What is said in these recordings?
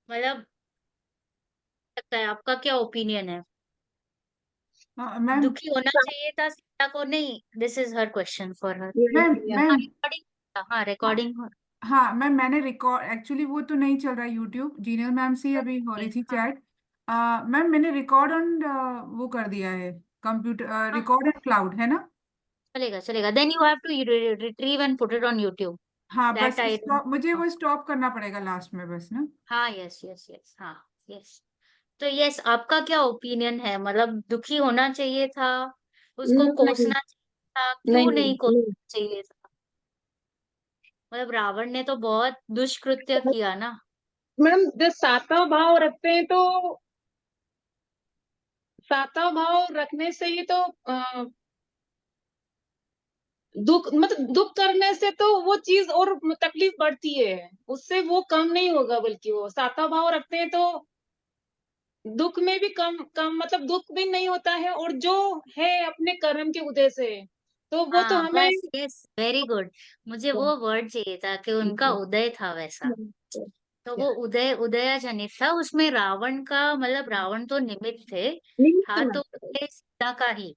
मतलब लगता है आपका क्या ओपिनियन है? मैम दुखी होना चाहिए था सीता को? नहीं, this is her question for her. Ma'am हाँ, मैम रिकॉर्डिंग। हाँ, हाँ रिकॉर्डिंग। हाँ मैम, मैंने रिकॉर्ड एक्चुअली वो तो नहीं चल रहा यूट्यूब, जीनियल मैम से ही अभी हो रही थी हाँ चैट। मैम मैंने रिकॉर्ड ऑन वो कर दिया है, कंप्यूटर हाँ, रिकॉर्ड एंड क्लाउड है ना। चलेगा चलेगा, then you have to retrieve and put it on YouTube. हाँ बस दैट आई डोंट। स्टॉप, मुझे वो स्टॉप करना पड़ेगा लास्ट में बस ना। हाँ, यस यस यस, हाँ। यस। तो यस, आपका क्या ओपिनियन है? मतलब दुखी होना चाहिए था, उसको नहीं कोसना चाहिए था, नहीं क्यों नहीं नहीं। कोसना चाहिए था? मतलब रावण ने तो बहुत दुष्कृत्य किया ना। मैम जब साता भाव रखते हैं तो साता भाव रखने से ही तो दुख मतलब दुख करने से तो वो चीज और तकलीफ बढ़ती है, उससे वो कम नहीं होगा, बल्कि वो साता भाव रखते हैं तो दुख में भी कम कम मतलब दुख भी नहीं होता है, और जो है अपने कर्म के उदय से, तो वो तो हाँ हमें। बस, यस, वेरी गुड। मुझे वो वर्ड चाहिए था कि उनका उदय था वैसा। तो वो उदय उदय जनित था, उसमें रावण का मतलब रावण तो निमित्त थे। था तो उदय सीता का ही।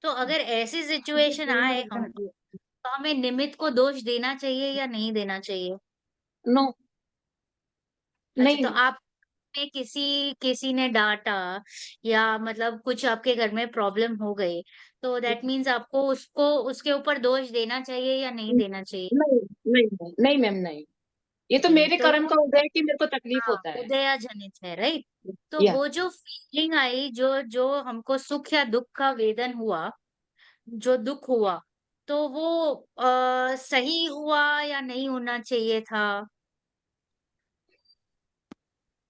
तो अगर ऐसी सिचुएशन आए हम, तो हमें निमित्त को दोष देना चाहिए या नहीं देना चाहिए? नो। अच्छा, तो नहीं। आप में किसी किसी ने डांटा, या मतलब कुछ आपके घर में प्रॉब्लम हो गई, तो दैट मीन्स आपको उसको उसके ऊपर दोष देना चाहिए या नहीं देना चाहिए? नहीं नहीं नहीं मैम, नहीं। ये तो नहीं मेरे तो कर्म वो, का उदय है कि मेरे को तकलीफ हाँ, होता है। उदया जनित है, राइट। तो या वो जो फीलिंग आई, जो जो हमको सुख या दुख का वेदन हुआ, जो दुख हुआ, तो वो सही हुआ या नहीं होना चाहिए था?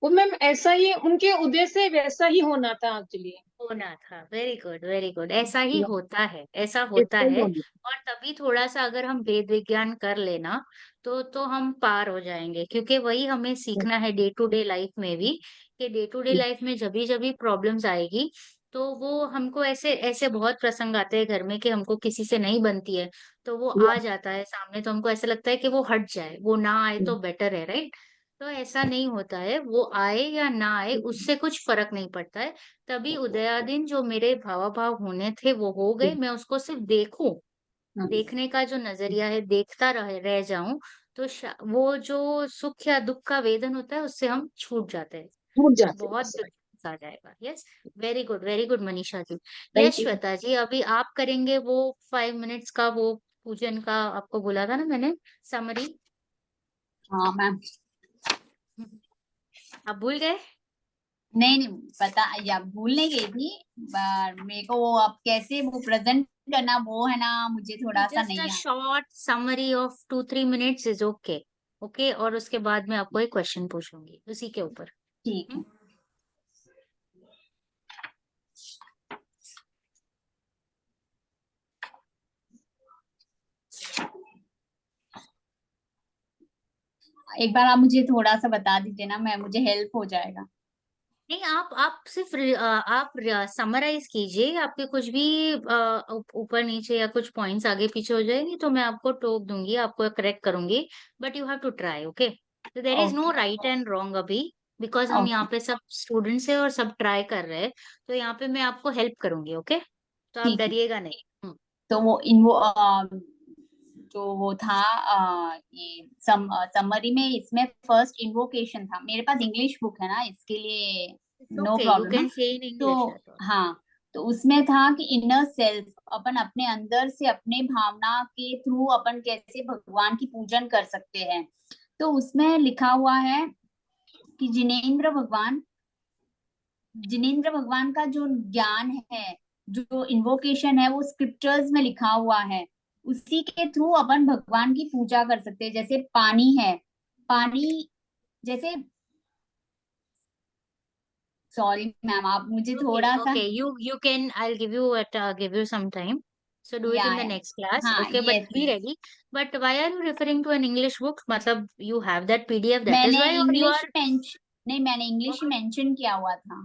वो मैम ऐसा ही उनके उदय से वैसा ही होना था एक्चुअली। होना था, वेरी गुड वेरी गुड, ऐसा ही होता है, ऐसा होता ऐसा ही है। होना। और तभी थोड़ा सा अगर हम वेद विज्ञान कर लेना, तो हम पार हो जाएंगे, क्योंकि वही हमें सीखना है डे टू डे लाइफ में भी। कि डे टू डे लाइफ में जब भी प्रॉब्लम्स आएगी, तो वो हमको ऐसे ऐसे बहुत प्रसंग आते हैं घर में कि हमको किसी से नहीं बनती है, तो वो आ जाता है सामने, तो हमको ऐसा लगता है कि वो हट जाए, वो ना आए तो बेटर है, राइट। तो ऐसा नहीं होता है, वो आए या ना आए उससे कुछ फर्क नहीं पड़ता है। तभी उदयादिन जो मेरे भावाभाव होने थे वो हो गए, मैं उसको सिर्फ देखूं, देखने का जो नजरिया है, देखता रह जाऊं, तो वो जो सुख या दुख का वेदन होता है उससे हम छूट जाते हैं। टूट जाते बहुत हैं। डिफरेंस आ जाएगा। Yes, very good Manisha ji. Thank yes you. Shweta ji, अभी आप करेंगे वो 5 मिनट्स का वो पूजन का, आपको बोला था ना मैंने, समरी। हाँ मैम। आप भूल गए? नहीं नहीं पता, या भूलने गई थी, पर मेरे को वो अब कैसे वो प्रेजेंट करना वो है ना, मुझे थोड़ा सा जस्ट अ नहीं आता। Short summary of 2-3 minutes is okay. Okay, और उसके बाद मैं आपको एक क्वेश्चन पूछूंगी उसी के ऊपर। ठीक हम्म? है। एक बार आप मुझे थोड़ा सा बता दीजिए ना, मैं मुझे हेल्प हो जाएगा। नहीं, आप सिर्फ आप समराइज कीजिए, आपके कुछ भी ऊपर नीचे या कुछ पॉइंट्स आगे पीछे हो जाएंगे तो मैं आपको टोक दूंगी, आपको करेक्ट करूंगी। But you have to try, okay. तो there is no okay. Right and wrong अभी, बिकॉज हम यहाँ ओके। पे सब स्टूडेंट्स हैं और सब ट्राई कर रहे हैं। तो यहाँ पे मैं आपको हेल्प करूंगी, ओके। तो आप ठीक है। डरिएगा नहीं। तो वो इन वो जो वो था ये समरी में, इसमें फर्स्ट इन्वोकेशन था, मेरे पास इंग्लिश बुक है ना इसके लिए, नो ओके, यू प्रॉब्लम ना। कैन से इन तो इंग्लिश। हाँ, तो उसमें था कि इनर सेल्फ, अपन अपने अंदर से अपने भावना के थ्रू अपन कैसे भगवान की पूजन कर सकते हैं। तो उसमें लिखा हुआ है कि जिनेन्द्र भगवान का जो ज्ञान है, जो इन्वोकेशन है, वो स्क्रिप्चर्स में लिखा हुआ है। उसी के थ्रू अपन भगवान की पूजा कर सकते हैं। जैसे पानी है, पानी जैसे, सॉरी मैम आप मुझे Okay, थोड़ा सा, okay. You can. I'll give you some time. So do it या in the next class. हाँ Okay, but yes be yes. ready. But why are you referring to an English book? मतलब you have that PDF. That is मैंने why, or you English are mention, नहीं मैंने English okay. Mention किया हुआ था।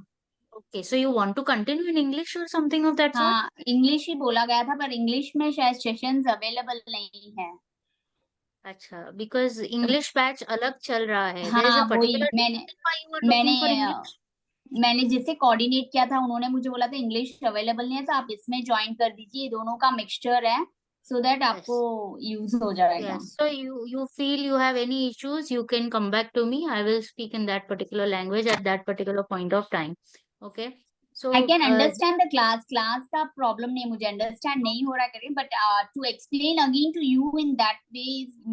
Okay, so you want to continue in English or something of that sort? हाँ English ही बोला गया था, पर इंग्लिश में शायद सेशंस अवेलेबल नहीं है। अच्छा, बिकॉज इंग्लिश बैच अलग चल रहा है, देयर इज हाँ अ वही पर्टिकुलर मैंने रीजन व्हाई यू आर मैंने लुकिंग फॉर अ, इंग्लिश। मैंने जिससे कोऑर्डिनेट किया था उन्होंने मुझे बोला था इंग्लिश अवेलेबल नहीं है तो आप इसमें ज्वाइन कर दीजिए, दोनों का मिक्सचर है, सो दैट आपको यस, यूज हो जाएगा। yes, so you feel you have any issues, you can come back to me. I will speak in that particular language at that particular point of time. Okay, so I can understand the class, class का problem नहीं, मुझे understand नहीं हो रहा करें, but to explain again to you in that way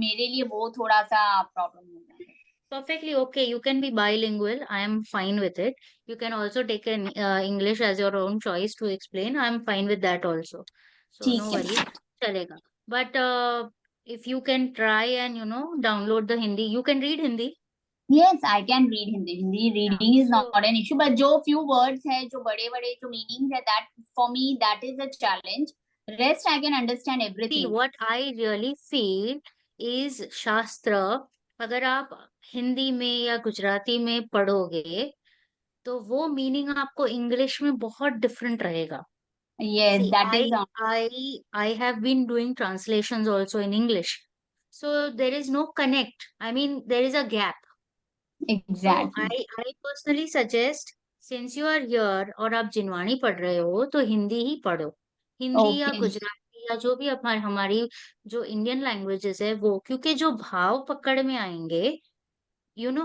मेरे लिए वो थोड़ा सा प्रॉब्लम हो रहा है। perfectly okay, you can be bilingual, I am fine with it. You can also take an English as your own choice to explain, I am fine with that also, so no ठीक है worries, chalega. But if you can try and download the Hindi, you can read Hindi. Yes I can read Hindi, Hindi Yeah, reading is so not an issue, but जो few words है जो बड़े बड़े जो meanings है that for me that is a challenge, rest I can understand see everything. what I really feel is शास्त्र अगर आप हिंदी में या गुजराती में पढ़ोगे तो वो मीनिंग आपको इंग्लिश में बहुत डिफरेंट रहेगा। Yes See, that I is I have been doing translations also in English, so there is no connect. I mean, there is a gap. So exactly. I personally suggest, since you are here और आप जिनवाणी पढ़ रहे हो तो हिंदी ही पढ़ो। हिंदी या okay Gujarati या जो भी हमारी जो इंडियन लैंग्वेजेस है वो, क्योंकि जो भाव पकड़ में आएंगे,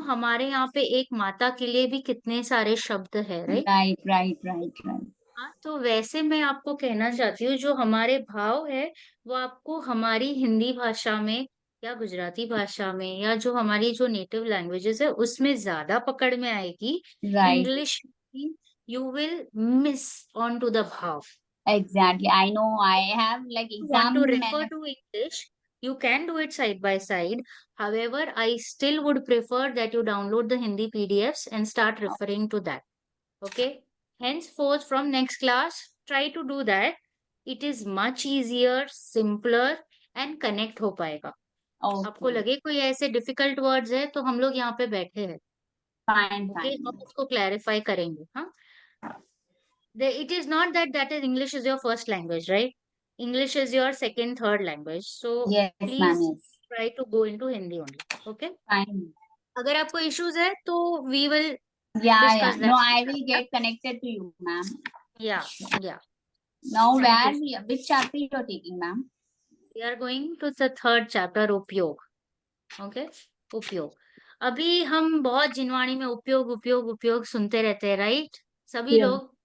हमारे यहाँ पे एक माता के लिए भी कितने सारे शब्द है, right. Right right right right. हाँ, तो वैसे मैं आपको कहना चाहती हूँ जो हमारे भाव है वो आपको हमारी हिंदी भाषा में या गुजराती भाषा में या जो हमारी जो नेटिव लैंग्वेजेस है उसमें ज्यादा पकड़ में आएगी। Right English you will miss on to the भाव। Exactly I know I have like You want exam to refer मैंने। to English, you can do it side by side. However, I still would prefer that you download the Hindi PDFs and start referring to that. Okay, henceforth from next class try to do that. It is much easier, simpler and connect हो पाएगा। आपको okay लगे कोई ऐसे difficult words है तो हम लोग यहाँ पे बैठे हैं। Fine okay, fine. हम उसको क्लैरिफाई करेंगे। हाँ, it is not that is English is your first language, right? English is your second, third language, so yes ma'am please yes try to go into Hindi only. Okay, fine. अगर आपको issues है तो we will Yeah discuss no that I later. will get connected to you ma'am. Yeah, yeah, Now thank where you. which chapter you are taking ma'am? We are going to the third chapter, उपयोग। Okay, उपयोग। अभी हम बहुत जिनवाणी में उपयोग उपयोग उपयोग सुनते रहते हैं, राइट, सभी Yeah. लोग।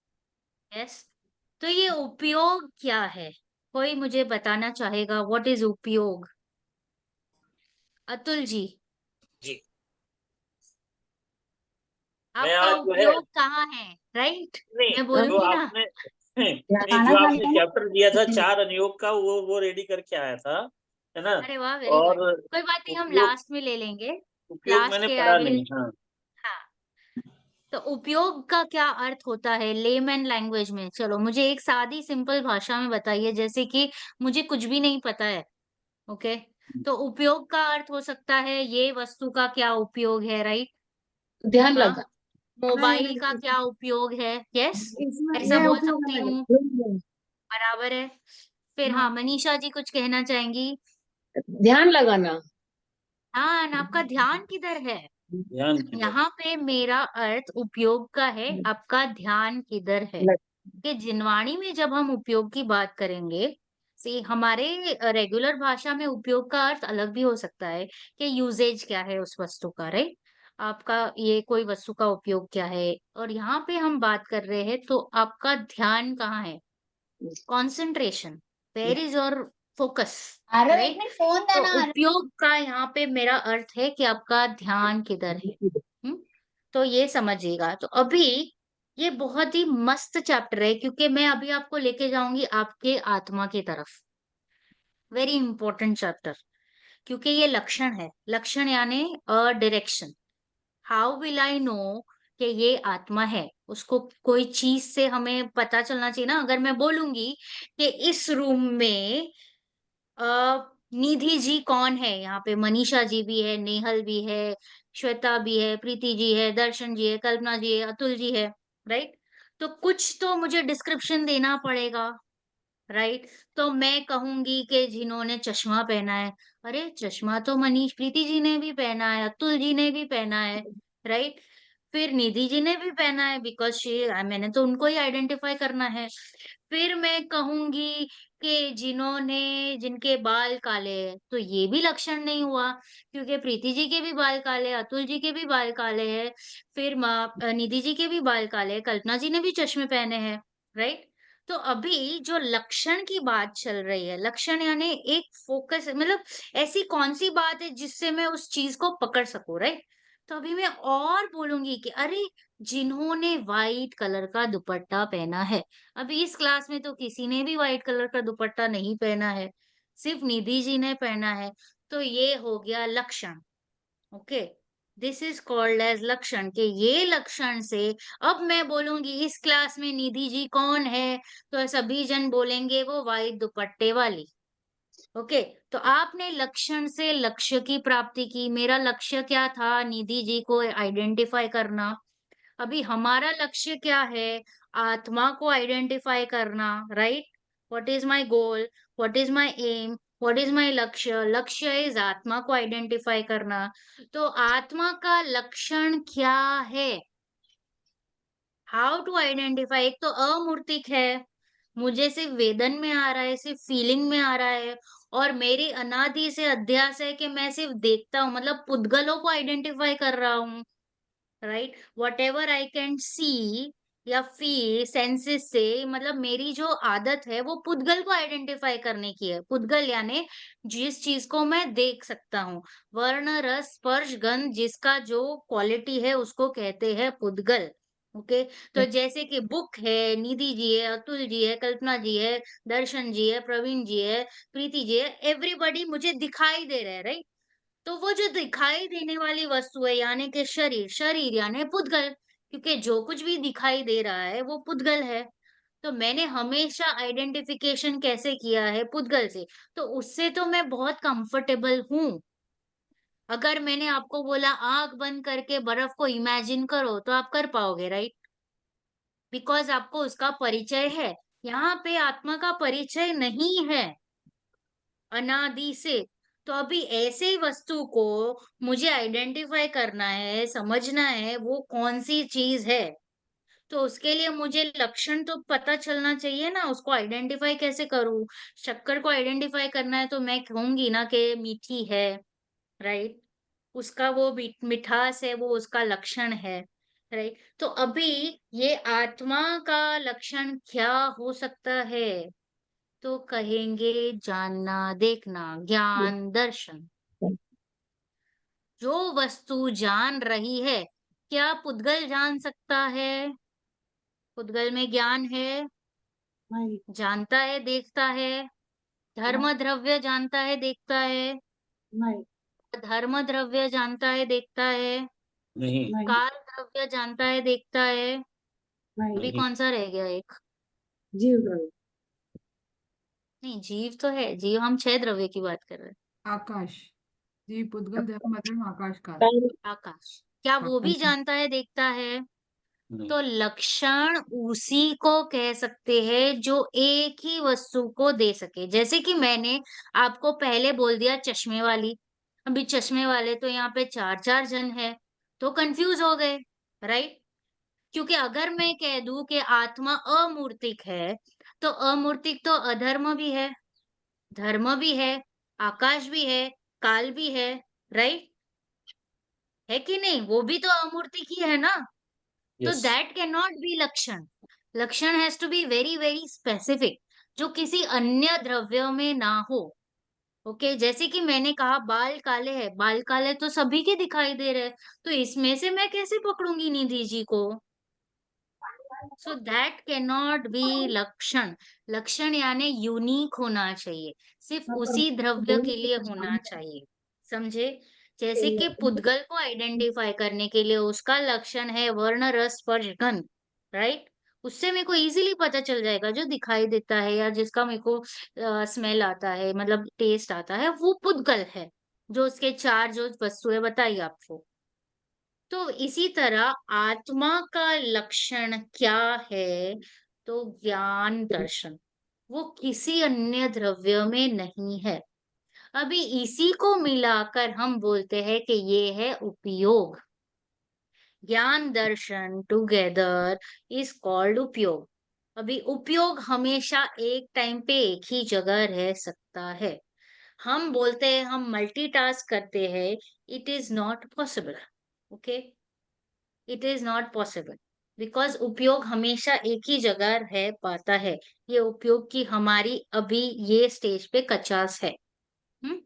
यस, तो ये उपयोग क्या है? कोई मुझे बताना चाहेगा व्हाट इज उपयोग? अतुल जी, जी। मैं आपका आज जो है उपयोग कहाँ है, राइट? मैं नहीं जो बोलूंगी ना। आपने नहीं खाना जो खा आपने लिया ना? चैप्टर दिया था 4 अनुयोग का वो रेडी करके आया था, है ना। अरे वाह, वेरी गुड। और कोई बात नहीं, हम उपयोग लास्ट में ले लेंगे। उपयोग लास्ट मैंने के आई पढ़ा विल। नहीं। हाँ, हाँ, तो उपयोग का क्या अर्थ होता है लेमैन लैंग्वेज में? चलो मुझे एक सादी सिंपल भाषा में बताइए, जैसे कि मुझे कुछ भी नहीं पता है। ओके, तो उपयोग का अर्थ हो सकता है ये वस्तु का क्या उपयोग है, राइट। ध्यान हाँ, लगा। मोबाइल का क्या उपयोग है, यस, इसमें ऐसा ये बोल उपयोग सकती है। हूँ, बराबर है। फिर हाँ, मनीषा जी कुछ कहना चाहेंगी। ध्यान लगाना। हाँ, and आपका ध्यान किधर है? ध्यान की बात। यहाँ पे मेरा अर्थ उपयोग का है, आपका ध्यान किधर है? कि जिनवाणी में जब हम उपयोग की बात करेंगे, सी हमारे रेगुलर भाषा में उपयोग का अर्थ अलग भी हो सकता है कि यूजेज क्या है उस वस्तु का, राइट। आपका ये कोई वस्तु का उपयोग क्या है, और यहाँ पे हम बात कर रहे हैं तो आपका ध्यान कहाँ है, concentration, where is your focus, Aarav एक राइट। मिनट फोन तो देना आरव। उपयोग का यहाँ पे मेरा अर्थ है कि आपका ध्यान किधर है। हम्म, तो ये समझिएगा। तो अभी ये बहुत ही मस्त चैप्टर है क्योंकि मैं अभी आपको लेके जाऊंगी आपके आत्मा की तरफ। वेरी इंपॉर्टेंट चैप्टर, क्योंकि ये लक्षण है, लक्षण यानी a direction. How will I know कि ये आत्मा है? उसको कोई चीज से हमें पता चलना चाहिए ना। अगर मैं बोलूंगी कि इस रूम में निधि जी कौन है, यहाँ पे मनीषा जी भी है, नेहल भी है, श्वेता भी है, प्रीति जी है, दर्शन जी है, कल्पना जी है, अतुल जी है, राइट। तो कुछ तो मुझे डिस्क्रिप्शन देना पड़ेगा, राइट? तो मैं कहूंगी कि जिन्होंने चश्मा पहना है, अरे चश्मा तो मनीष प्रीति जी ने भी पहना है, अतुल जी ने भी पहना है, राइट? फिर निधि जी ने भी पहना है, बिकॉज मैंने तो उनको ही आइडेंटिफाई करना है। फिर मैं कहूंगी कि जिनके बाल काले हैं, तो ये भी लक्षण नहीं हुआ, क्योंकि प्रीति जी के भी बाल काले हैं, अतुल जी के भी बाल काले हैं, फिर निधि जी के भी बाल काले हैं, कल्पना जी ने भी चश्मे पहने हैं, राइट? तो अभी जो लक्षण की बात चल रही है, लक्षण यानी एक फोकस, मतलब ऐसी कौन सी बात है जिससे मैं उस चीज को पकड़ सकूं, राइट? तो अभी मैं और बोलूंगी कि अरे जिन्होंने व्हाइट कलर का दुपट्टा पहना है, अभी इस क्लास में तो किसी ने भी व्हाइट कलर का दुपट्टा नहीं पहना है, सिर्फ निधि जी ने पहना है, तो ये हो गया लक्षण। Okay, this is called as लक्षण, के ये लक्षण से अब मैं बोलूंगी इस क्लास में निधि जी कौन है, तो सभी जन बोलेंगे वो व्हाइट दुपट्टे वाली। ओके, तो आपने लक्षण से लक्ष्य की प्राप्ति की। मेरा लक्ष्य क्या था? निधि जी को आइडेंटिफाई करना। अभी हमारा लक्ष्य क्या है? आत्मा को आइडेंटिफाई करना, right? What is my goal, what is my aim, what is my लक्ष्य? लक्ष्य इज आत्मा को आइडेंटिफाई करना। तो आत्मा का लक्षण क्या है? How to identify? एक तो अमूर्तिक है, मुझे सिर्फ वेदन में आ रहा है, सिर्फ फीलिंग में आ रहा है, और मेरी अनादि से अध्यास है कि मैं सिर्फ देखता हूँ, मतलब पुद्गलों को आइडेंटिफाई कर रहा हूँ, right? What ever I can see या फील सेंसेस से, मतलब मेरी जो आदत है वो पुद्गल को आइडेंटिफाई करने की है। पुद्गल यानी जिस चीज को मैं देख सकता हूँ, वर्ण रस स्पर्श गंध, जिसका जो क्वालिटी है उसको कहते हैं पुद्गल। ओके, तो जैसे कि बुक है, निधि जी है, अतुल जी है, कल्पना जी है, दर्शन जी है, प्रवीण जी है, प्रीति जी है, एवरीबॉडी मुझे दिखाई दे रहा है, राइट? तो वो जो दिखाई देने वाली वस्तु है यानी कि शरीर, शरीर यानी पुद्गल, क्योंकि जो कुछ भी दिखाई दे रहा है वो पुद्गल है। तो मैंने हमेशा आइडेंटिफिकेशन कैसे किया है? पुद्गल से। तो उससे तो मैं बहुत कंफर्टेबल हूँ। अगर मैंने आपको बोला आंख बंद करके बर्फ को इमेजिन करो, तो आप कर पाओगे, राइट? बिकॉज आपको उसका परिचय है। यहाँ पे आत्मा का परिचय नहीं है अनादि से। तो अभी ऐसे ही वस्तु को मुझे आइडेंटिफाई करना है, समझना है वो कौन सी चीज है। तो उसके लिए मुझे लक्षण तो पता चलना चाहिए ना, उसको आइडेंटिफाई कैसे करूं? शक्कर को आइडेंटिफाई करना है तो मैं कहूंगी ना कि मीठी है, राइट? उसका वो मिठास है, वो उसका लक्षण है, राइट? तो अभी ये आत्मा का लक्षण क्या हो सकता है? तो कहेंगे जानना, देखना, ज्ञान, दर्शन। जो वस्तु जान रही है, क्या पुद्गल जान सकता है? पुद्गल में ज्ञान है, नहीं, जानता है, देखता है। धर्म द्रव्य जानता है, देखता है। नहीं, धर्म द्रव्य जानता है, देखता है। नहीं नहीं, काल द्रव्य जानता है, देखता है। नहीं, अभी नहीं कौन सा रह गया एक? जीव द्रव्य, नहीं, जीव तो है, जीव हम 6 द्रव्य की बात कर रहे हैं। आकाश, जीव पुद्गल धर्म अधर्म आकाश काल। काल। आकाश, क्या वो भी आकाश। जानता है, देखता है? नहीं तो लक्षण उसी को कह सकते हैं जो एक ही वस्तु को दे सके। जैसे कि मैंने आपको पहले बोल दिया चश्मे वाली, अभी चश्मे वाले तो यहाँ पे 4-4 जन है, तो कंफ्यूज हो गए, राइट? क्योंकि अगर मैं कह दूं कि आत्मा अमूर्तिक है, तो अमूर्तिक तो अधर्म भी है, धर्म भी है, आकाश भी है, काल भी है, राइट? है कि नहीं? वो भी तो अमूर्तिक ही है ना। तो yes that cannot be लक्षण। लक्षण has to be very very specific, जो किसी अन्य द्रव्य में ना हो। ओके, जैसे कि मैंने कहा बाल काले हैं, बाल काले तो सभी के दिखाई दे रहे हैं, तो इसमें से मैं कैसे पकड़ूंगी निधि जी को? So that cannot be लक्षण। लक्षण यानी यूनिक होना चाहिए, सिर्फ उसी द्रव्य के लिए होना चाहिए, समझे? जैसे कि पुद्गल को आइडेंटिफाई करने के लिए उसका लक्षण है वर्ण रस स्पर्श गंध, राइट? उससे मेरे को इजीली पता चल जाएगा, जो दिखाई देता है या जिसका मेरे को स्मेल आता है, मतलब टेस्ट आता है, वो पुद्गल है। जो उसके 4 जो वस्तुएं बताई आपको। तो इसी तरह आत्मा का लक्षण क्या है? तो ज्ञान दर्शन, वो किसी अन्य द्रव्य में नहीं है। अभी इसी को मिलाकर हम बोलते हैं कि ये है उपयोग। ज्ञान दर्शन टुगेदर इज कॉल्ड उपयोग। अभी उपयोग हमेशा एक टाइम पे एक ही जगह रह सकता है। हम बोलते हैं हम मल्टीटास्क करते हैं, it is not possible. Okay, it is not possible because उपयोग हमेशा एक ही जगह रह पाता है। ये उपयोग की हमारी अभी ये स्टेज पे कचास है। हम्म।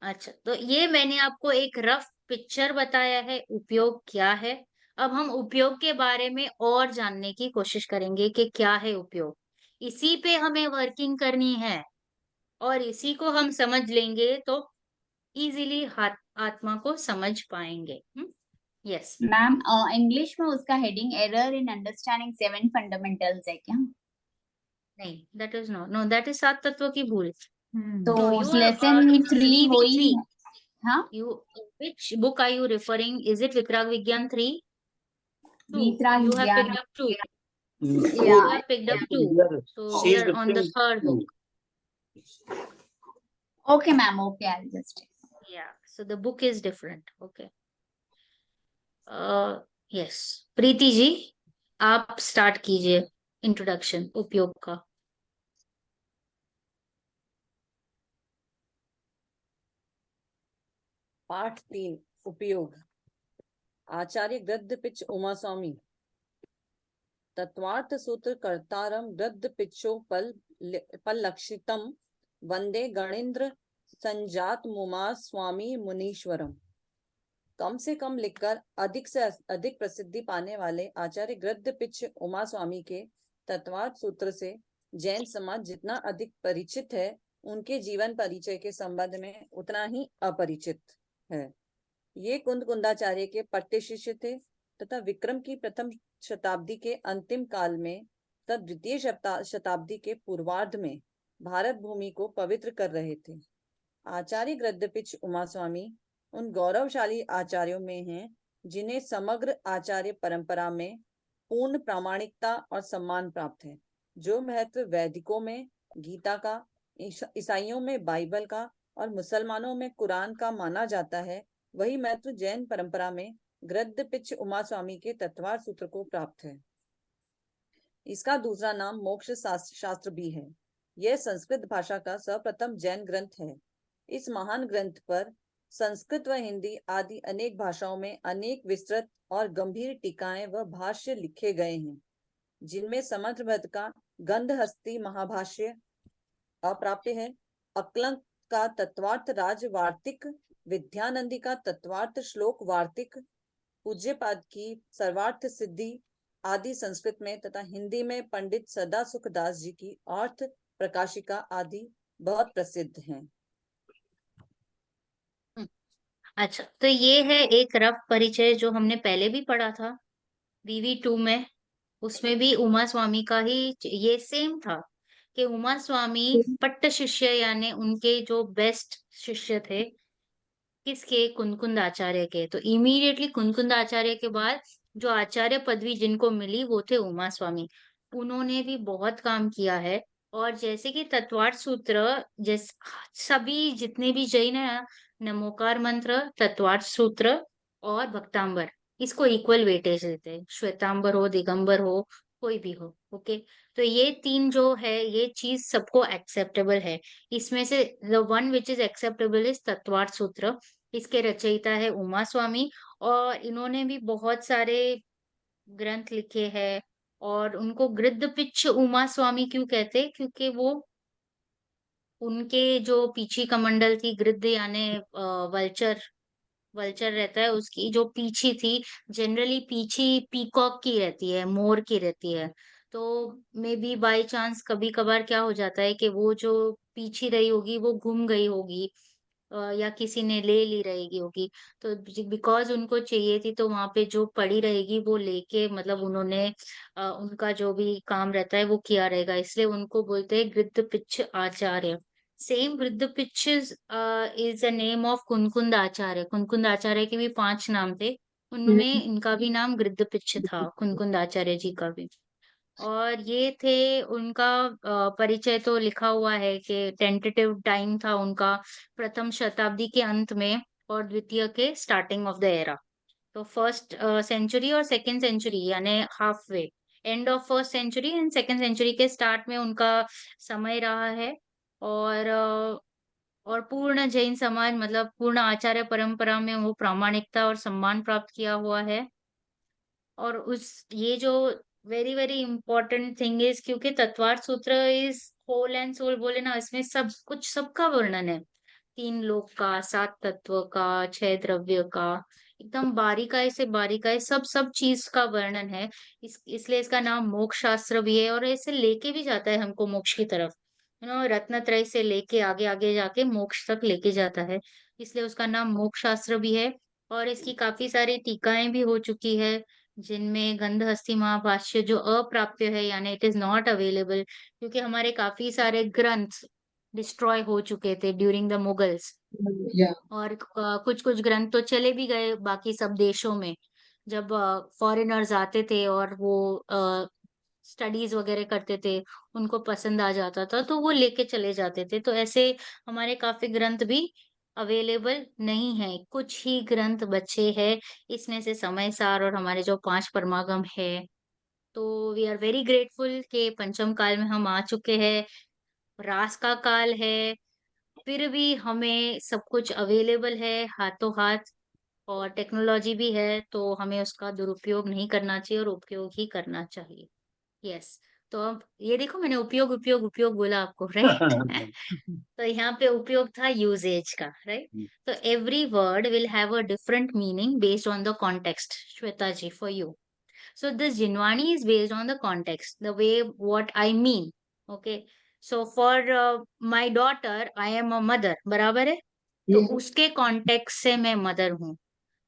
अच्छा, तो ये मैंने आपको एक रफ पिक्चर बताया है उपयोग क्या है। अब हम उपयोग के बारे में और जानने की कोशिश करेंगे कि क्या है उपयोग। इसी पे हमें वर्किंग करनी है और इसी को हम समझ लेंगे तो इजीली आत्मा को समझ पाएंगे। यस। मैम इंग्लिश में उसका heading error in understanding 7 fundamentals है क्या? नहीं, that is no, that is 7 तत्व की भूल। तो No, you are lesson in 3 वही VV3. है। हाँ, Which book are you referring? Is it Vikrag Vigyan 3? 2. वितराग You have ज्ञान। picked up 2. या You have picked up 2. So we She's are on the referring third book. Okay ma'am, okay I just. Yeah. So the book is different. Okay. Yes. Preeti ji, आप start कीजिए introduction उपयोग का। पाठ 3 उपयोग। आचार्य गद्य pitch Uma स्वामी तत्वार्थ सूत्र कर्तारम गद्य पिचो पल लक्षितम वंदे गणेन्द्र संजात मुमा स्वामी मुनीश्वरम। कम से कम लिखकर अधिक से अधिक प्रसिद्धि पाने वाले आचार्य गद्य पिच उमा स्वामी के तत्वार्थ सूत्र से जैन समाज जितना अधिक परिचित है, उनके जीवन परिचय के संबंध में उतना ही अपरिचित है। ये कुंदाचार्य के पट्टे शिष्य थे तथा विक्रम की प्रथम शताब्दी के अंतिम काल में तब द्वितीय शताब्दी के पूर्वार्ध में भारत भूमि को पवित्र कर रहे थे। आचार्य गद्यपिच उमा स्वामी उन गौरवशाली आचार्यों में हैं जिन्हें समग्र आचार्य परंपरा में पूर्ण प्रामाणिकता और सम्मान प्राप्त है। जो महत्व वैदिकों में गीता का, ईसाइयों में बाइबल का और मुसलमानों में कुरान का माना जाता है, वही महत्व जैन परंपरा में गद्यपिच उमा स्वामी के तत्वार्थ सूत्र को प्राप्त है। इसका दूसरा नाम मोक्ष शास्त्र भी है। यह संस्कृत भाषा का सर्वप्रथम जैन ग्रंथ है। इस महान ग्रंथ पर संस्कृत व हिंदी आदि अनेक भाषाओं में अनेक विस्तृत और गंभीर टीकाएं व भाष्य लिखे गए हैं, जिनमें समर्थभद्र का गंधहस्ती महाभाष्य अप्राप्य है, अक्लंक का तत्वार्थ राज वार्तिक, विद्यानंदी का तत्वार्थ श्लोक वार्तिक, पूज्यपाद की सर्वार्थ सिद्धि आदि संस्कृत में तथा हिंदी में पंडित सदा सुखदास जी की अर्थ प्रकाशिका आदि बहुत प्रसिद्ध हैं। अच्छा, तो ये है एक रफ परिचय जो हमने पहले भी पढ़ा था VV2 में। उसमें भी उमा स्वामी का ही ये सेम था कि उमा स्वामी पट्ट शिष्य यानी उनके जो बेस्ट शिष्य थे किसके, कुनकुंद आचार्य के। तो इमीडिएटली कुनकुंद आचार्य के बाद जो आचार्य पदवी जिनको मिली वो थे उमा स्वामी। उन्होंने भी बहुत काम किया है। और जैसे कि तत्वार्थ सूत्र, जैसे सभी जितने भी जैन है, नमोकार मंत्र, तत्वार्थ सूत्र और भक्तांबर, इसको इक्वल वेटेज देते हैं। श्वेतांबर हो, दिगंबर हो, कोई भी हो। ओके, तो ये 3 जो है ये चीज सबको एक्सेप्टेबल है। इसमें से the one which is acceptable is Tattvartha Sutra. इसके रचयिता है उमा स्वामी और इन्होंने भी बहुत सारे ग्रंथ लिखे हैं। और उनको गृद्धपिच्छ उमा स्वामी क्यों कहते हैं? क्योंकि वो उनके जो पीछी कमंडल थी, गृद्ध यानी वल्चर, वल्चर रहता है, उसकी जो पीछी थी, जनरली पीछी पीकॉक की रहती है, मोर की रहती है। तो मे बी बाय चांस कभी कभार क्या हो जाता है कि वो जो पीछी रही होगी वो गुम गई होगी, या किसी ने ले ली रहेगी होगी। तो बिकॉज उनको चाहिए थी तो वहां पे जो पड़ी रहेगी वो लेके, मतलब उन्होंने उनका जो भी काम रहता है वो किया रहेगा, इसलिए उनको बोलते हैं Griddha Pichchha Acharya. Same Griddha Pichchha is a name of Kunkund Acharya. Kunkund Acharya के भी 5 नाम थे, उनमें इनका भी नाम गृद्ध पिच्छ था, कुनकुंद आचार्य जी का भी। और ये थे उनका परिचय। तो लिखा हुआ है कि टेंटेटिव टाइम था उनका प्रथम शताब्दी के अंत में और द्वितीय के स्टार्टिंग ऑफ द एरा। तो फर्स्ट सेंचुरी और सेकंड सेंचुरी यानी halfway, end of first century end second century के स्टार्ट में उनका समय रहा है। और और पूर्ण जैन समाज मतलब पूर्ण आचार्य परंपरा में वो प्रामाणिकता और सम्मान प्राप्त किया हुआ है। और उस ये जो very very important thing is, क्योंकि तत्वार्थ सूत्र इज होल एंड सोल बोले ना, इसमें सब कुछ सबका वर्णन है। तीन लोक का, सात तत्व का, छह द्रव्य का, एकदम बारीकाई से बारीकाई सब सब चीज का वर्णन है। इसलिए इसका नाम मोक्ष शास्त्र भी है और ऐसे लेके भी जाता है हमको मोक्ष की तरफ। रत्नत्रय से लेके आगे आगे जाके मोक्ष तक लेके जाता है, इसलिए उसका नाम मोक्ष शास्त्र भी है। और इसकी काफी सारी टीकाएं भी हो चुकी है, जिनमें गंधहस्ती महाभाष्य जो अप्राप्य है यानी इट इज नॉट अवेलेबल, क्योंकि हमारे काफी सारे ग्रंथ डिस्ट्रॉय हो चुके थे ड्यूरिंग द मुगल्स। या और कुछ कुछ ग्रंथ तो चले भी गए बाकी सब देशों में, जब फॉरेनर्स आते थे और वो स्टडीज वगैरह करते थे, उनको पसंद आ जाता था तो वो लेके चले जाते थे। तो ऐसे हमारे काफी ग्रंथ भी अवेलेबल नहीं है, कुछ ही ग्रंथ बचे हैं। इसमें से समय सार और हमारे जो पांच परमागम है। तो वी आर वेरी ग्रेटफुल कि पंचम काल में हम आ चुके हैं, रास का काल है, फिर भी हमें सब कुछ अवेलेबल है हाथों हाथ। और टेक्नोलॉजी भी है, तो हमें उसका दुरुपयोग नहीं करना चाहिए और उपयोग ही करना चाहिए। यस। तो अब ये देखो, मैंने उपयोग उपयोग उपयोग बोला आपको, राइट? तो यहाँ पे उपयोग था यूजेज का, राइट? तो every word will have a different meaning based on the context, Shweta ji, for you. So this Jinwani is based on the context, the way what I mean. Okay. So for my daughter, I am a mother. बराबर है? तो उसके context से मैं mother हूँ।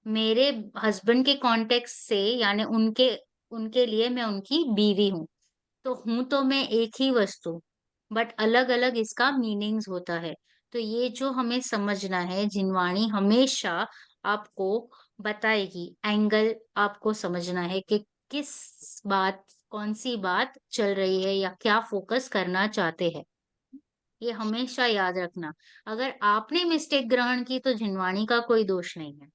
मेरे husband के context से यानी उनके उनके लिए मैं उनकी बीवी हूँ। तो हूं तो मैं एक ही वस्तु, बट अलग अलग इसका मीनिंग्स होता है। तो ये जो हमें समझना है, जिनवाणी हमेशा आपको बताएगी, एंगल आपको समझना है कि किस बात, कौन सी बात चल रही है या क्या फोकस करना चाहते हैं। ये हमेशा याद रखना। अगर आपने मिस्टेक ग्रहण की तो जिनवाणी का कोई दोष नहीं है,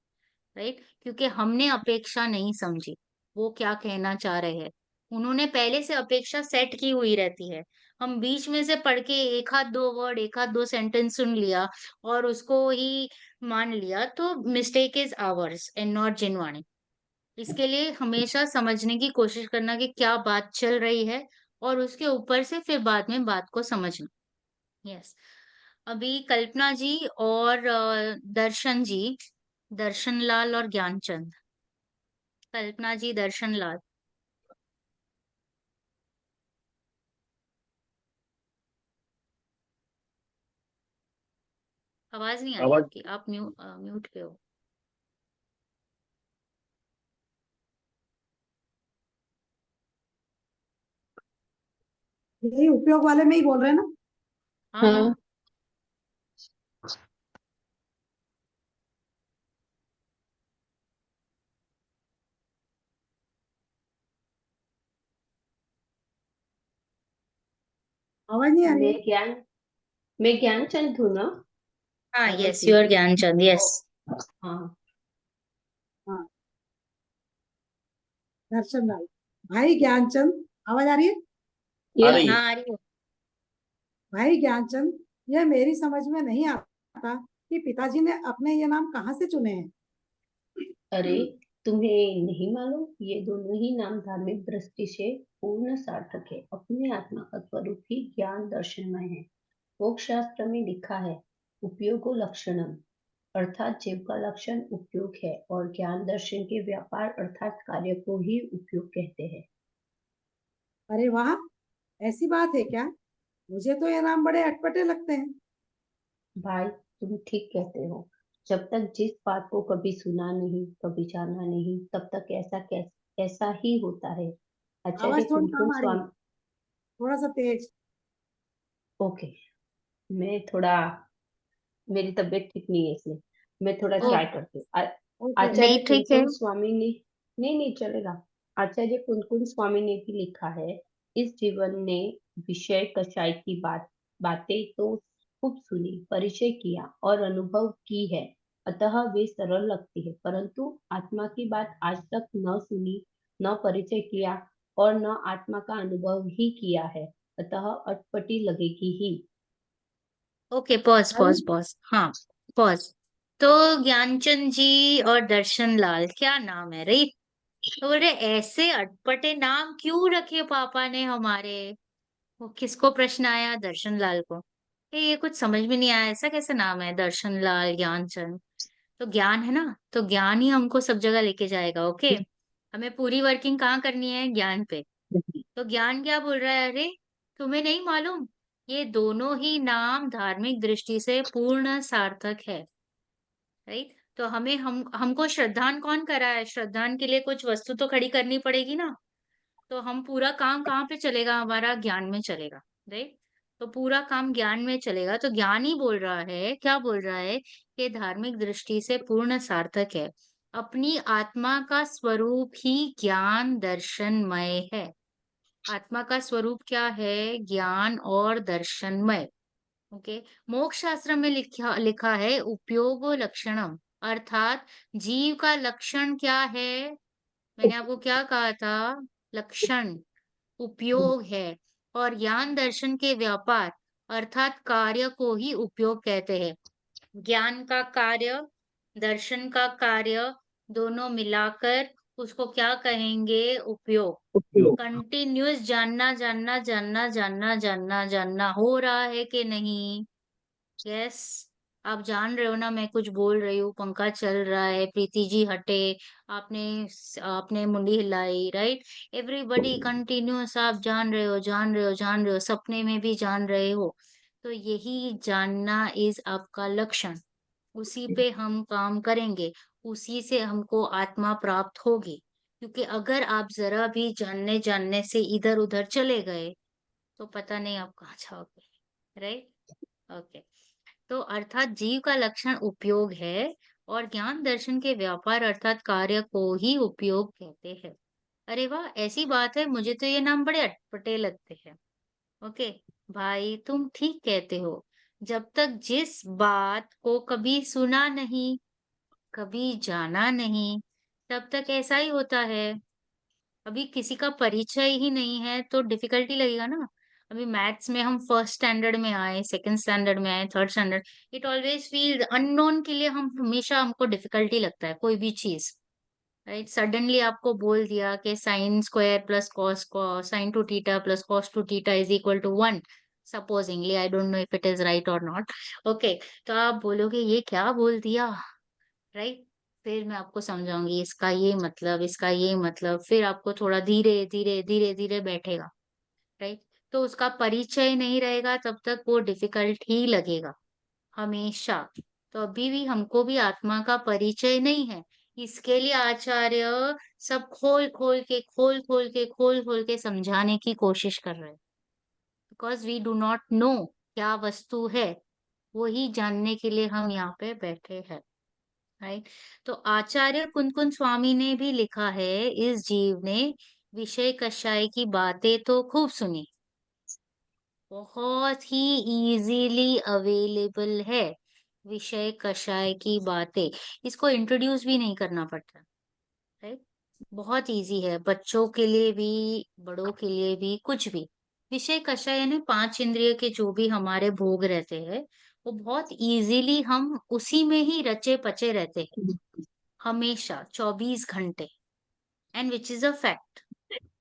राइट? क्योंकि हमने अपेक्षा नहीं समझी, वो क्या कहना चाह रहे हैं। उन्होंने पहले से अपेक्षा सेट की हुई रहती है। हम बीच में से पढ़ के एक आध दो वर्ड, एक आध दो सेंटेंस सुन लिया और उसको ही मान लिया, तो mistake is ours and not Jinvani. इसके लिए हमेशा समझने की कोशिश करना कि क्या बात चल रही है, और उसके ऊपर से फिर बाद में बात को समझना। यस। अभी कल्पना जी और दर्शन जी, दर्शन लाल और ज्ञानचंद। कल्पना जी, दर्शन लाल। आवाज नहीं आ रही आवाज आपकी, आप म्यूट पे हो। यही उपयोग वाले में ही बोल रहे हैं ना? हाँ हाँ। हाँ आवाज नहीं आ रही मैं है? ज्ञान मैं ज्ञानचंद हूँ ना? हाँ, आवाज यस, नहीं यू आ आर रही। ज्ञानचंद, यस। हाँ हाँ, दर्शन लाल। भाई ज्ञानचंद, आवाज आ रही है? आ या रही है। हाँ, आ रही है। भाई ज्ञानचंद, यह मेरी समझ में नहीं आता कि पिताजी ने अपने ये नाम कहाँ से चुने हैं। अरे, तुम्हें नहीं मालूम? ये दोनों ही नाम धार्मिक दृष्टि से पूर्ण सार्थक है। अपने आत्मा का स्वरूप ही ज्ञान दर्शनमय है। मोक्ष शास्त्र में लिखा है, उपयोगो लक्षणम, अर्थात जीव का लक्षण उपयोग है, और ज्ञान दर्शन के व्यापार अर्थात कार्य को ही उपयोग कहते हैं। अरे वाह, ऐसी बात है क्या? मुझे तो ये नाम बड़े अटपटे लगते हैं। भाई, तुम ठीक कहते हो। जब तक जिस बात को कभी सुना नहीं, कभी जाना नहीं, तब तक ऐसा ही होता है। आचार्य आवाज थोड़ी कुमकुम कम आ रही है, स्वामी। थोड़ा सा तेज। ओके, मैं थोड़ा, मेरी तबीयत ठीक नहीं है इसलिए मैं थोड़ा ओ, ट्राई करती हूँ। ओके आचार्य नहीं, ठीक है। कुमकुम स्वामी ने, नहीं नहीं चलेगा। आचार्य कुमकुम स्वामी ने भी लिखा है, इस जीवन ने विषय कषाय की बातें तो खूब सुनी, परिचय किया और अनुभव की है, अतः वे सरल लगती है, परंतु आत्मा की बात आज तक न सुनी, न परिचय किया और न आत्मा का अनुभव ही किया है, अतः अटपटी लगेगी ही। ओके, पॉज भाई पॉज पॉज, हाँ, पॉज। तो ज्ञानचंद जी और दर्शन लाल, क्या नाम है रे? तो बोल रहे ऐसे अटपटे नाम क्यों रखे पापा ने हमारे? वो किसको प्रश्न आया? दर्शन लाल को। ये कुछ समझ में नहीं आया, ऐसा कैसे नाम है दर्शन लाल ज्ञानचंद? तो ज्ञान है ना, तो ज्ञान ही हमको सब जगह लेके जाएगा। ओके, हमें पूरी वर्किंग कहाँ करनी है? ज्ञान पे। तो ज्ञान क्या बोल रहा है? अरे तुम्हें नहीं मालूम, ये दोनों ही नाम धार्मिक दृष्टि से पूर्ण सार्थक है। राइट? तो हमको श्रद्धान कौन करा है? श्रद्धान के लिए कुछ वस्तु तो खड़ी करनी पड़ेगी ना। तो हम पूरा काम कहाँ पे चलेगा? हमारा ज्ञान में चलेगा। राइट? तो पूरा काम ज्ञान में चलेगा। तो ज्ञान ही बोल रहा है, क्या बोल रहा है? कि धार्मिक दृष्टि से पूर्ण सार्थक है। अपनी आत्मा का स्वरूप ही ज्ञान दर्शनमय है। आत्मा का स्वरूप क्या है? ज्ञान और दर्शनमय। ओके। मोक्ष शास्त्र में लिखा लिखा है उपयोग लक्षणम, अर्थात जीव का लक्षण क्या है? मैंने आपको क्या कहा था? लक्षण उपयोग है। और ज्ञान दर्शन के व्यापार अर्थात कार्य को ही उपयोग कहते हैं। ज्ञान का कार्य, दर्शन का कार्य, दोनों मिलाकर उसको क्या कहेंगे? उपयोग। कंटिन्यूअस जानना जानना जानना जानना जानना जानना हो रहा है कि नहीं? यस, आप जान रहे हो ना, मैं कुछ बोल रही हूँ, पंखा चल रहा है, प्रीति जी हटे, आपने आपने मुंडी हिलाई, राइट? एवरीबडी कंटिन्यूअस, आप जान रहे हो, जान रहे हो, जान रहे हो, सपने में भी जान रहे हो। तो यही जानना इज आपका लक्षण। उसी पे हम काम करेंगे, उसी से हमको आत्मा प्राप्त होगी। क्योंकि अगर आप जरा भी जानने जानने से इधर उधर चले गए तो पता नहीं आप कहाँ जाओगे। राइट? ओके। तो अर्थात जीव का लक्षण उपयोग है और ज्ञान दर्शन के व्यापार अर्थात कार्य को ही उपयोग कहते हैं। अरे वाह, ऐसी बात है, मुझे तो ये नाम बड़े अटपटे लगते हैं। ओके भाई, तुम ठीक कहते हो। जब तक जिस बात को कभी सुना नहीं, कभी जाना नहीं, तब तक ऐसा ही होता है। अभी किसी का परिचय ही नहीं है तो डिफिकल्टी लगेगा ना। अभी मैथ्स में हम फर्स्ट स्टैंडर्ड में आए, सेकंड स्टैंडर्ड में आए, third standard, it always feel unknown के लिए हम हमेशा हमको डिफिकल्टी लगता है कोई भी चीज। राइट? सडनली आपको बोल दिया कि sine square plus cos sine two theta plus cos two theta is equal to 1, supposingly, I don't know if it is right और नॉट। ओके, तो आप बोलोगे ये क्या बोल दिया? राइट? फिर मैं आपको समझाऊंगी इसका ये मतलब, इसका ये मतलब, फिर आपको थोड़ा धीरे धीरे धीरे धीरे बैठेगा। राइट? तो उसका परिचय नहीं रहेगा तब तक वो डिफिकल्ट ही लगेगा, हमेशा। तो अभी भी हमको भी आत्मा का परिचय नहीं है, इसके लिए आचार्य सब खोल खोल के खोल खोल के खोल खोल के समझाने की कोशिश कर रहे हैं। Because we do not know क्या वस्तु है, वो ही जानने के लिए हम यहाँ पे बैठे हैं। राइट? तो आचार्य कुंदकुन स्वामी ने भी लिखा है, इस जीव ने विषय कषाय की बातें तो खूब सुनी, बहुत ही इजीली अवेलेबल है विषय कषाय की बातें, इसको इंट्रोड्यूस भी नहीं करना पड़ता। राइट? बहुत इजी है, बच्चों के लिए भी, बड़ों के लिए भी, कुछ भी। विषय कषाय यानी 5 इंद्रिय के जो भी हमारे भोग रहते हैं, वो बहुत इजीली हम उसी में ही रचे पचे रहते हैं, हमेशा 24 घंटे। And which is a fact.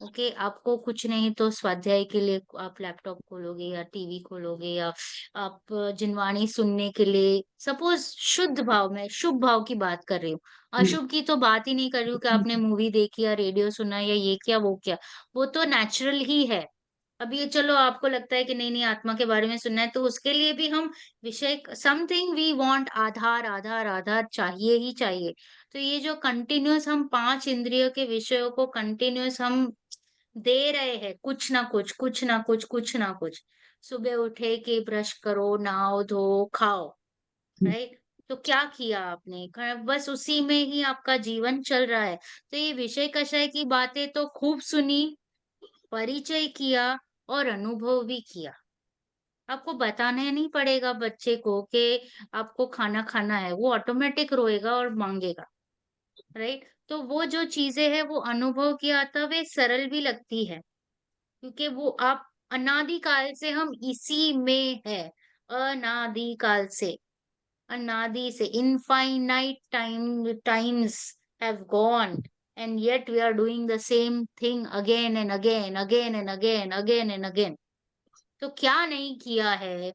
Okay, आपको कुछ नहीं तो स्वाध्याय के लिए आप लैपटॉप खोलोगे या टीवी खोलोगे, या आप जिनवाणी सुनने के लिए, सपोज शुद्ध भाव में, शुभ भाव की बात कर रही हूँ, अशुभ की तो बात ही नहीं कर रही हूँ कि आपने मूवी देखी या रेडियो सुना या ये क्या वो क्या, वो तो नेचुरल ही है। अभी ये चलो आपको लगता है कि नहीं नहीं आत्मा के बारे में सुनना है, तो उसके लिए भी हम विषय something we want, Aadhaar Aadhaar Aadhaar चाहिए ही चाहिए। तो ये जो कंटिन्यूअस हम 5 इंद्रियों के विषयों को कंटिन्यूअस हम दे रहे हैं, कुछ ना कुछ, कुछ ना कुछ, कुछ ना कुछ, सुबह उठे कि ब्रश करो, नहाओ धो खाओ। राइट? तो क्या किया आपने? बस उसी में ही आपका जीवन चल रहा है। तो ये विषय कषाय की बातें तो खूब सुनी, परिचय किया और अनुभव भी किया। आपको बताना नहीं पड़ेगा बच्चे को कि आपको खाना खाना है, वो ऑटोमेटिक रोएगा और मांगेगा, राइट? तो वो जो चीजें हैं वो अनुभव किया तब ये सरल भी लगती है, क्योंकि वो आप अनादिकाल से हम इसी में है, अनादिकाल से, अनादि से infinite times have gone and yet we are doing the same thing again and again, again and again, again and again. तो क्या नहीं किया है?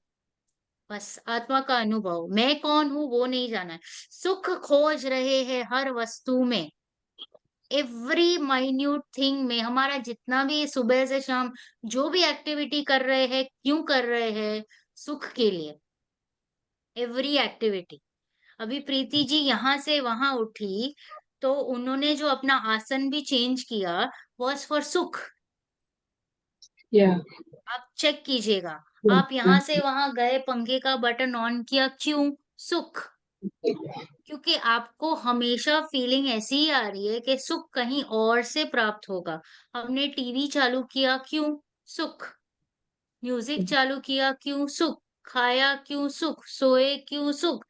बस आत्मा का अनुभव, मैं कौन हूँ वो नहीं जाना है। सुख खोज रहे हैं हर वस्तु में, एवरी माइन्यूट थिंग में। हमारा जितना भी सुबह से शाम जो भी एक्टिविटी कर रहे हैं, क्यों कर रहे हैं? सुख के लिए, एवरी एक्टिविटी। अभी प्रीति जी यहाँ से वहां उठी तो उन्होंने जो अपना आसन भी चेंज किया वॉज फॉर सुख। Yeah. आप चेक कीजिएगा, आप यहाँ से वहां गए, पंखे का बटन ऑन किया, क्यों? सुख। क्योंकि आपको हमेशा फीलिंग ऐसी ही आ रही है कि सुख कहीं और से प्राप्त होगा। हमने टीवी चालू किया, क्यों? सुख। म्यूजिक चालू किया, क्यों? सुख। खाया, क्यों? सुख। सोए, क्यों? सुख।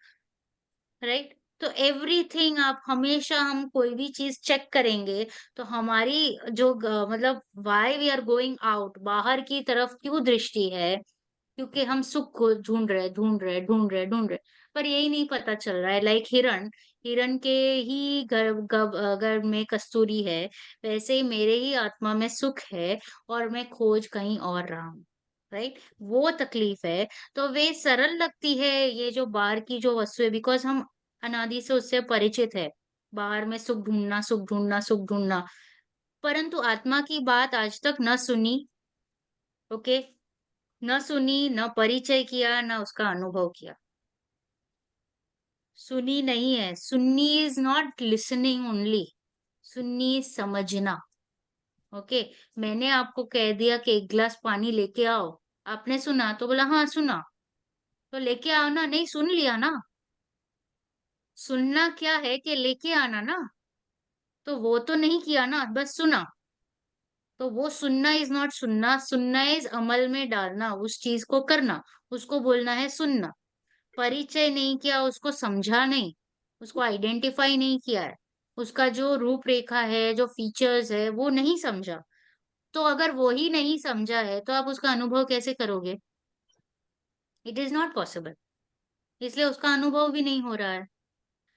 राइट? तो एवरीथिंग, आप हमेशा, हम कोई भी चीज चेक करेंगे तो हमारी जो मतलब why we are going out, बाहर की तरफ क्यों दृष्टि है? क्योंकि हम सुख को ढूंढ रहे ढूंढ रहे ढूंढ रहे ढूंढ रहे, पर यही नहीं पता चल रहा है। लाइक हिरण, हिरण के ही गर्भ में कस्तूरी है, वैसे ही मेरे ही आत्मा में सुख है और मैं खोज कहीं और रहा हूँ, राइट? वो तकलीफ है। तो वे सरल लगती है ये जो बाहर की जो वस्तु है, बिकॉज हम अनादि से उससे परिचित है। बाहर में सुख ढूंढना, सुख ढूंढना, सुख ढूंढना, परंतु आत्मा की बात आज तक न सुनी। ओके, न सुनी, न परिचय किया, न उसका अनुभव किया। सुनी नहीं है, Sunni is not listening only, Sunni समझना। ओके, मैंने आपको कह दिया कि एक गिलास पानी लेके आओ, आपने सुना तो बोला हाँ सुना, तो लेके आओ ना, नहीं सुन लिया ना। सुनना क्या है कि लेके आना ना, तो वो तो नहीं किया ना, बस सुना। तो वो सुनना इज नॉट सुनना, सुनना इज अमल में डालना, उस चीज को करना, उसको बोलना है सुनना। परिचय नहीं किया, उसको समझा नहीं, उसको आइडेंटिफाई नहीं किया है, उसका जो रूपरेखा है, जो फीचर्स है, वो नहीं समझा। तो अगर वो ही नहीं समझा है तो आप उसका अनुभव कैसे करोगे? It is not possible. इसलिए उसका अनुभव भी नहीं हो रहा है,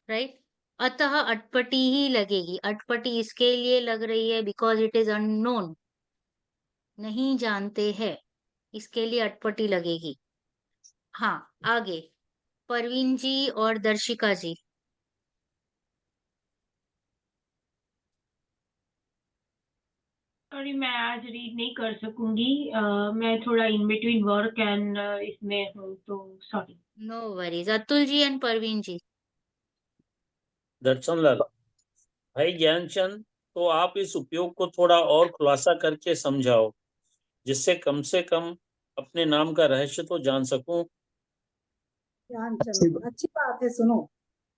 राइट? अतः अटपटी ही लगेगी। अटपटी इसके लिए लग रही है बिकॉज इट इज अननोन, नहीं जानते हैं, इसके लिए अटपटी लगेगी। हाँ, आगे परवीन जी और दर्शिका जी। सॉरी, मैं आज रीड नहीं कर सकूंगी। मैं थोड़ा इन बिटवीन वर्क एंड इसमें हूँ, तो sorry. No worries. Atul ji and Parveen ji. Darshan Lal, भाई ज्ञानचंद, तो आप इस उपयोग को थोड़ा और खुलासा करके समझाओ, जिससे कम से कम अपने नाम का रहस्य तो जान सकूं। ज्ञानचंद, अच्छी बात है, सुनो।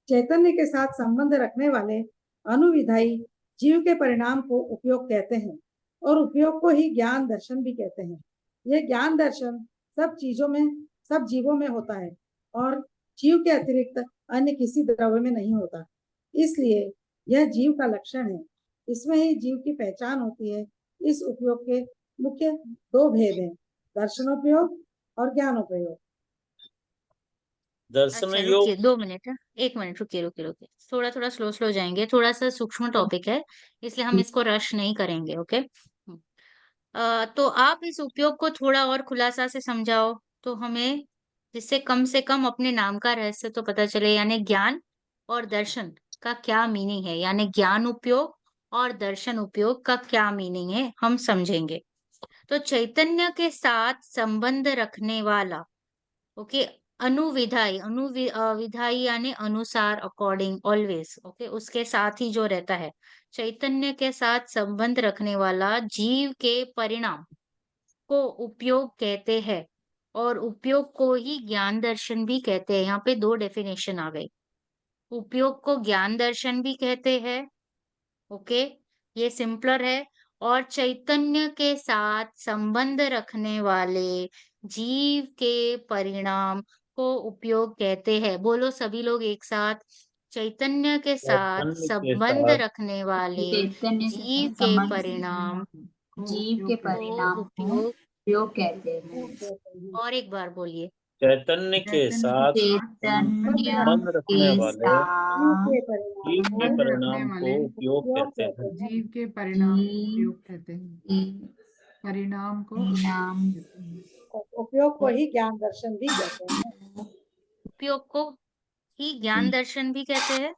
चैतन्य के साथ संबंध रखने वाले अनुविधायी जीव के परिणाम को उपयोग कहते हैं और उपयोग को ही ज्ञान दर्शन भी कहते हैं। यह ज्ञान दर्शन सब चीजों में, सब जीवों में होता है और जीव के अतिरिक्त अन्य किसी द्रव्य में नहीं होता। इसलिए यह जीव का लक्षण है, इसमें ही जीव की पहचान होती है। इस उपयोग के मुख्य दो भेद हैं, दर्शनोपयोग और ज्ञानोपयोग। दर्शन अच्छा योग। रुकिए 2 मिनट, 1 मिनट, रुकिए रुकिए रुकिए, थोड़ा थोड़ा स्लो स्लो जाएंगे, थोड़ा सा सूक्ष्म टॉपिक है, इसलिए हम इसको रश नहीं करेंगे। ओके, तो आप इस उपयोग को थोड़ा और खुलासा से समझाओ तो हमें, जिससे कम से कम अपने नाम का रहस्य तो पता चले। यानी ज्ञान और दर्शन का क्या मीनिंग है, यानी ज्ञान उपयोग और दर्शन उपयोग का क्या मीनिंग है, हम समझेंगे। तो चैतन्य के साथ संबंध रखने वाला, ओके, अनुविधायी, विधायी यानी अनुसार, अकॉर्डिंग, ऑलवेज, ओके, उसके साथ ही जो रहता है, चैतन्य के साथ संबंध रखने वाला जीव के परिणाम को उपयोग कहते हैं और उपयोग को ही ज्ञान दर्शन भी कहते हैं। यहाँ पे 2 डेफिनेशन आ गई। उपयोग को ज्ञान दर्शन भी कहते हैं, ओके, ये सिंपलर है, और चैतन्य के साथ संबंध रखने वाले जीव के परिणाम को उपयोग कहते हैं। बोलो सभी लोग एक साथ, चैतन्य के साथ चैतन्य के संबंध साथ रखने वाले चैतन्य के जीव साथ के संबंध परिणाम जीव के को परिणाम को उपयोग उपयोग कहते हैं। उपयोग कहते हैं। और एक बार बोलिए, चैतन्य के साथ चैतन्य संबंध रखने के वाले जीव साथ के परिणाम जीव के को परिणाम को उपयोग उपयोग कहते कहते हैं। हैं। जीव के परिणाम को जीव उपयोग कहते हैं। परिणाम को परिणाम उपयोग को ही ज्ञान दर्शन भी कहते हैं। उपयोग को ही ज्ञान दर्शन भी कहते हैं।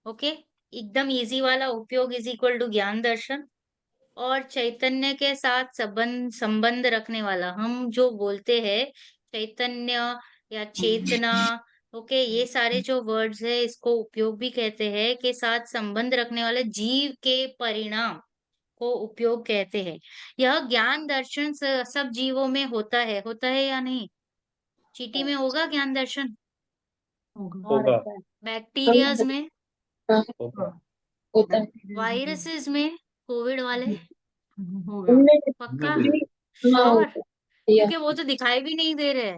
ओके, एकदम इजी वाला, उपयोग इज इक्वल टू ज्ञान दर्शन। और चैतन्य के साथ संबंध संबंध रखने वाला, हम जो बोलते हैं चैतन्य या चेतना, ओके, ये सारे जो वर्ड्स है इसको उपयोग भी कहते हैं, के साथ संबंध रखने वाले जीव के परिणाम को उपयोग कहते हैं। यह ज्ञान दर्शन सब जीवों में होता है या नहीं? चींटी में होगा ज्ञान दर्शन? होगा। हाँ, होगा रहता है। बैक्टीरियाज में? होगा होता है। वायरसेस में? कोविड वाले? होगा। पक्का? हाँ श्योर? होता है। क्योंकि वो तो दिखाई भी नहीं दे रहे हैं,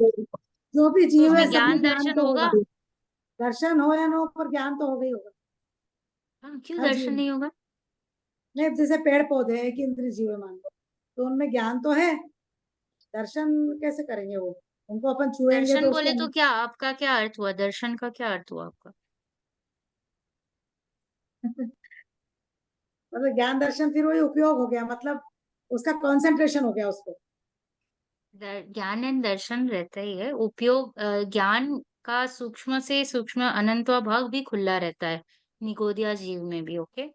जो भी तो जीव है उसमें सब ज्ञान में ज्ञान दर्शन तो होगा? होगा। दर्शन हो या ना हो, पर ज्ञान तो होगा ही होगा। हाँ, क्यों हाँ दर्शन जी। नहीं होगा? नहीं, जैसे पेड़ पौधे है कि इंद्रिय जीव है मान लो, तो उनमें ज्ञान तो है, दर्शन कैसे करेंगे वो? उनको अपन छुएंगे दर्शन तो बोले उसके तो क्या, आपका क्या अर्थ हुआ? दर्शन का क्या अर्थ हुआ आपका? मतलब ज्ञान दर्शन फिर वही उपयोग हो गया, मतलब उसका कंसंट्रेशन हो गया उसको। ज्ञान एंड दर्शन रहता ही है, उपयोग ज्ञान का सूक्ष्म से सूक्ष्म अनंतवा भाग भी खुला रहता है निगोदिया जीव में भी। ओके,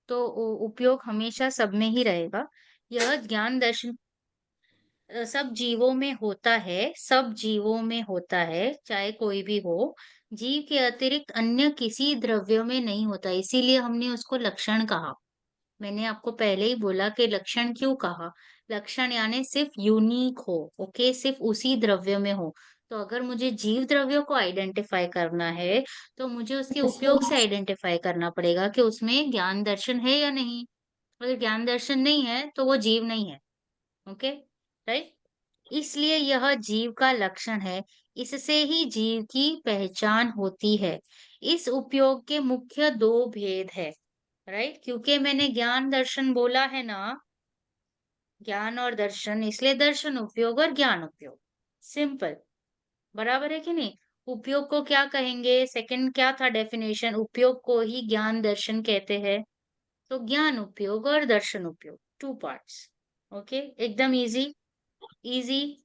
तो उपयोग हमेशा सब में ही रहेगा। यह ज्ञान दर्शन सब जीवों में होता है, सब जीवों में होता है, चाहे कोई भी हो। जीव के अतिरिक्त अन्य किसी द्रव्य में नहीं होता, इसीलिए हमने उसको लक्षण कहा। मैंने आपको पहले ही बोला कि लक्षण क्यों कहा। लक्षण यानी सिर्फ यूनिक हो, ओके, सिर्फ उसी द्रव्य में हो। तो अगर मुझे जीव द्रव्यों को आइडेंटिफाई करना है, तो मुझे उसके उपयोग से आइडेंटिफाई करना पड़ेगा कि उसमें ज्ञान दर्शन है या नहीं। अगर ज्ञान दर्शन नहीं है तो वो जीव नहीं है। Okay, right. इसलिए यह जीव का लक्षण है, इससे ही जीव की पहचान होती है। इस उपयोग के मुख्य दो भेद है, राइट, क्योंकि मैंने ज्ञान दर्शन बोला है ना, ज्ञान और दर्शन, इसलिए दर्शन उपयोग और ज्ञान उपयोग। सिंपल, बराबर है कि नहीं? उपयोग को क्या कहेंगे? सेकंड क्या था डेफिनेशन? उपयोग को ही ज्ञान दर्शन कहते हैं। तो ज्ञान उपयोग और दर्शन उपयोग, टू पार्ट्स। ओके, एकदम इजी इजी।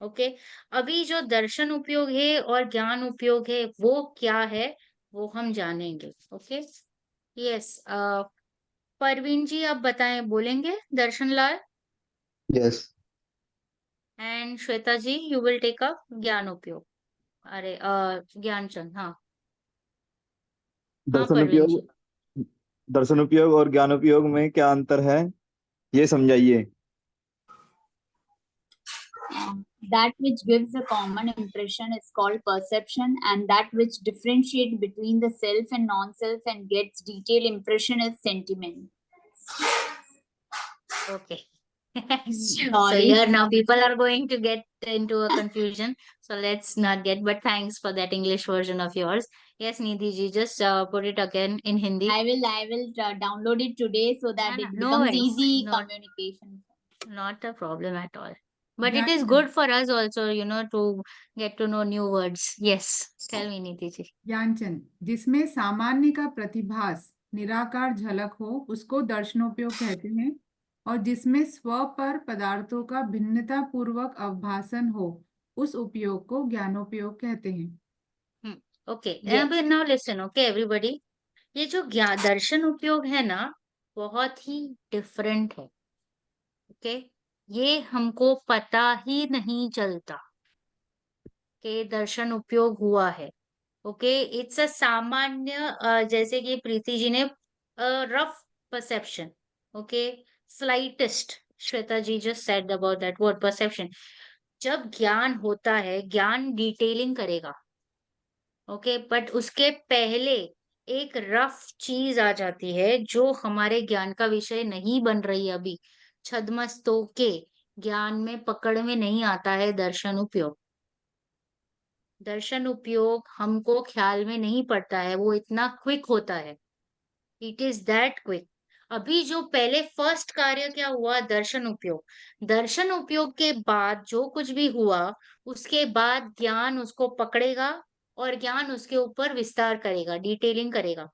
ओके, अभी जो दर्शन उपयोग है और ज्ञान उपयोग है वो क्या है, वो हम जानेंगे। ओके, यस, परवीन जी आप बताएं, बोलेंगे Darshan Lal? Yes. And Shweta ji you will take up ज्ञान उपयोग। अरे ज्ञान चंद, हाँ हाँ दर्शन परवीन उपयोग जी। दर्शन उपयोग और ज्ञान उपयोग में क्या अंतर है, ये समझाइए। That which gives a common impression is called perception, and that which differentiates between the self and non-self and gets detailed impression is sentiment. Okay. So Sorry. here now people are going to get into a confusion. So let's not get, but thanks for that English version of yours. Yes, Nidhi ji, just put it again in Hindi. I will download it today so that No, it no becomes worries. easy Not, communication. not a problem at all. But it is ज्ञान good for us also, to get to know new words. Yes, tell me Nidhi ji. Gyanchand, जिसमें सामान्य का प्रतिभास निराकार झलक हो उसको दर्शनोपयोग कहते हैं, और जिसमें स्व पर पदार्थों का भिन्नता पूर्वक अवभासन हो उस उपयोग को ज्ञानोपयोग कहते हैं। Okay, Yes. but now listen, okay everybody. ये जो दर्शन उपयोग है ना, बहुत ही डिफरेंट है। ओके, ये हमको पता ही नहीं चलता कि दर्शन उपयोग हुआ है। ओके, इट्स अ सामान्य, जैसे कि प्रीति जी ने rough perception, okay, slightest, Shweta ji just said about that word perception. जब ज्ञान होता है, ज्ञान डिटेलिंग करेगा, ओके, बट उसके पहले एक रफ चीज आ जाती है जो हमारे ज्ञान का विषय नहीं बन रही अभी। छद्मस्तों के ज्ञान में पकड़ में नहीं आता है दर्शन उपयोग। दर्शन उपयोग हमको ख्याल में नहीं पड़ता है, वो इतना क्विक होता है। It is that quick. अभी जो पहले फर्स्ट कार्य क्या हुआ, दर्शन उपयोग। दर्शन उपयोग के बाद जो कुछ भी हुआ, उसके बाद ज्ञान उसको पकड़ेगा और ज्ञान उसके ऊपर विस्तार करेगा, डिटेलिंग करेगा।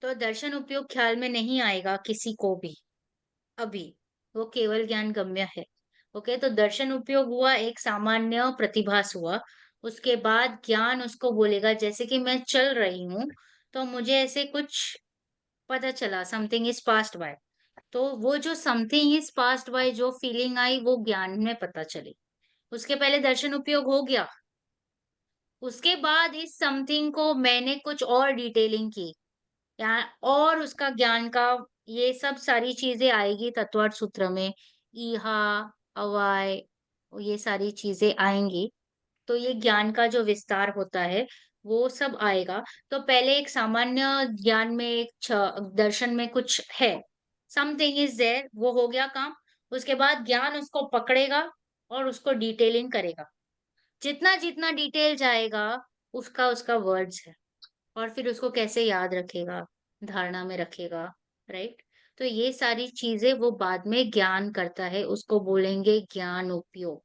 तो दर्शन उपयोग ख्याल में नहीं आएगा किसी को भी अभी, वो केवल ज्ञान गम्य है। ओके, तो दर्शन उपयोग हुआ, एक सामान्य प्रतिभास हुआ। उसके बाद ज्ञान उसको बोलेगा, जैसे कि मैं चल रही हूँ तो मुझे ऐसे कुछ पता चला, समथिंग इज पास्ट बाय। तो वो जो समथिंग इज पास्ट बाय जो फीलिंग आई, वो ज्ञान में पता चली। उसके पहले दर्शन उपयोग हो गया। उसके बाद इस समथिंग को मैंने कुछ और डिटेलिंग की, या और उसका ज्ञान का, ये सब सारी चीजें आएगी तत्वार्थ सूत्र में। इहा, अवाय, ये सारी चीजें आएंगी। तो ये ज्ञान का जो विस्तार होता है वो सब आएगा। तो पहले एक सामान्य ज्ञान में एक दर्शन में कुछ है, समथिंग इज देयर, वो हो गया काम। उसके बाद ज्ञान उसको पकड़ेगा और उसको डिटेलिंग करेगा। जितना जितना डिटेल जाएगा, उसका उसका वर्ड्स है। और फिर उसको कैसे याद रखेगा, धारणा में रखेगा, राइट। तो ये सारी चीजें वो बाद में ज्ञान करता है, उसको बोलेंगे ज्ञान उपयोग।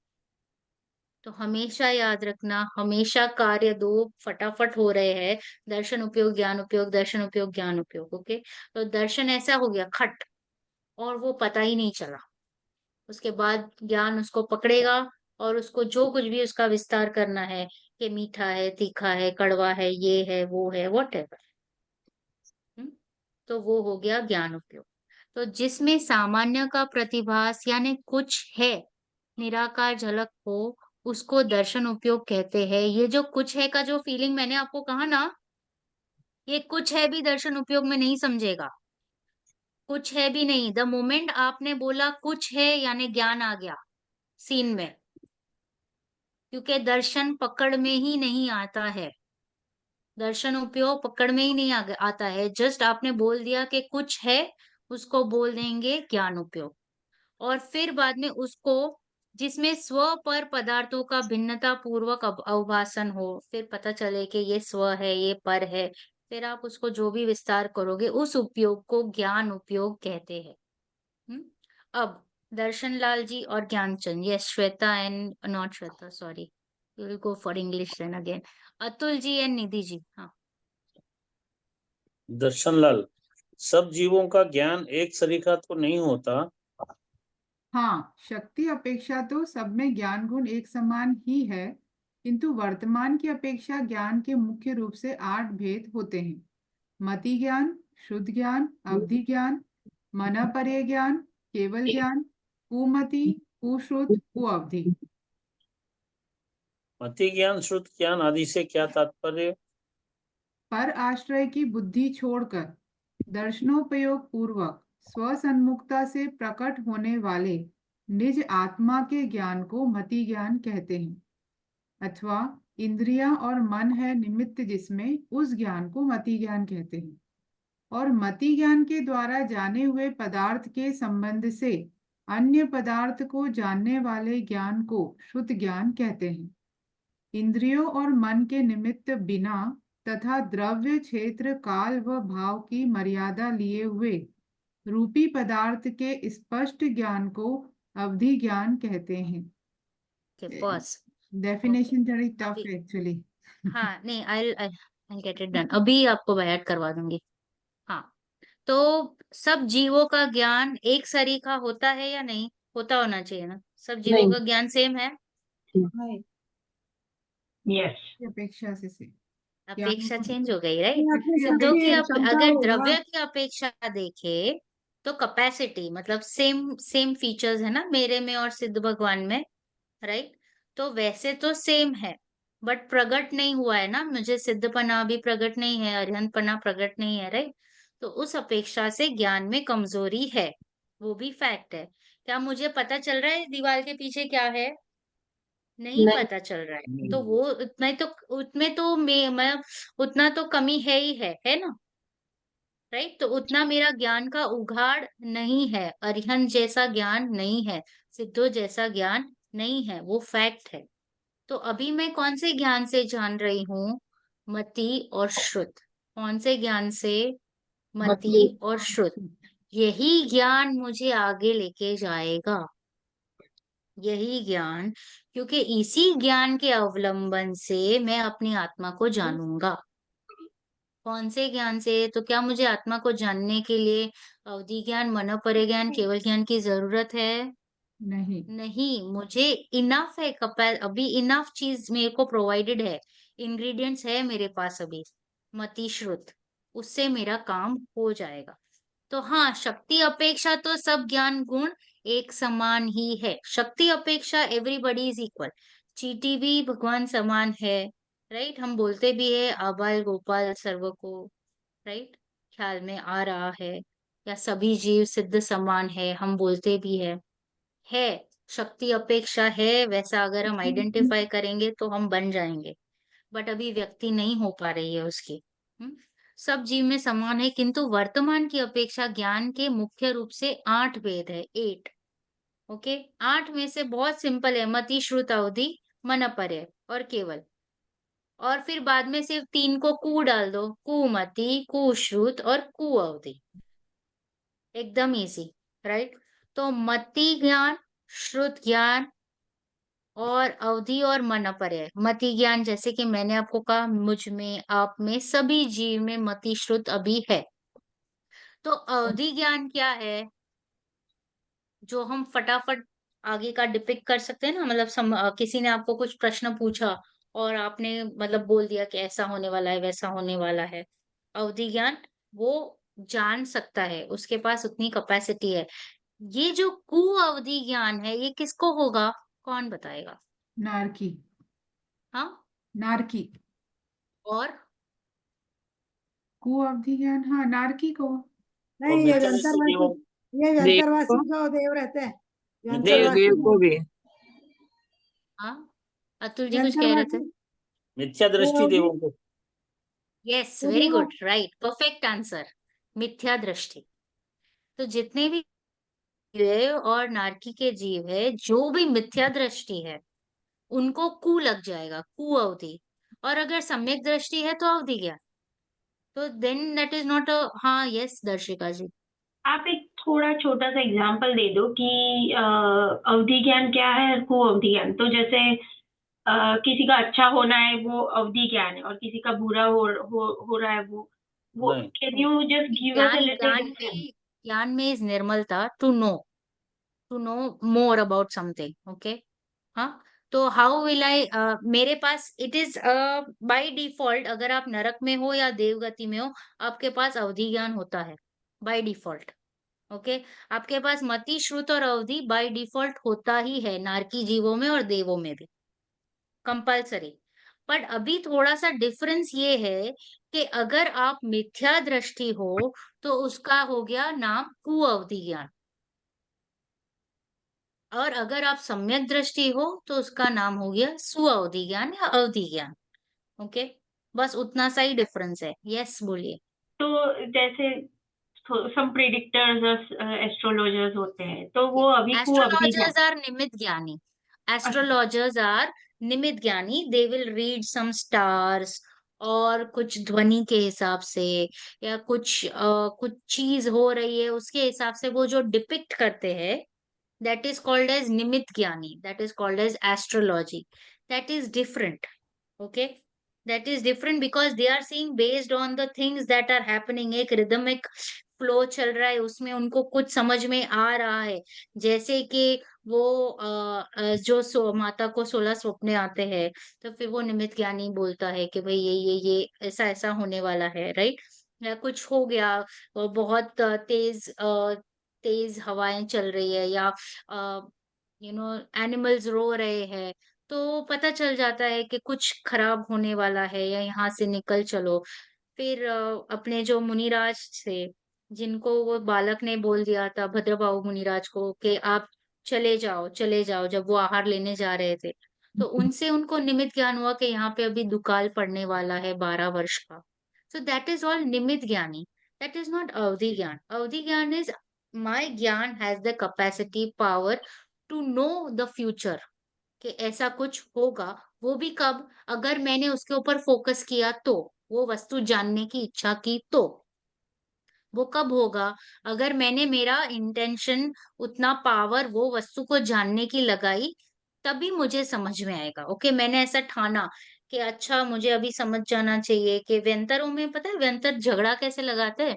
तो हमेशा याद रखना, हमेशा कार्य दो फटाफट हो रहे हैं। दर्शन उपयोग, ज्ञान उपयोग, दर्शन उपयोग, ज्ञान उपयोग। ओके, तो दर्शन ऐसा हो गया खट, और वो पता ही नहीं चला। उसके बाद ज्ञान उसको पकड़ेगा और उसको जो कुछ भी उसका विस्तार करना है, कि मीठा है, तीखा है, कड़वा है, ये है, वो है, वॉट एवर। तो वो हो गया ज्ञान उपयोग। तो जिसमें सामान्य का प्रतिभास यानी कुछ है, निराकार झलक हो, उसको दर्शन उपयोग कहते हैं। ये जो कुछ है का जो फीलिंग मैंने आपको कहा ना, ये कुछ है भी दर्शन उपयोग में नहीं समझेगा। कुछ है भी नहीं, द मोमेंट आपने बोला कुछ है यानी ज्ञान आ गया सीन में। क्योंकि दर्शन पकड़ में ही नहीं आता है, दर्शन उपयोग पकड़ में ही नहीं आता है। जस्ट आपने बोल दिया कि कुछ है, उसको बोल देंगे ज्ञान उपयोग। और फिर बाद में उसको, जिसमें स्व पर पदार्थों का भिन्नता पूर्वक अवभाषण हो, फिर पता चले कि ये स्व है, ये पर है। फिर आप उसको जो भी विस्तार करोगे, उस उपयोग को ज्ञान उपयोग कहते हैं। हम्म? अब दर्शन लाल जी और Gyanchand, yes, Shweta and not Shweta, sorry, will go for English then again. Atul ji and Nidhi ji. हाँ, दर्शनलाल, सब जीवों का ज्ञान एक सरीखा तो नहीं होता। हाँ, शक्ति अपेक्षा तो सब में ज्ञान गुण एक समान ही है, किंतु वर्तमान की अपेक्षा ज्ञान के मुख्य रूप से 8 भेद होते हैं। मति ज्ञान, शुद्ध ज्ञान, अवधि ज्ञान, मनःपर्य ज्ञान, केवल ज्ञान, कुमति, कुश्रुत, कुअवधि। मति ज्ञान, श्रुत ज्ञान आदि से क्या तात्पर्य? पर आश्रय की बुद्धि छोड़कर दर्शनोपयोग पूर्वक स्वसन्मुखता से प्रकट होने वाले निज आत्मा के ज्ञान को मति ज्ञान कहते हैं, अथवा इंद्रियां और मन है निमित्त जिसमें, उस ज्ञान को मति ज्ञान कहते हैं। और मति ज्ञान के द्वारा जाने हुए पदार्थ के संबंध से अन्य पदार्थ को जानने वाले ज्ञान को शुद्ध ज्ञान कहते हैं। इंद्रियों और मन के निमित्त बिना तथा द्रव्य, क्षेत्र, काल व भाव की मर्यादा लिए हुए रूपी पदार्थ के स्पष्ट ज्ञान को अवधि ज्ञान कहते हैं। पॉज। डेफिनेशन थोड़ी टफ अभी, है एक्चुअली। हाँ नहीं, आई गेट इट डन, अभी आपको बायट करवा दूंगी। हाँ, तो सब जीवों का ज्ञान एक सरीखा होता है या नहीं? होता होना चाहिए ना, सब जीवों नहीं। का ज्ञान सेम है। नहीं, यस। अपेक्षा से ज्ञान अपेक्षा को चेंज हो गई, राइट। ये अपनी सिद्धों की शक्ति क्षमता अगर होगा। द्रव्य की अपेक्षा देखे तो कैपेसिटी, मतलब सेम सेम फीचर्स है ना मेरे में और सिद्ध भगवान में, राइट। तो वैसे तो सेम है, बट प्रकट नहीं हुआ है ना, मुझे सिद्धपना भी प्रकट नहीं है, अरिहंतपना प्रकट नहीं है, राइट। तो उस अपेक्षा से ज्ञान में कमजोरी है, वो भी फैक्ट है। क्या मुझे पता चल रहा है दीवार के पीछे क्या है? नहीं नहीं। पता चल रहा है, तो वो उतने तो मैं उतना तो कमी है ही है ना, राइट? तो उतना मेरा ज्ञान का उघाड़ नहीं है, अरिहंत जैसा ज्ञान नहीं है, सिद्धो जैसा ज्ञान नहीं है, वो फैक्ट है। तो अभी मैं कौन से ज्ञान से जान रही हूँ? मति और श्रुत। कौन से ज्ञान से? मति और श्रुत। यही ज्ञान मुझे आगे लेके जाएगा, यही ज्ञान, क्योंकि इसी ज्ञान के अवलंबन से मैं अपनी आत्मा को जानूंगा। कौन से ज्ञान से? तो क्या मुझे आत्मा को जानने के लिए अवधि ज्ञान, मनोपरे ज्ञान, केवल ज्ञान की जरूरत है? नहीं। नहीं, मुझे इनफ है, अभी इनफ चीज मेरे को प्रोवाइडेड है, इंग्रेडिएंट्स है मेरे पास अभी, मति श्रुत, उससे मेरा काम हो जाएगा। तो हाँ, शक्ति अपेक्षा तो सब ज्ञान गुण एक समान ही है, शक्ति अपेक्षा एवरीबडी इज इक्वल। चींटी भी भगवान समान है, राइट? हम बोलते भी है आबाल गोपाल सर्व को, राइट? ख्याल में आ रहा है, या सभी जीव सिद्ध समान है, हम बोलते भी है। शक्ति अपेक्षा है, वैसा अगर हम आइडेंटिफाई करेंगे तो हम बन जाएंगे, बट अभी व्यक्ति नहीं हो पा रही है उसकी। सब जीव में समान है, किंतु वर्तमान की अपेक्षा ज्ञान के मुख्य रूप से 8 भेद है, 8। ओके, 8 में से बहुत सिंपल है, मति श्रुत अवधि मनपर्य और केवल, और फिर बाद में सिर्फ 3 को कु डाल दो, कुमति, कुश्रुत और कुअवधि, एकदम इजी, राइट? तो मति ज्ञान, श्रुत ज्ञान और अवधि और मनपर्य। मति ज्ञान जैसे कि मैंने आपको कहा, मुझ में, आप में, सभी जीव में मति श्रुत अभी है। तो अवधि ज्ञान क्या है? जो हम फटाफट आगे का डिपिक्ट कर सकते हैं ना, मतलब किसी ने आपको कुछ प्रश्न पूछा और आपने मतलब बोल दिया कि ऐसा होने वाला है, वैसा होने वाला है। अवधि ज्ञान वो जान सकता है, उसके पास उतनी कैपेसिटी है। ये जो कु अवधि ज्ञान है, ये किसको होगा? कौन बताएगा? नारकी। हाँ, नारकी। और कु अवधि ज्ञान, हाँ, नारकी को। और नहीं, ये मिथ्या दृष्टि व्यंतरवासी, देवों ये देव व्यंतरवासी को जो देव रहते हैं, मिथ्या देव दृष्टि व्यंतरवासी को भी। हाँ, अतुल जी कुछ कह रहे थे? व्यंतरवासी मिथ्या वो दृष्टि अवधि, देवों को। यस, वो वेरी देव। गुड, राइट, परफेक्ट आंसर, मिथ्या दृष्टि। तो जितने भी जीव है और नारकी के जीव है, जो भी मिथ्या दृष्टि है, उनको कु लग जाएगा, कु अवधि। और अगर सम्यक दृष्टि है तो अवधि ज्ञान। तो then that is not a, हाँ, यस दर्शिका जी। आप एक थोड़ा छोटा सा एग्जांपल दे दो कि अवधि ज्ञान क्या है और को अवधि ज्ञान। तो जैसे किसी का अच्छा होना है वो अवधि ज्ञान है, और किसी का बुरा हो रहा है वो नहीं, can you just give us a ज्ञान लिटिल डिफरेंस? ज्ञान में इज निर्मलता, to know more about something, okay? हाँ, तो हाउ विल आई, मेरे पास इट इज बाय डिफॉल्ट, अगर आप नरक में हो या देवगति में हो, आपके पास अवधि ज्ञान होता है बाय डिफॉल्ट। ओके, आपके पास मति श्रुत और अवधि बाय डिफॉल्ट होता ही है, नारकी जीवों में और देवों में भी, कंपल्सरी। बट अभी थोड़ा सा डिफरेंस ये है कि अगर आप मिथ्या दृष्टि हो तो उसका हो गया नाम कुअवधि ज्ञान, और अगर आप सम्यक दृष्टि हो तो उसका नाम हो गया सुअवधि ज्ञान या अवधि ज्ञान। ओके, बस उतना सा ही डिफरेंस है। यस, बोलिए। तो जैसे सम प्रिडिक्टर्स एस्ट्रोलॉजर्स होते हैं, तो वो अभी को अवधि ज्ञान। एस्ट्रोलॉजर्स आर निमित ज्ञानी, अच्छा, एस्ट्रोलॉजर्स आर निमित ज्ञानी, they will read some stars और कुछ ध्वनि के हिसाब से, या कुछ चीज हो रही है उसके हिसाब से वो जो डिपिक्ट करते हैं, that is called as nimit gyani, that is called as astrology, that is different, okay? That is different because they are seeing based on the things that are happening, एक rhythmic फ्लो चल रहा है उसमें, उनको कुछ समझ में आ रहा है। जैसे कि वो जो माता को 16 सपने आते हैं, तो फिर वो निमित ज्ञानी बोलता है कि भाई ये ऐसा ऐसा होने वाला है, राइट? या कुछ हो गया, बहुत तेज हवाएं चल रही है, या एनिमल्स रो रहे हैं, तो पता चल जाता है कि कुछ खराब होने वाला है, या यहाँ से निकल चलो। फिर अपने जो मुनिराज थे, जिनको वो बालक ने बोल दिया था, भद्रबाहु मुनिराज को, कि आप चले जाओ चले जाओ, जब वो आहार लेने जा रहे थे, तो उनसे उनको निमित्त ज्ञान हुआ कि यहाँ पे अभी दुकाल पड़ने वाला है 12 वर्ष का। सो दैट इज ऑल निमित्त ज्ञानी, दैट इज नॉट अवधि ज्ञान। अवधि ज्ञान इज माय ज्ञान has the capacity power to know the future, कि ऐसा कुछ होगा। वो भी कब? अगर मैंने उसके ऊपर फोकस किया तो, वो वस्तु जानने की इच्छा की तो। वो कब होगा? अगर मैंने मेरा इंटेंशन, उतना पावर वो वस्तु को जानने की लगाई, तभी मुझे समझ में आएगा। ओके, मैंने ऐसा ठाना कि अच्छा मुझे अभी समझ जाना चाहिए कि व्यंतरों में, पता है व्यंतर झगड़ा कैसे लगाते हैं?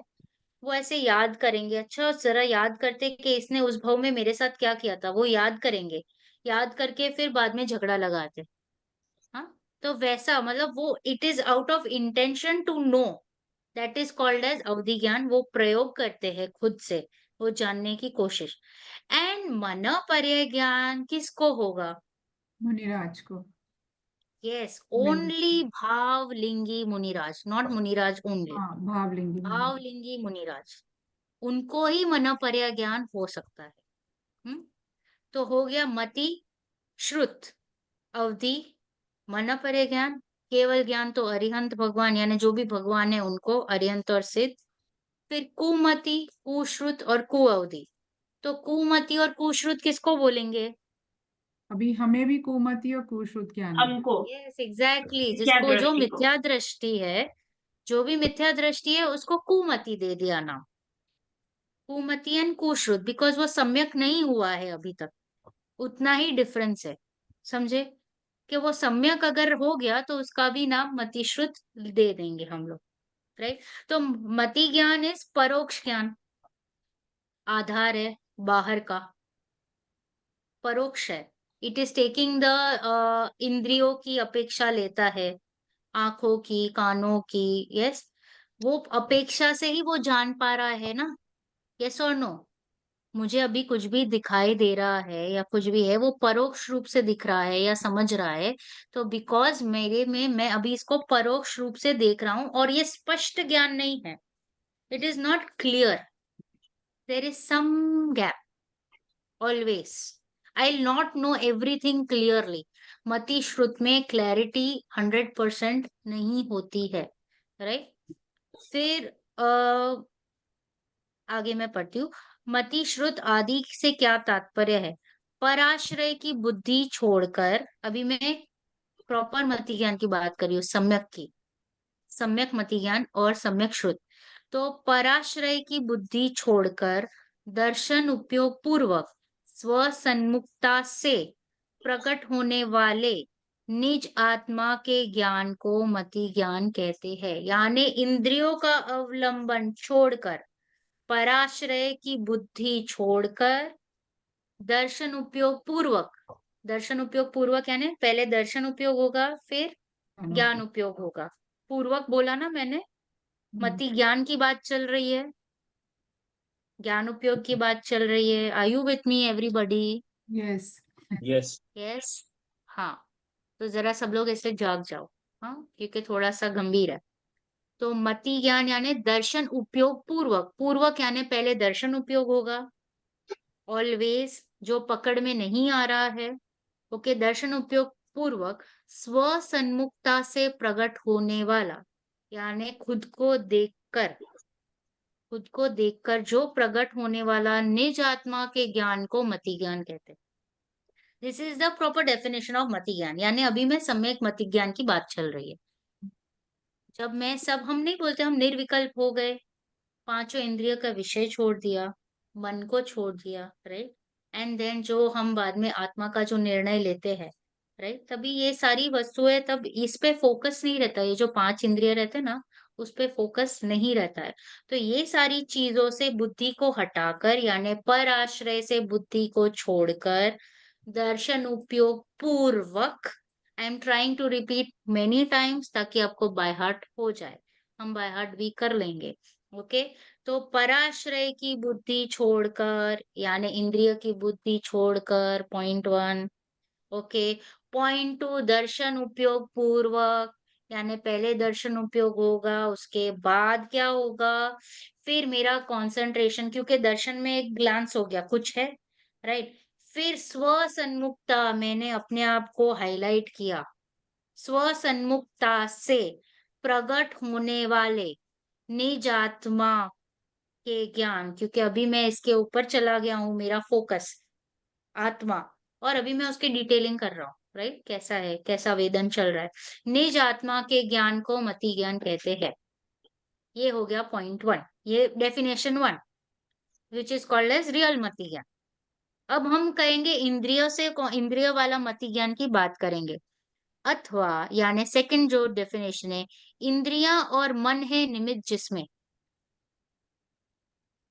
वो ऐसे याद करेंगे, अच्छा जरा याद करते कि इसने उस भाव में मेरे साथ क्या किया था, वो याद करेंगे। याद करके फिर बाद में झगड़ा लगाते। हाँ, तो वैसा मतलब वो it is out of intention to know, that is called as अवधि ज्ञान। वो प्रयोग करते हैं खुद से, वो जानने की कोशिश। एंड मन पर्य ज्ञान किसको होगा? मुनिराज को। यस, नहीं, only भावलिंगी Muniraj, not Muniraj only, हाँ, भावलिंगी मुनि। भावलिंगी मुनिराज। उनको ही मन पर्य ज्ञान हो सकता है। हम्म, तो हो गया मति, श्रुत, अवधि, मन पर्य ज्ञान। केवल ज्ञान तो अरिहंत भगवान, यानी जो भी भगवान है उनको, अरिहंत और सिद्ध। फिर कुमति, कुश्रुत और कुअवधि। तो कुमति और कुश्रुत किसको बोलेंगे? अभी हमें भी कुमति और कुश्रुत ज्ञान है। हमको यस एग्जैक्टली, क्या जिसको जो दृष्टि को। मिथ्या दृष्टि है, जो भी मिथ्या दृष्टि है उसको कुमति दे दिया नाम। कुमति एंड कुश्रुत, बिकॉज वो सम्यक नहीं हुआ है अभी तक, उतना ही डिफरेंस है। समझे? कि वो सम्यक अगर हो गया तो उसका भी नाम मतिश्रुत दे देंगे हम लोग, राइट? तो मति ज्ञान इज परोक्ष ज्ञान, आधार है बाहर का, परोक्ष है। इट इज टेकिंग द इंद्रियों की अपेक्षा लेता है, आंखों की, कानों की। यस, वो अपेक्षा से ही वो जान पा रहा है ना। यस और नो? मुझे अभी कुछ भी दिखाई दे रहा है या कुछ भी है, वो परोक्ष रूप से दिख रहा है या समझ रहा है, तो बिकॉज मेरे में, मैं अभी इसको परोक्ष रूप से देख रहा हूं और ये स्पष्ट ज्ञान नहीं है। It is not clear, there is some gap always. I will not know everything clearly. मति श्रुत में क्लैरिटी 100% नहीं होती है, राइट? फिर आगे मैं पढ़ती हूँ। मति श्रुत आदि से क्या तात्पर्य है? पराश्रय की बुद्धि छोड़कर, अभी मैं प्रॉपर मति ज्ञान की बात कर रही हूँ, सम्यक की, सम्यक मति ज्ञान और सम्यक श्रुत। तो पराश्रय की बुद्धि छोड़कर दर्शन उपयोग पूर्वक स्व सन्मुखता से प्रकट होने वाले निज आत्मा के ज्ञान को मति ज्ञान कहते हैं। यानी इंद्रियों का अवलंबन छोड़कर, पराश्रय की बुद्धि छोड़कर, दर्शन उपयोग पूर्वक, दर्शन उपयोग पूर्वक यानी पहले दर्शन उपयोग होगा फिर ज्ञान उपयोग होगा। पूर्वक बोला ना मैंने, मति ज्ञान की बात चल रही है, ज्ञान उपयोग की बात चल रही है। Are you with me everybody? Yes. Yes. Yes. हाँ, तो जरा सब लोग ऐसे जाग जाओ, हाँ, क्योंकि थोड़ा सा गंभीर है। तो मति ज्ञान यानी दर्शन उपयोग पूर्वक, पूर्वक यानी पहले दर्शन उपयोग होगा, ऑलवेज, जो पकड़ में नहीं आ रहा है। ओके, दर्शन उपयोग पूर्वक स्व सन्मुखता से प्रकट होने वाला, यानी खुद को देखकर जो प्रकट होने वाला निज आत्मा के ज्ञान को मति ज्ञान कहते हैं। This is the proper definition of मति ज्ञान। यानी अभी मैं सम्यक मति ज्ञान की बात चल रही है। जब मैं सब, हम नहीं बोलते हम निर्विकल्प हो गए, पांचों इंद्रिय का विषय छोड़ दिया, मन को छोड़ दिया, राइट? एंड देन जो हम बाद में आत्मा का जो निर्णय लेते हैं, राइट, तभी ये सारी वस्तुएं, तब इस पे फोकस नहीं रहता। ये जो पांच इंद्रिय रहते हैं ना, उस पे फोकस नहीं रहता है। तो ये सारी चीजों से बुद्धि को हटाकर, यानी पर आश्रय से बुद्धि को छोड़कर, दर्शन उपयोग पूर्वक, I am trying to repeat many times ताकि आपको बाय हार्ट हो जाए, हम बाय हार्ट भी कर लेंगे। ओके, तो पराश्रय की बुद्धि छोड़कर, यानी इंद्रिय की बुद्धि छोड़कर, पॉइंट 1। ओके, पॉइंट 2, दर्शन उपयोग पूर्वक, यानी पहले दर्शन उपयोग होगा, उसके बाद क्या होगा? फिर मेरा कंसंट्रेशन, क्योंकि दर्शन में एक ग्लांस हो गया, कुछ है, राइट? फिर स्व सन्मुखता, मैंने अपने आप को हाईलाइट किया। स्व सन्मुखता से प्रकट होने वाले निज आत्मा के ज्ञान, क्योंकि अभी मैं इसके ऊपर चला गया हूँ, मेरा फोकस आत्मा, और अभी मैं उसकी डिटेलिंग कर रहा हूँ, राइट? कैसा है, कैसा वेदन चल रहा है। निज आत्मा के ज्ञान को मति ज्ञान कहते हैं। ये हो गया पॉइंट 1, ये definition 1, which is called as real मति ज्ञान। अब हम कहेंगे इंद्रियों से, इंद्रिय वाला मति ज्ञान की बात करेंगे, अथवा यानी सेकंड जो डेफिनेशन है, इंद्रियां और मन है निमित्त जिसमें,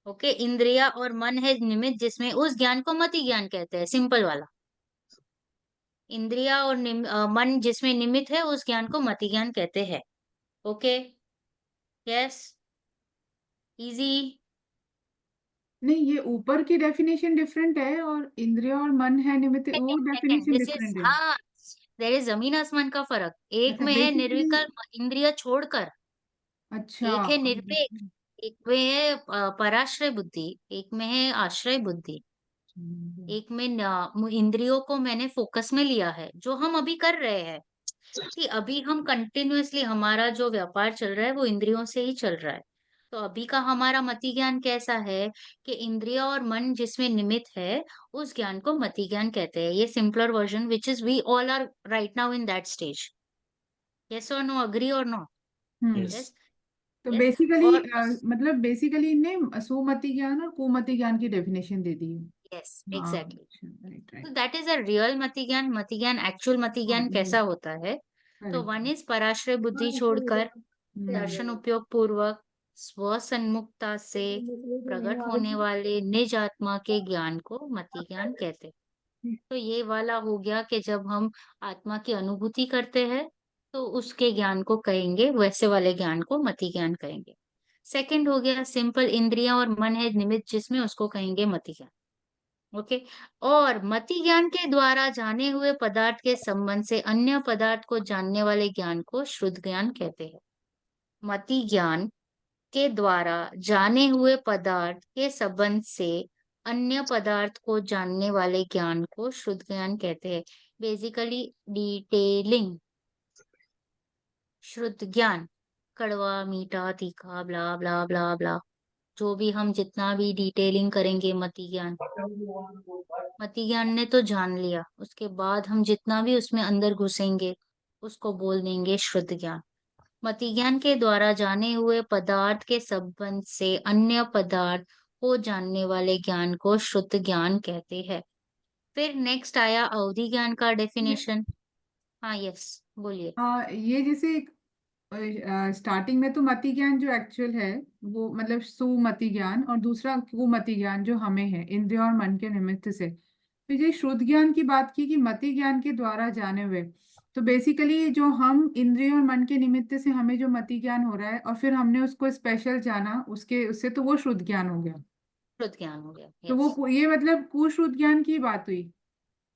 ओके, इंद्रिया और मन है निमित्त जिसमें, उस ज्ञान को मति ज्ञान कहते हैं, सिंपल वाला। इंद्रिया और मन जिसमें निमित्त है, उस ज्ञान को मति ज्ञान कहते हैं। Okay, yes, easy. नहीं, ये ऊपर की डेफिनेशन डिफरेंट है और इंद्रिय और मन है निमित्त, वो second second definition this is, different है। हाँ, देयर इज जमीन आसमान का फर्क। एक अच्छा, में है बेसिकली। निर्विकल्प इंद्रिय छोड़कर, अच्छा। एक है निरपेक्ष, एक में है पराश्रय बुद्धि, एक में है आश्रय बुद्धि, एक में इंद्रियों को मैंने फोकस में लिया है, जो हम अभी कर रहे हैं कि अभी हम कंटिन्यूअसली, हमारा जो व्यापार चल रहा है वो इंद्रियों से ही चल रहा है। तो अभी का हमारा मति ज्ञान कैसा है कि इंद्रिय और मन जिसमें निमित्त है, उस ज्ञान को मति ज्ञान कहते हैं। ये simpler version, which is we all are right now in that stage. Yes और नो, अग्री और नॉट? हम्म। यस। यस, तो यस। बेसिकली और मतलब बेसिकली इनने सुमति ज्ञान और कुमति ज्ञान की डेफिनेशन दे दी है। यस, हाँ, एग्जैक्टली। अच्छा, राइट तो right. That is a real मति ज्ञान। मति ज्ञान, एक्चुअल मति हाँ, ज्ञान ये कैसा होता है? तो करेक्ट। वन इज पराश्रय बुद्धि छोड़कर दर्शन उपयोग पूर्वक स्व सन्मुखता से प्रकट होने वाले निज आत्मा के ज्ञान को मति ज्ञान कहते हैं। तो ये वाला हो गया कि जब हम आत्मा की अनुभूति करते हैं तो उसके ज्ञान को कहेंगे, वैसे वाले ज्ञान को मति ज्ञान कहेंगे। सेकंड हो गया सिंपल, इंद्रियां और मन है निमित्त जिसमें, उसको कहेंगे मति ज्ञान। ओके, और मति ज्ञान के द्वारा जाने हुए पदार्थ के संबंध से अन्य पदार्थ को जानने वाले ज्ञान को श्रुत ज्ञान कहते हैं। मति ज्ञान के द्वारा जाने हुए पदार्थ के संबंध से अन्य पदार्थ को जानने वाले ज्ञान को श्रुत ज्ञान कहते हैं। बेसिकली डिटेलिंग, श्रुत ज्ञान, कड़वा मीठा तीखा ब्ला ब्ला ब्ला ब्ला, जो भी हम जितना भी डिटेलिंग करेंगे मति ज्ञान, मति ज्ञान ने तो जान लिया, उसके बाद हम जितना भी उसमें अंदर घुसेंगे उसको बोल देंगे श्रुत ज्ञान। मति ज्ञान के द्वारा जाने हुए पदार्थ के संबंध से अन्य पदार्थ को जानने वाले ज्ञान को श्रुत ज्ञान कहते हैं। फिर नेक्स्ट आया अवधि ज्ञान का डेफिनेशन। हाँ, यस, बोलिए। ये जैसे स्टार्टिंग में तो मति ज्ञान जो एक्चुअल है वो मतलब सुमति ज्ञान, और दूसरा कुमति ज्ञान जो हमें है इंद्रिय और मन के निमित्त से। फिर ये श्रुत ज्ञान की बात की कि मति ज्ञान के द्वारा जाने हुए, तो बेसिकली जो हम इंद्रिय और मन के निमित्त से हमें जो मति ज्ञान हो रहा है और फिर हमने उसको स्पेशल जाना उसके उससे, तो वो श्रुत ज्ञान हो गया। श्रुत ज्ञान हो गया, तो यस। वो ये मतलब कुश्रुत ज्ञान की बात हुई,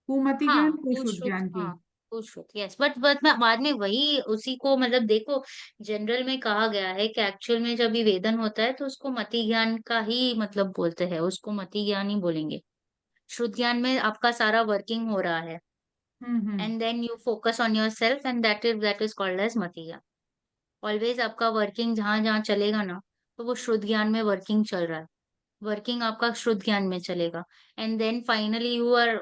कुमति हाँ, ज्ञान वो कुश्रुत श्रुत, ज्ञान की। हाँ, वो श्रुत, यस। बट बाद में वही उसी को, मतलब देखो, जनरल में कहा गया है कि एक्चुअल में जब ये वेदन होता है तो उसको मति ज्ञान का ही मतलब बोलते हैं, उसको मति ज्ञान ही बोलेंगे। श्रुत ज्ञान में आपका सारा वर्किंग हो रहा है, hmm. And then you focus on your self, and that is called as मति ज्ञान। ऑलवेज आपका वर्किंग जहां जहां चलेगा ना, तो वो श्रुत ज्ञान में वर्किंग चल रहा है, वर्किंग आपका शुद्ध ज्ञान में चलेगा। And then finally you are,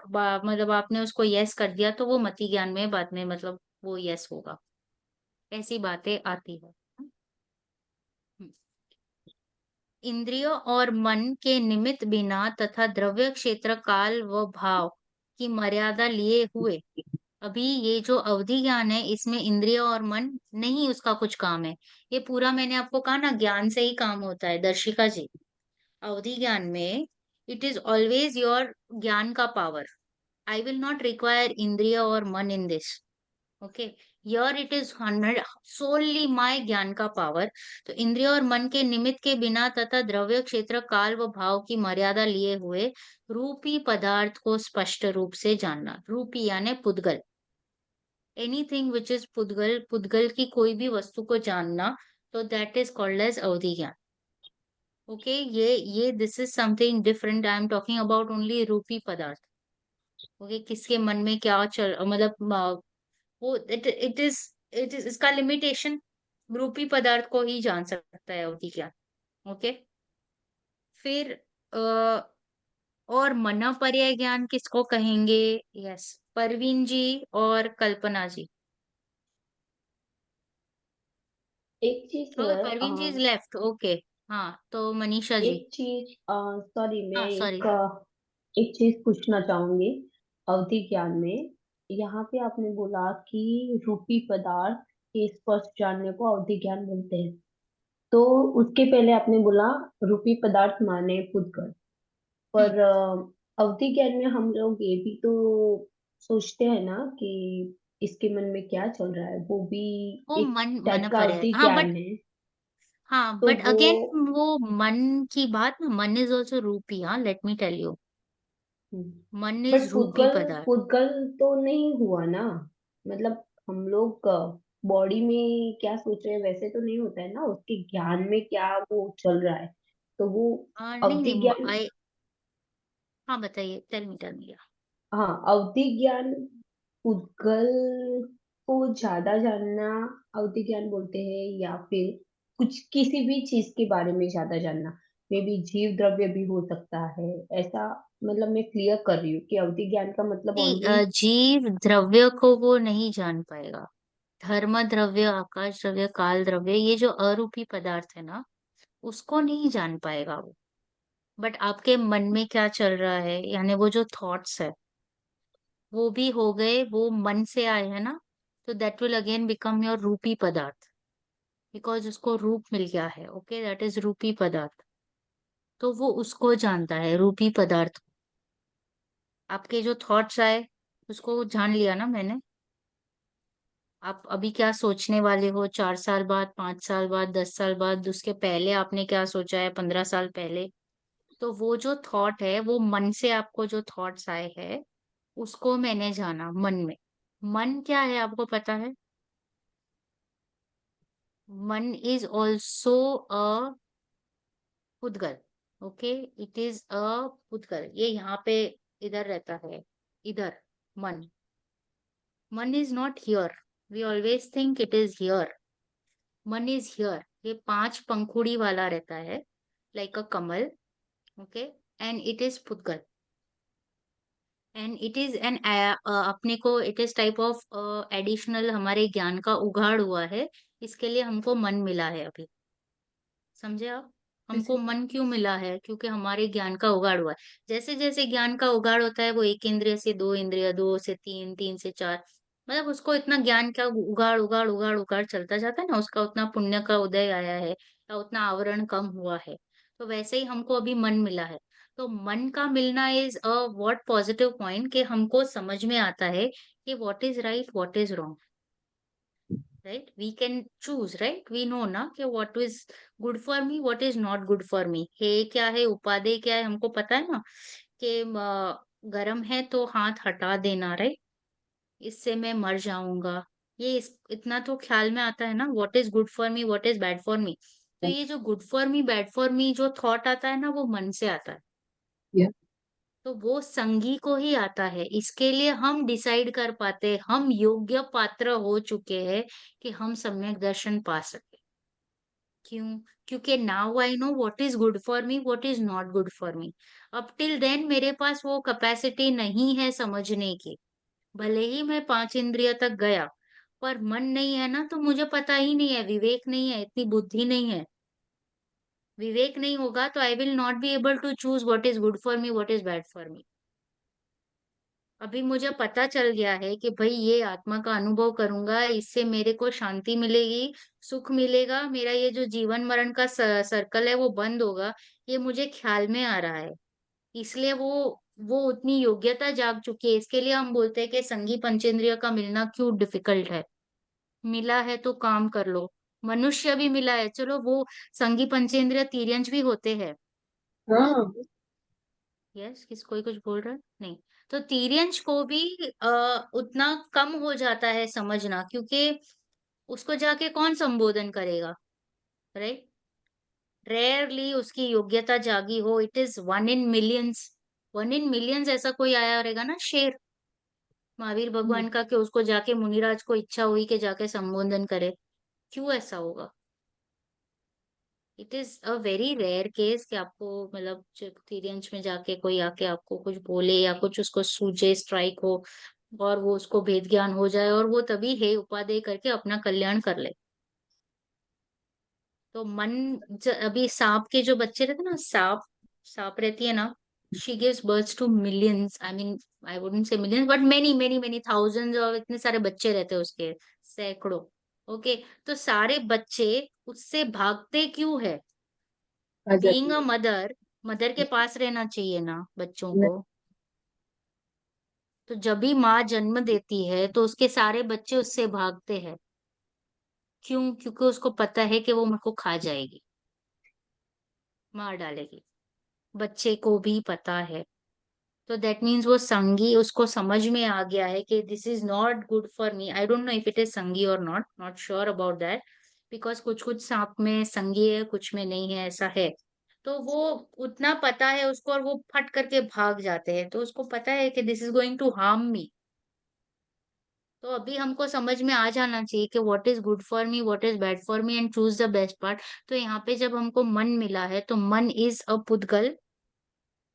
मतलब आपने उसको यस कर दिया तो वो मति ज्ञान में बाद में मतलब वो यस होगा। ऐसी बातें आती है। हम्म। इंद्रियों और मन के निमित्त बिना तथा द्रव्य क्षेत्र काल व भाव की मर्यादा लिए हुए, अभी ये जो अवधि ज्ञान है इसमें इंद्रिय और मन नहीं उसका कुछ काम है। ये पूरा मैंने आपको कहा ना, ज्ञान से ही काम होता है, दर्शिका जी। अवधि ज्ञान में इट इज ऑलवेज योर ज्ञान का power. I will not require इंद्रिय और मन in this, okay. Your it is 100 so only my ज्ञान का पावर। तो इंद्रिय और मन के निमित्त के बिना तथा द्रव्य क्षेत्र काल व भाव की मर्यादा लिए हुए रूपी पदार्थ को स्पष्ट रूप से जानना, रूपी यानी पुद्गल, एनीथिंग विच इज पुद्गल, पुद्गल की कोई भी वस्तु को जानना, तो दैट इज कॉल्ड एज अवधि ज्ञान। ओके, ये this is something different, I am talking about only रूपी पदार्थ। ओके, किसके मन में क्या चल, मतलब वो इट इज इसका लिमिटेशन रूपी पदार्थ को ही जान सकता है अवधि ज्ञान। ओके, फिर और मना पर्याय ज्ञान किसको कहेंगे? यस, परवीन जी और कल्पना जी। एक चीज ओके, है, Parveen ji is left. Okay, हाँ, तो मनीषा जी। एक चीज, सॉरी, मैं हाँ, सॉरी। एक चीज पूछना चाहूंगी। अवधि ज्ञान में यहाँ पे आपने बोला कि रूपी पदार्थ के स्पष्ट जानने को अवधि ज्ञान बोलते हैं। तो उसके पहले आपने बोला रूपी पदार्थ माने फुटकर। हम्म, पर अवधि ज्ञान में हम लोग ये भी तो सोचते हैं ना कि इसके मन में क्या चल रहा है, वो भी वो एक मन टाइप मन का पर्याय, अवधि हाँ बट, ज्ञान है। हाँ तो बट वो अगेन, वो मन की बात ना, मन इज ऑल्सो रूपी। हाँ, लेट मी टेल यू, मन बट इज रूपी फुटकल पदार्थ। फुटकल तो नहीं हुआ ना। मतलब हम लोग बॉडी में क्या सोच रहे हैं वैसे तो नहीं होता है ना, उसके ज्ञान में क्या वो चल रहा है। तो वो नहीं अवधि नहीं, ज्ञान, आई, हाँ बताइए, टेल मी। हाँ, अवधि ज्ञान फुटकल को ज्यादा जानना अवधि ज्ञान बोलते हैं, या फिर कुछ किसी भी चीज के बारे में ज्यादा जानना, मे बी जीव द्रव्य भी हो सकता है ऐसा। मतलब मैं क्लियर कर रही हूँ कि अवधि ज्ञान का मतलब नहीं, ओनली। जीव द्रव्य को वो नहीं जान पाएगा। धर्म द्रव्य, आकाश द्रव्य, काल द्रव्य, ये जो अरूपी पदार्थ है ना, उसको नहीं जान पाएगा वो। बट आपके मन में क्या चल रहा है, यानी वो जो थॉट्स है, वो भी हो गए, वो मन से आए हैं ना, तो that will again become your रूपी पदार्थ, बिकॉज उसको रूप मिल गया है। ओके, दैट इज रूपी पदार्थ। तो वो उसको जानता है, रूपी पदार्थ को। आपके जो थॉट्स आए, उसको जान लिया ना मैंने। आप अभी क्या सोचने वाले हो, 4 साल बाद, 5 साल बाद, 10 साल बाद, उसके पहले आपने क्या सोचा है, 15 साल पहले। तो वो जो थॉट है, वो मन से आपको जो थॉट्स आए हैं, उसको मैंने जाना मन में। मन क्या है आपको पता है? मन इज ऑल्सो अ पुद्गल। ओके, इट इज अ पुद्गल। ये यहाँ पे इधर रहता है, इधर। मन, मन is not here. We always think it is here. मन इज हियर। ये 5 पंखुड़ी वाला रहता है, लाइक अ कमल। ओके, एंड इट इज पुद्गल, एंड इट इज एन, अपने को it is type of additional हमारे ज्ञान का उगाड़ हुआ है। इसके लिए हमको मन मिला है अभी। समझे आप? हमको जैसे मन क्यों मिला है? क्योंकि हमारे ज्ञान का उगाड़ हुआ है। जैसे जैसे ज्ञान का उगाड़ होता है, वो 1 इंद्रिय से 2 इंद्रिय, 2 से 3, 3 से 4, मतलब उसको इतना ज्ञान का उगाड़ उगाड़ उगाड़ उगाड़ चलता जाता है ना, उसका उतना पुण्य का उदय आया है, या उतना आवरण कम हुआ है। तो वैसे ही हमको अभी मन मिला है। तो मन का मिलना is a what positive point, कि हमको समझ में आता है कि what is right, what is wrong. Right, we can choose, right, we know ना कि what is good for me, what is not good for me. हे क्या है, उपादेय क्या है, हमको पता है ना कि गरम है तो हाथ हटा देना, राइट, इससे मैं मर जाऊंगा। इतना तो ख्याल में आता है ना, what is good for me, what is bad for मी। तो ये जो good for me, bad for मी जो थॉट आता है ना, वो मन से आता है। Yeah. तो वो संगी को ही आता है। इसके लिए हम डिसाइड कर पाते, हम योग्य पात्र हो चुके हैं कि हम सम्यक दर्शन पा सके। क्यों? क्योंकि now I know what is good for me, what is not good for me. Up till then मेरे पास वो कैपेसिटी नहीं है समझने की। भले ही मैं 5 इंद्रिय तक गया, पर मन नहीं है ना, तो मुझे पता ही नहीं है, विवेक नहीं है, इतनी बुद्धि नहीं है। विवेक नहीं होगा तो I will not be able to choose what is good for me, what is bad for me. अभी मुझे पता चल गया है कि भाई ये आत्मा का अनुभव करूंगा, इससे मेरे को शांति मिलेगी, सुख मिलेगा, मेरा ये जो जीवन मरण का सर्कल है वो बंद होगा। ये मुझे ख्याल में आ रहा है। इसलिए वो उतनी योग्यता जाग चुकी है। इसके लिए हम बोलते हैं कि संगी पंचेंद्रिय का मिलना क्यों डिफिकल्ट है। मिला है तो काम कर लो। मनुष्य भी मिला है, चलो वो संगी पंचेंद्रिय तिर्यंच भी होते हैं। हाँ, यस, कोई कुछ बोल रहा है? नहीं। तो तिर्यंच को भी उतना कम हो जाता है समझना, क्योंकि उसको जाके कौन संबोधन करेगा, राइट। रेयरली उसकी योग्यता जागी हो, it is 1 in millions। 1 in millions ऐसा कोई आया रहेगा ना शेर महावीर भगवान का, कि उसको जाके मुनिराज को इच्छा हुई कि जाके संबोधन करे। क्यों ऐसा होगा? It is a very rare case कि आपको मतलब तिरंज में जाके कोई आके आपको कुछ बोले या कुछ उसको सूझे, स्ट्राइक हो और वो उसको भेद ज्ञान हो जाए और वो तभी हे उपादेय करके अपना कल्याण कर ले। तो मन अभी सांप के जो बच्चे रहते ना, सांप सांप रहती है ना, she gives birth to millions, I mean I wouldn't say millions but many many many thousands, और इतने सारे बच्चे रहते हैं उसके, सैकड़ों। ओके, तो सारे बच्चे उससे भागते क्यों है? आ बीइंग जाती अ है। मदर, मदर के पास रहना चाहिए ना बच्चों को। तो जब भी माँ जन्म देती है तो उसके सारे बच्चे उससे भागते हैं। क्यों? क्योंकि उसको पता है कि वो मेरे को खा जाएगी, मार डालेगी। बच्चे को भी पता है। तो दैट मीन्स वो संगी, उसको समझ में आ गया है कि this is not good for me. I don't know if it is संगी और not, not sure about that, because कुछ कुछ सांप में संगी है, कुछ में नहीं है, ऐसा है। तो वो उतना पता है उसको और वो फट करके भाग जाते हैं, तो उसको पता है कि this is going to harm me. तो अभी हमको समझ में आ जाना चाहिए कि what is good for me, what is bad for me, and choose the best part. तो यहाँ पे जब हमको मन मिला है, तो मन इज अ पुद्गल।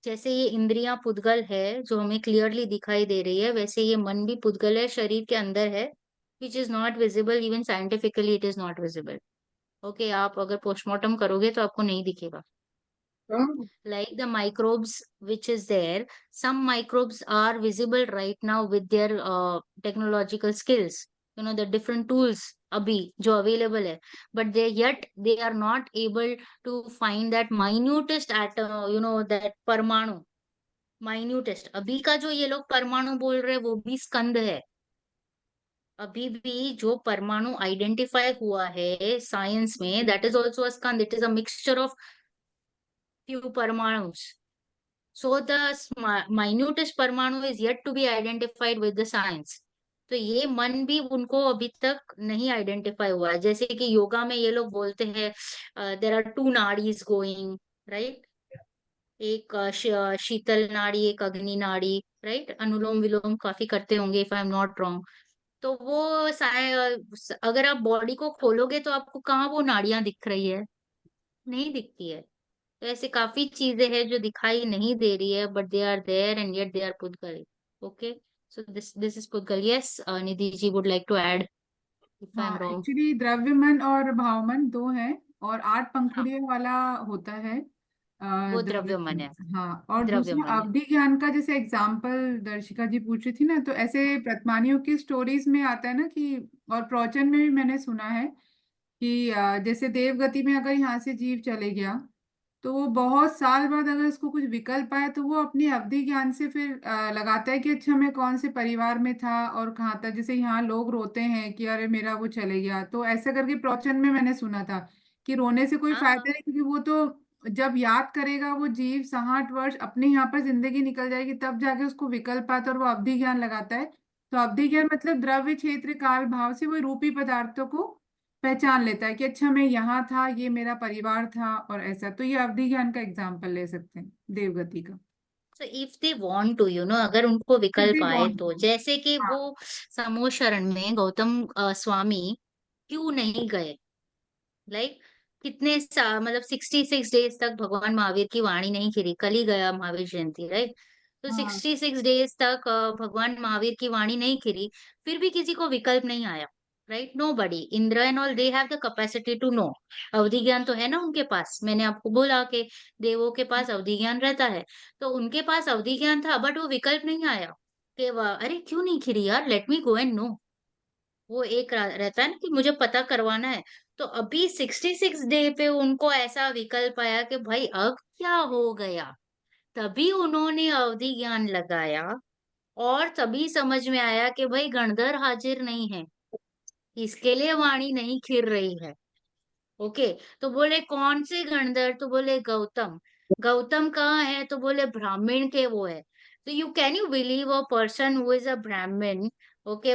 जैसे ये इंद्रियां पुद्गल है जो हमें क्लियरली दिखाई दे रही है, वैसे ये मन भी पुद्गल है, शरीर के अंदर है, which is not visible, even scientifically it is not visible. Okay, आप अगर पोस्टमार्टम करोगे तो आपको नहीं दिखेगा। हाँ, Like the microbes which is there, some microbes are visible right now with their technological skills, the different tools abhi jo available hai, but they are not able to find that minutest atom, that परमाणु, minutest। अभी का जो ये लोग परमाणु बोल रहे हैं वो भी स्कंद है। अभी भी जो परमाणु आइडेंटिफाई हुआ है साइंस में, that is also a Skanda, it is a mixture of few परमाणुस। So the minutest परमाणु is yet to be identified with the science। तो ये मन भी उनको अभी तक नहीं आइडेंटिफाई हुआ है। जैसे कि योगा में ये लोग बोलते हैं देर आर टू नाड़ीज गोइंग, राइट। एक शीतल नाड़ी, एक अग्नि नाड़ी, राइट। अनुलोम विलोम काफी करते होंगे if I am not wrong. तो वो अगर आप बॉडी को खोलोगे तो आपको कहाँ वो नाड़ियां दिख रही है? नहीं दिखती है। तो ऐसे काफी चीजें हैं जो दिखाई नहीं दे रही है, but they are there and yet they are पुद्गल। ओके, सो दिस इज पुद्गल। Yes, Nidhi ji would like to add if I am हाँ, रॉन्ग। एक्चुअली द्रव्यमन और भावमन दो हैं, और 8 हाँ, पंखुड़ियों वाला होता है वो द्रव्य मन द्रव्यमन। है। हाँ, और द्रव्य दूसरा मन है। अवधि ज्ञान का, जैसे एग्जाम्पल दर्शिका जी पूछ रही थी ना, तो ऐसे प्रतिमानियों की स्टोरीज में आता है ना कि, और प्रवचन में भी मैंने सुना है कि जैसे देवगति में अगर यहाँ से जीव चले गया, तो वो बहुत साल बाद अगर उसको कुछ विकल्प आए तो वो अपनी अवधि ज्ञान से फिर लगाता है कि अच्छा मैं कौन से परिवार में था और कहाँ था। जैसे यहाँ लोग रोते हैं कि अरे मेरा वो चले गया, तो ऐसा करके प्रवचन में मैंने सुना था कि रोने से कोई हाँ हाँ। फायदा नहीं, क्योंकि वो तो जब याद करेगा वो जीव 60 वर्ष अपने यहाँ पर जिंदगी निकल जाएगी, तब जाके उसको विकल्प आता है और वो अवधि ज्ञान लगाता है। तो अवधि ज्ञान मतलब द्रव्य क्षेत्र काल भाव से वो रूपी पदार्थों को पहचान लेता है कि अच्छा मैं यहाँ था, ये मेरा परिवार था, और ऐसा। तो ये अवधि ज्ञान का एग्जाम्पल ले सकते हैं देवगति का। So if they want to, अगर उनको If विकल्प they आए want तो, to। जैसे कि हाँ, वो समूह शरण में गौतम स्वामी क्यों नहीं गए? लाइक मतलब 66 डेज तक भगवान महावीर की वाणी नहीं खिली। कल ही गया महावीर जयंती, राइट। तो हाँ, 66 डेज तक भगवान महावीर की वाणी नहीं खिली, फिर भी किसी को विकल्प नहीं आया, right. Nobody, Indra and all they have the capacity to know. अवधि ज्ञान तो है ना उनके पास, मैंने आपको बोला कि देवों के पास अवधि ज्ञान रहता है। तो उनके पास अवधि ज्ञान था, बट वो विकल्प नहीं आया कि अरे क्यों नहीं खिली यार, let me go and know. वो एक रहता है ना कि मुझे पता करवाना है। तो अभी 66 डे पे उनको ऐसा विकल्प आया कि भाई अब क्या हो गया, तभी उन्होंने अवधि ज्ञान लगाया। और तभी समझ में आया कि भाई गणधर हाजिर नहीं है, इसके लिए वाणी नहीं खिर रही है। ओके, तो बोले कौन से गणधर? तो बोले गौतम। गौतम कहाँ है? तो बोले ब्राह्मण के वो है। तो you can you believe a person who is a Brahmin? Okay,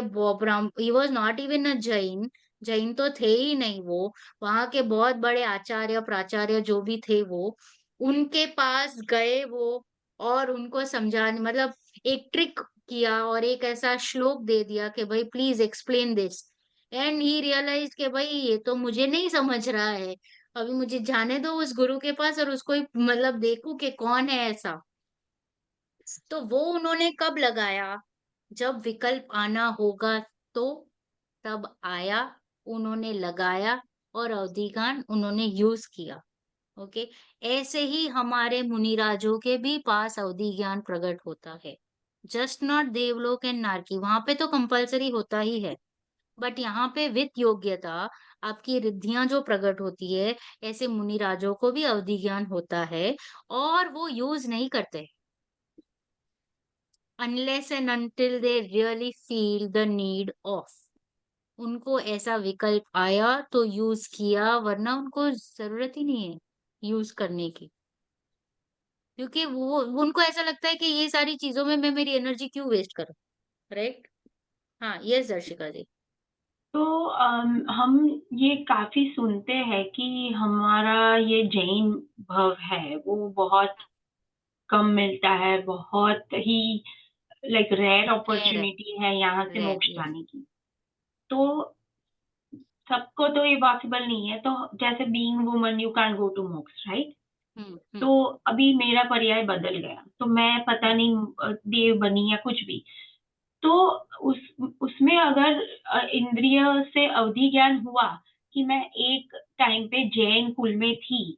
he was not even a Jain. Jain तो थे ही नहीं वो। वहां के बहुत बड़े आचार्य प्राचार्य जो भी थे वो, उनके पास गए वो, और उनको समझाने मतलब एक ट्रिक किया और एक ऐसा श्लोक दे दिया कि भाई please explain this. And he realize कि भाई ये तो मुझे नहीं समझ रहा है, अभी मुझे जाने दो उस गुरु के पास और उसको ही मतलब देखूं कि कौन है ऐसा। तो वो उन्होंने कब लगाया, जब विकल्प आना होगा तो तब आया, उन्होंने लगाया और अवधिगान उन्होंने यूज किया। ओके, ऐसे ही हमारे मुनिराजों के भी पास अवधि ज्ञान प्रकट होता है। जस्ट नॉट देवलोक एंड नारकी, वहां पे तो कंपलसरी होता ही है, बट यहाँ पे विद योग्यता आपकी रिद्धियां जो प्रकट होती है, ऐसे मुनिराजों को भी अवधि ज्ञान होता है और वो यूज नहीं करते unless and until they really feel the need of. उनको ऐसा विकल्प आया तो यूज किया, वरना उनको जरूरत ही नहीं है यूज करने की, क्योंकि वो उनको ऐसा लगता है कि ये सारी चीजों में मैं मेरी एनर्जी क्यों वेस्ट करूं। राइट। हाँ, यस दर्शिका जी। तो हम ये काफी सुनते हैं कि हमारा ये जैन भव है वो बहुत कम मिलता है, बहुत ही लाइक रेयर रेयर है, अपॉर्चुनिटी है यहाँ से रेयर, मोक्ष यस। जाने की। तो सबको तो ये पॉसिबल नहीं है, तो जैसे being woman you can go to moksha, right? Hmm. तो अभी मेरा पर्याय बदल गया, तो मैं पता नहीं देव बनी या कुछ भी, तो उस उसमें अगर इंद्रिय से अवधि ज्ञान हुआ कि मैं एक टाइम पे जैन कुल में थी,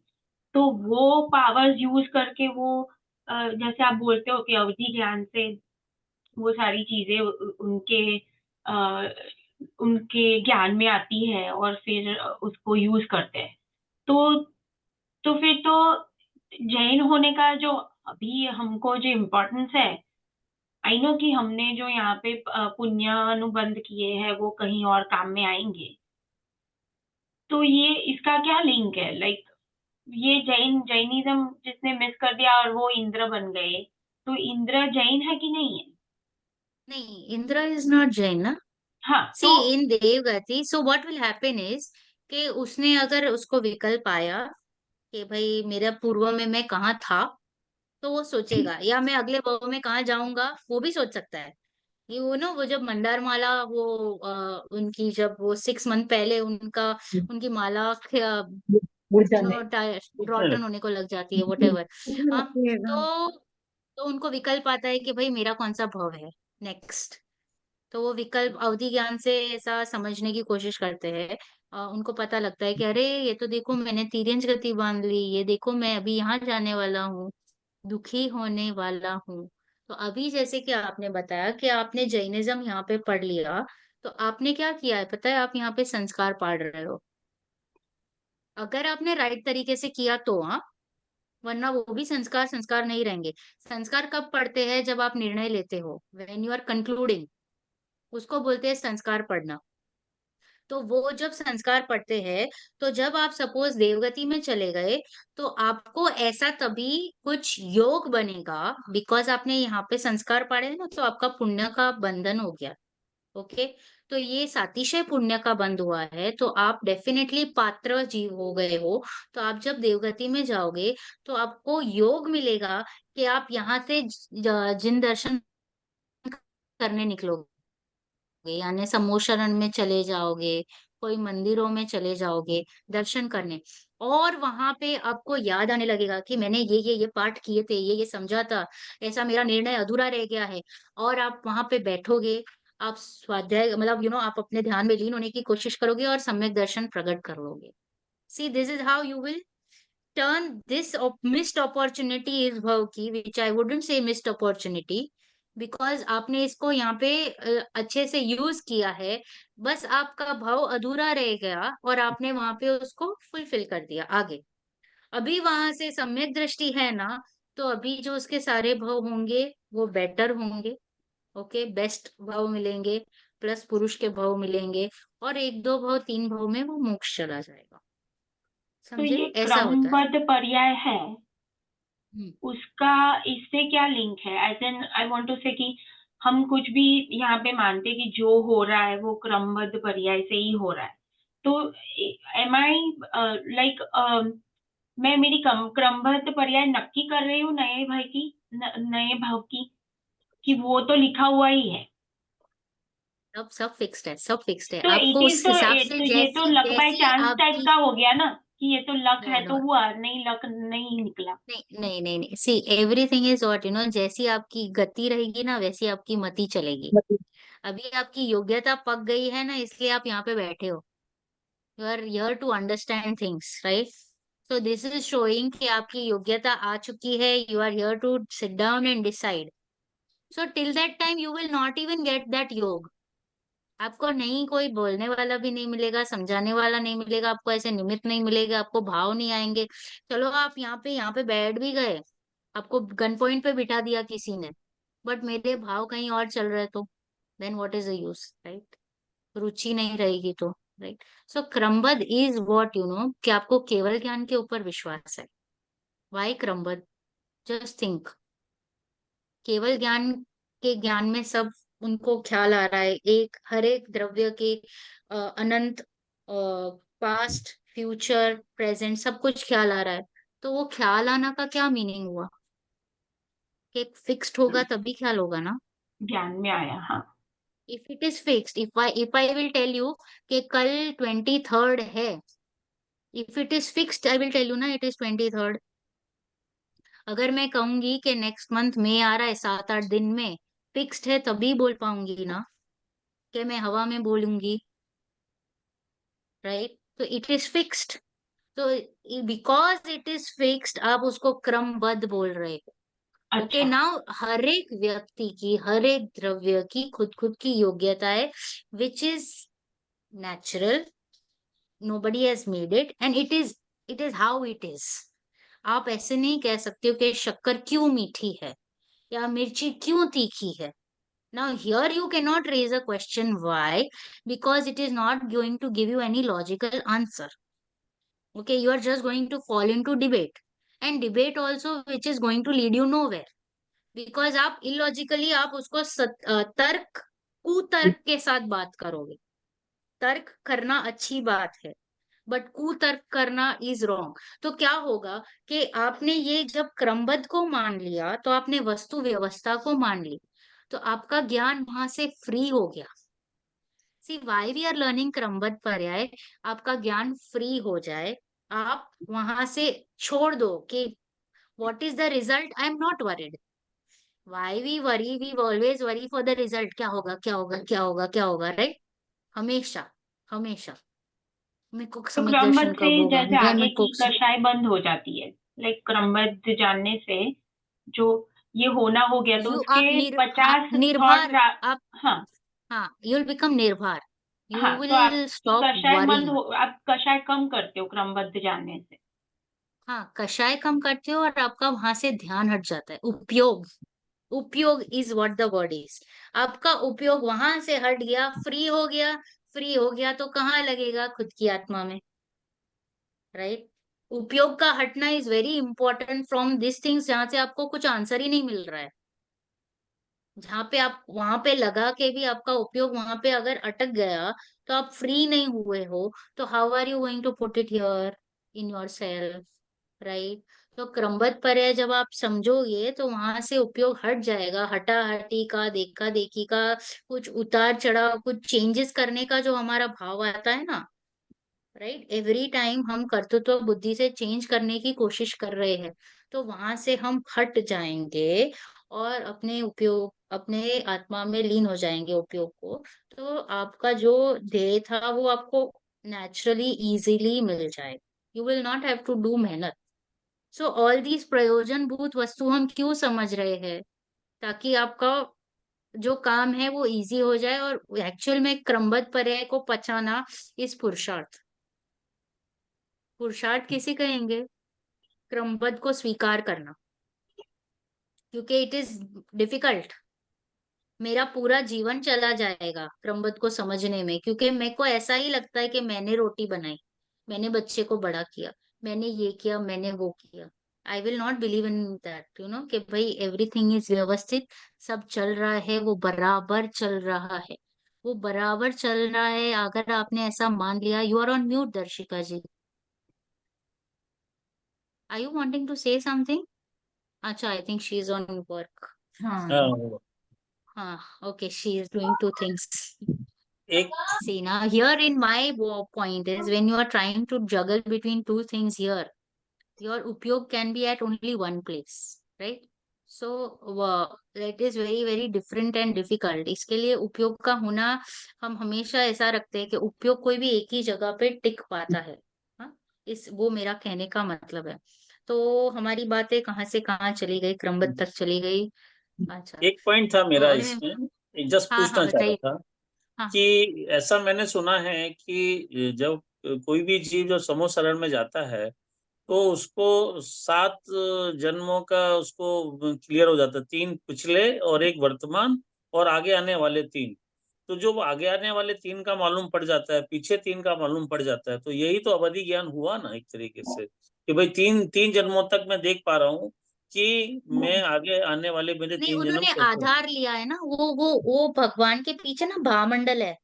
तो वो पावर्स यूज करके वो जैसे आप बोलते हो कि अवधि ज्ञान से वो सारी चीजें उनके ज्ञान में आती है और फिर उसको यूज करते हैं। तो फिर तो जैन होने का जो अभी हमको जो इम्पोर्टेंस है, आई नो कि हमने जो यहाँ पे पुण्य अनुबंध किए हैं वो कहीं और काम में आएंगे। तो ये इसका क्या लिंक है? लाइक ये जैनिज्म जिसने मिस कर दिया और वो इंद्र बन गए, तो इंद्र जैन है कि नहीं है? नहीं, इंद्र इज नॉट जैन ना। हाँ सी, तो इन देवगति so what will happen is कि उसने अगर उसको विकल्प आया कि भाई मेरा पूर्व में मैं कहाँ था, तो वो सोचेगा, या मैं अगले भाव में कहाँ जाऊंगा वो भी सोच सकता है। ये वो जब मंदार माला वो उनकी जब वो 6 मंथ पहले उनकी माला पूछने रॉटन लगे। होने को लग जाती है, वट एवर। उसमें हाँ, लगती है ना। तो उनको विकल्प आता है कि भाई मेरा कौन सा भव है नेक्स्ट। तो वो विकल्प अवधि ज्ञान से ऐसा समझने की कोशिश करते हैं। उनको पता लगता है कि अरे ये तो देखो मैंने तिर्यंज गति बांध ली, ये देखो मैं अभी यहाँ जाने वाला हूँ, दुखी होने वाला हूँ। तो अभी जैसे कि आपने बताया कि आपने जैनिज्म यहाँ पे पढ़ लिया, तो आपने क्या किया है पता है, आप यहाँ पे संस्कार पढ़ रहे हो। अगर आपने राइट तरीके से किया तो हाँ, वरना वो भी संस्कार संस्कार नहीं रहेंगे। संस्कार कब पढ़ते हैं, जब आप निर्णय लेते हो, व्हेन यू आर कंक्लूडिंग, उसको बोलते हैं संस्कार पढ़ना। तो वो जब संस्कार पढ़ते हैं, तो जब आप सपोज देवगति में चले गए, तो आपको ऐसा तभी कुछ योग बनेगा, बिकॉज आपने यहाँ पे संस्कार पढ़े हैं ना, तो आपका पुण्य का बंधन हो गया। ओके, तो ये सातिशय पुण्य का बंध हुआ है, तो आप डेफिनेटली पात्र जीव हो गए हो। तो आप जब देवगति में जाओगे, तो आपको योग मिलेगा कि आप यहाँ से जिन दर्शन करने निकलोगे, यानी सम्मोशरण में चले जाओगे, कोई मंदिरों में चले जाओगे दर्शन करने, और वहां पे आपको याद आने लगेगा कि मैंने ये पाठ किए थे, ये समझा था, ऐसा मेरा निर्णय अधूरा रह गया है। और आप वहां पे बैठोगे, आप स्वाध्याय मतलब आप अपने ध्यान में लीन होने की कोशिश करोगे और सम्यक दर्शन प्रकट कर लोगे। See, this is how you will turn this missed opportunity is भाव की, which I wouldn't say missed opportunity, because आपने इसको यहाँ पे अच्छे से यूज किया है। बस आपका भाव अधूरा रह गया और आपने वहां पे उसको फुलफिल कर दिया आगे। अभी वहां से सम्यक दृष्टि है ना, तो अभी जो उसके सारे भाव होंगे वो बेटर होंगे। ओके, बेस्ट भाव मिलेंगे, प्लस पुरुष के भाव मिलेंगे, और एक दो भाव तीन भाव में वो मोक्ष चला जाएगा। तो समझे, ये ऐसा होता है। क्रमबद्ध पर्याय है, हम्म। उसका इससे क्या लिंक है? As an I want to say कि हम कुछ भी यहाँ पे मानते कि जो हो रहा है वो क्रमबद्ध पर्याय से ही हो रहा है। तो एम आई लाइक मैं मेरी क्रमबद्ध पर्याय नक्की कर रही हूँ नए भाई की, नए भाव की, कि वो तो लिखा हुआ ही है। सब फिक्स्ड है, सब फिक्स्ड है, तो आपको इट इज उस तो हिसाब ये से तो ये तो जैसी लक बाय जैसी चांस टाइप आपकी। का हो गया ना, कि ये तो लक नो है नो, तो हुआ, नहीं लक नहीं निकला। नहीं नहीं नहीं नहीं, सी एवरीथिंग इज व्हाट जैसी आपकी गति रहेगी ना वैसी आपकी मति चलेगी। अभी आपकी योग्यता पक गई है ना, इसलिए आप यहाँ पे बैठे हो। You are here to understand things, right? So this is showing कि आपकी योग्यता आ चुकी है, you are here to sit down and decide. So till that time you will not even get that yoga. आपको नहीं कोई बोलने वाला भी नहीं मिलेगा, समझाने वाला नहीं मिलेगा, आपको ऐसे निमित्त नहीं मिलेगा, आपको भाव नहीं आएंगे। चलो आप यहाँ पे बैठ भी गए, आपको गन पॉइंट पे बिठा दिया किसी ने, बट मेरे भाव कहीं और चल रहे तो then what is the use, right? रुचि नहीं रहेगी तो, राइट? सो क्रमबद्ध इज व्हाट कि आपको केवल ज्ञान के ऊपर विश्वास है। वाई क्रमबद्ध? जस्ट थिंक, केवल ज्ञान के ज्ञान में सब उनको ख्याल आ रहा है, एक हर एक द्रव्य के अनंत, पास्ट, फ्यूचर, प्रेजेंट, सब कुछ ख्याल आ रहा है। तो वो ख्याल आना का क्या मीनिंग हुआ? कि फिक्स्ड होगा तभी ख्याल होगा ना। ज्ञान में आया, हाँ। If it is fixed, if I will tell you कि कल 23rd है, if it is fixed I will tell you ना इट इज 23rd। अगर मैं कहूंगी कि नेक्स्ट मंथ में आ रहा है 7-8 दिन में, फिक्स्ड है तभी बोल पाऊंगी ना, कि मैं हवा में बोलूंगी, राइट? तो इट इज फिक्स्ड। तो बिकॉज इट इज फिक्स्ड आप उसको क्रमबद्ध बोल रहे हो। ओके, अच्छा, नाउ हर एक व्यक्ति की, हर एक द्रव्य की खुद खुद की योग्यता है, which is natural, nobody has made it and it is how it is। आप ऐसे नहीं कह सकते हो कि शक्कर क्यों मीठी है या मिर्ची क्यों तीखी है। Now here you cannot raise a question why, because it is not going to give you any logical answer। Okay, you are just going to fall into debate, and debate also which is going to lead you nowhere, because आप illogically आप उसको तर्क कुतर्क के साथ बात करोगे। तर्क करना अच्छी बात है, बट कुतर्क करना इज रॉन्ग। तो क्या होगा कि आपने ये जब क्रमबद्ध को मान लिया तो आपने वस्तु व्यवस्था को मान ली, तो आपका ज्ञान वहां से फ्री हो गया। सी वाई वी आर लर्निंग क्रमबद्ध पर्याय, आपका ज्ञान फ्री हो जाए, आप वहां से छोड़ दो कि what is the result, I am not worried. Why we worry, we always worry for the result, क्या होगा क्या होगा क्या होगा क्या होगा, राइट? हमेशा, हमेशा मेरे को तो समय क्रमबद्ध दर्शन से कब होगा, जैसे मैं आगे मेरे को। की कषाय बंद हो जाती है, लाइक क्रमबद्ध जानने से जो ये होना हो गया तो आप उसके हाँ, 50 निर्भर, थॉट। आप, हाँ, हाँ, यू विल बिकम निर्भर, यू हाँ, तो विल आपकी स्टॉप कषाय बंद वरिंग। हो, आप कषाय कम करते हो क्रमबद्ध जानने से। हाँ, कषाय कम करते हो और आपका वहां से ध्यान हट जाता है। उपयोग, उपयोग is what the word is. आपका उपयोग वहां से हट गया, फ्री हो गया। फ्री हो गया तो कहाँ लगेगा? खुद की आत्मा में, राइट? उपयोग का हटना is very important from this things, जहां से आपको कुछ आंसर ही नहीं मिल रहा है। जहाँ पे आप वहां पे लगा के भी आपका उपयोग वहां पे अगर अटक गया, तो आप फ्री नहीं हुए हो, तो how are you going to put it here in yourself, right? तो क्रमबद्ध पर्याय जब आप समझोगे तो वहां से उपयोग हट जाएगा। हटा हटी का, देखा देखी का, कुछ उतार चढ़ाव, कुछ चेंजेस करने का जो हमारा भाव आता है ना, राइट? एवरी टाइम हम कर्तृत्व बुद्धि से चेंज करने की कोशिश कर रहे हैं, तो वहां से हम हट जाएंगे और अपने उपयोग, अपने आत्मा में लीन हो जाएंगे उपयोग को। तो आपका जो ध्येय था वो आपको नेचुरली इजीली मिल जाए। You will not have to do मेहनत। सो ऑल दीज प्रयोजनभूत वस्तु हम क्यों समझ रहे हैं? ताकि आपका जो काम है वो इजी हो जाए, और एक्चुअल में क्रमबद्ध पर्याय को पचाना इस पुरुषार्थ। पुरुषार्थ किसे कहेंगे? क्रमबद्ध को स्वीकार करना, क्योंकि इट इज डिफिकल्ट। मेरा पूरा जीवन चला जाएगा क्रमबद्ध को समझने में, क्योंकि मेरे को ऐसा ही लगता है कि मैंने रोटी बनाई, मैंने बच्चे को बड़ा किया, मैंने ये किया, मैंने वो किया। आई will not believe in that, कि भाई एवरीथिंग इज व्यवस्थित, सब चल रहा है, वो बराबर चल रहा है, वो बराबर चल रहा है। अगर आपने ऐसा मान लिया, you are on mute Darshika ji, are you wanting to say something? अच्छा, I think she is on work. हाँ हाँ, हाँ, okay, she is doing two things. एक See, now here in my point is when you are trying to juggle between two things here, your upyog can be at only one place, right? So that is very very different and difficult. इसके लिए उपयोग का होना, हम हमेशा ऐसा रखते हैं कि उपयोग कोई भी एक ही जगह पे टिक पाता है। हाँ, इस वो मेरा कहने का मतलब है। तो हमारी बातें कहाँ से कहाँ चली गई, क्रमबद्ध तक चली गई। अच्छा, एक पॉइंट था तो मेरा अरे, इसमें, जस्ट हाँ हाँ पूछना चाह रहा बताइए। था हाँ कि ऐसा मैंने सुना है कि जब कोई भी जीव जो समूह शरण में जाता है तो उसको 7 जन्मों का उसको क्लियर हो जाता है, 3 पिछले और 1 वर्तमान और आगे आने वाले 3। तो जो आगे आने वाले 3 का मालूम पड़ जाता है, पीछे 3 का मालूम पड़ जाता है, तो यही तो अवधि ज्ञान हुआ ना एक तरीके से, कि भाई तीन तीन जन्मों तक मैं देख पा रहा हूँ कि मैं आगे आने वाले मेरे नहीं, 3 जन्म उन्होंने कैसे होंगे। आधार लिया है ना, वो भगवान के पीछे ना भामंडल है।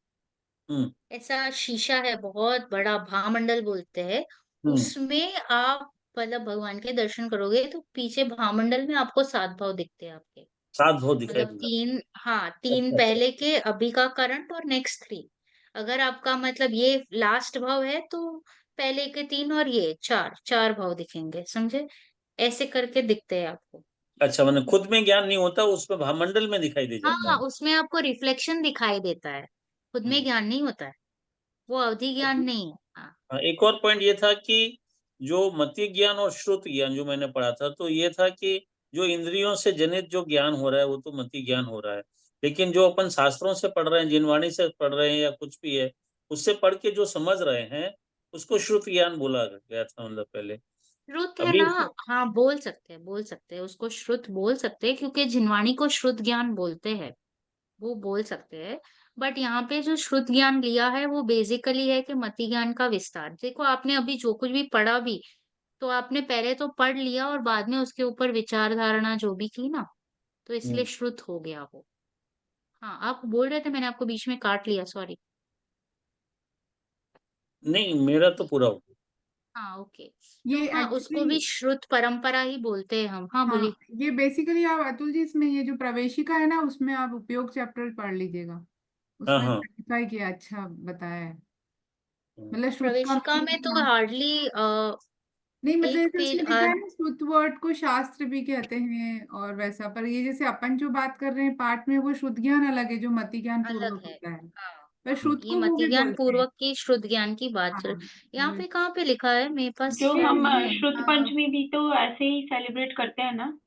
हम्म। ऐसा शीशा है, बहुत बड़ा भामंडल बोलते हैं। हम्म। उसमें आप मतलब भगवान के दर्शन करोगे तो पीछे भामंडल में आपको 7 भाव दिखते हैं आपके। 7 भाव दिखाई मतलब देगा। 3, हाँ 3 अच्छा अच्छा। पहले के, अभी का करंट और नेक्स्ट 3। अगर आपका मतलब ये लास्ट भाव है तो पहले के 3 और ये 4 भाव दिखेंगे, समझे? ऐसे करके दिखते हैं आपको। अच्छा, मैंने खुद में ज्ञान नहीं होता, उसमें भामंडल में दिखाई दे हाँ जाता हाँ, है। उसमें आपको रिफ्लेक्शन दिखाई देता है, खुद में हम्म। ज्ञान नहीं होता है, वो अवधि ज्ञान नहीं है। हाँ हाँ, एक और पॉइंट ये था कि जो मति ज्ञान और श्रुत ज्ञान जो मैंने पढ़ा था, तो ये था कि जो इंद्रियों से जनित जो ज्ञान हो रहा है वो तो मति ज्ञान हो रहा है, लेकिन जो अपन शास्त्रों से पढ़ रहे हैं, जिनवाणी से पढ़ रहे हैं या कुछ भी है, उससे पढ़ के जो समझ रहे हैं उसको श्रुत ज्ञान बोला गया था, मतलब पहले। श्रुत है अभी ना। हाँ, बोल सकते हैं, बोल सकते हैं, उसको श्रुत बोल सकते हैं, क्योंकि जिनवाणी को श्रुत ज्ञान बोलते हैं, वो बोल सकते हैं। बट यहाँ पे जो श्रुत ज्ञान लिया है वो बेसिकली है कि मति ज्ञान का विस्तार। देखो, आपने अभी जो कुछ भी पढ़ा भी, तो आपने पहले तो पढ़ लिया और बाद में उसके ऊपर विचार धारणा जो भी की ना, तो इसलिए हम्म, श्रुत हो गया वो। हाँ, आप बोल रहे थे, मैंने आपको बीच में काट लिया, सॉरी। नहीं मेरा तो पूरा हो गया। हाँ ओके। तो ये हाँ, उसको भी एक्चुअली, श्रुत परंपरा ही बोलते हैं हम। हाँ बोलिए। हाँ ये बेसिकली आप अतुल जी इसमें ये जो प्रवेशिका है ना उसमें आप उपयोग चैप्टर पढ़ लीजिएगा, हाँ उसमें हाँ। क्लैरिफाई किया, अच्छा बताया है। हम्म। मतलब श्रुत का प्रवेशिका में तो मीनिंग, हार्डली नहीं मतलब एक जैसे पेज उसमें लिखा है ना श्रुत वर्ड को शास्त्र भी कहते हैं और वैसा, पर ये जैसे अपन जो बात कर रहे हैं पाठ में वो शुद्ध ज्ञान अलग है जो मति ज्ञान अलग पूर्वक है। होता है, हाँ पर हाँ, श्रुत ये को वो मति भी ज्ञान बोलते हैं। पूर्वक की शुद्ध ज्ञान की बात चल। हाँ यहाँ ये पे कहाँ पे लिखा है मेरे जो पास? हम ये श्रुत हाँ पंचमी भी तो ऐसे ही सेलिब्रेट करते हैं ना, हाँ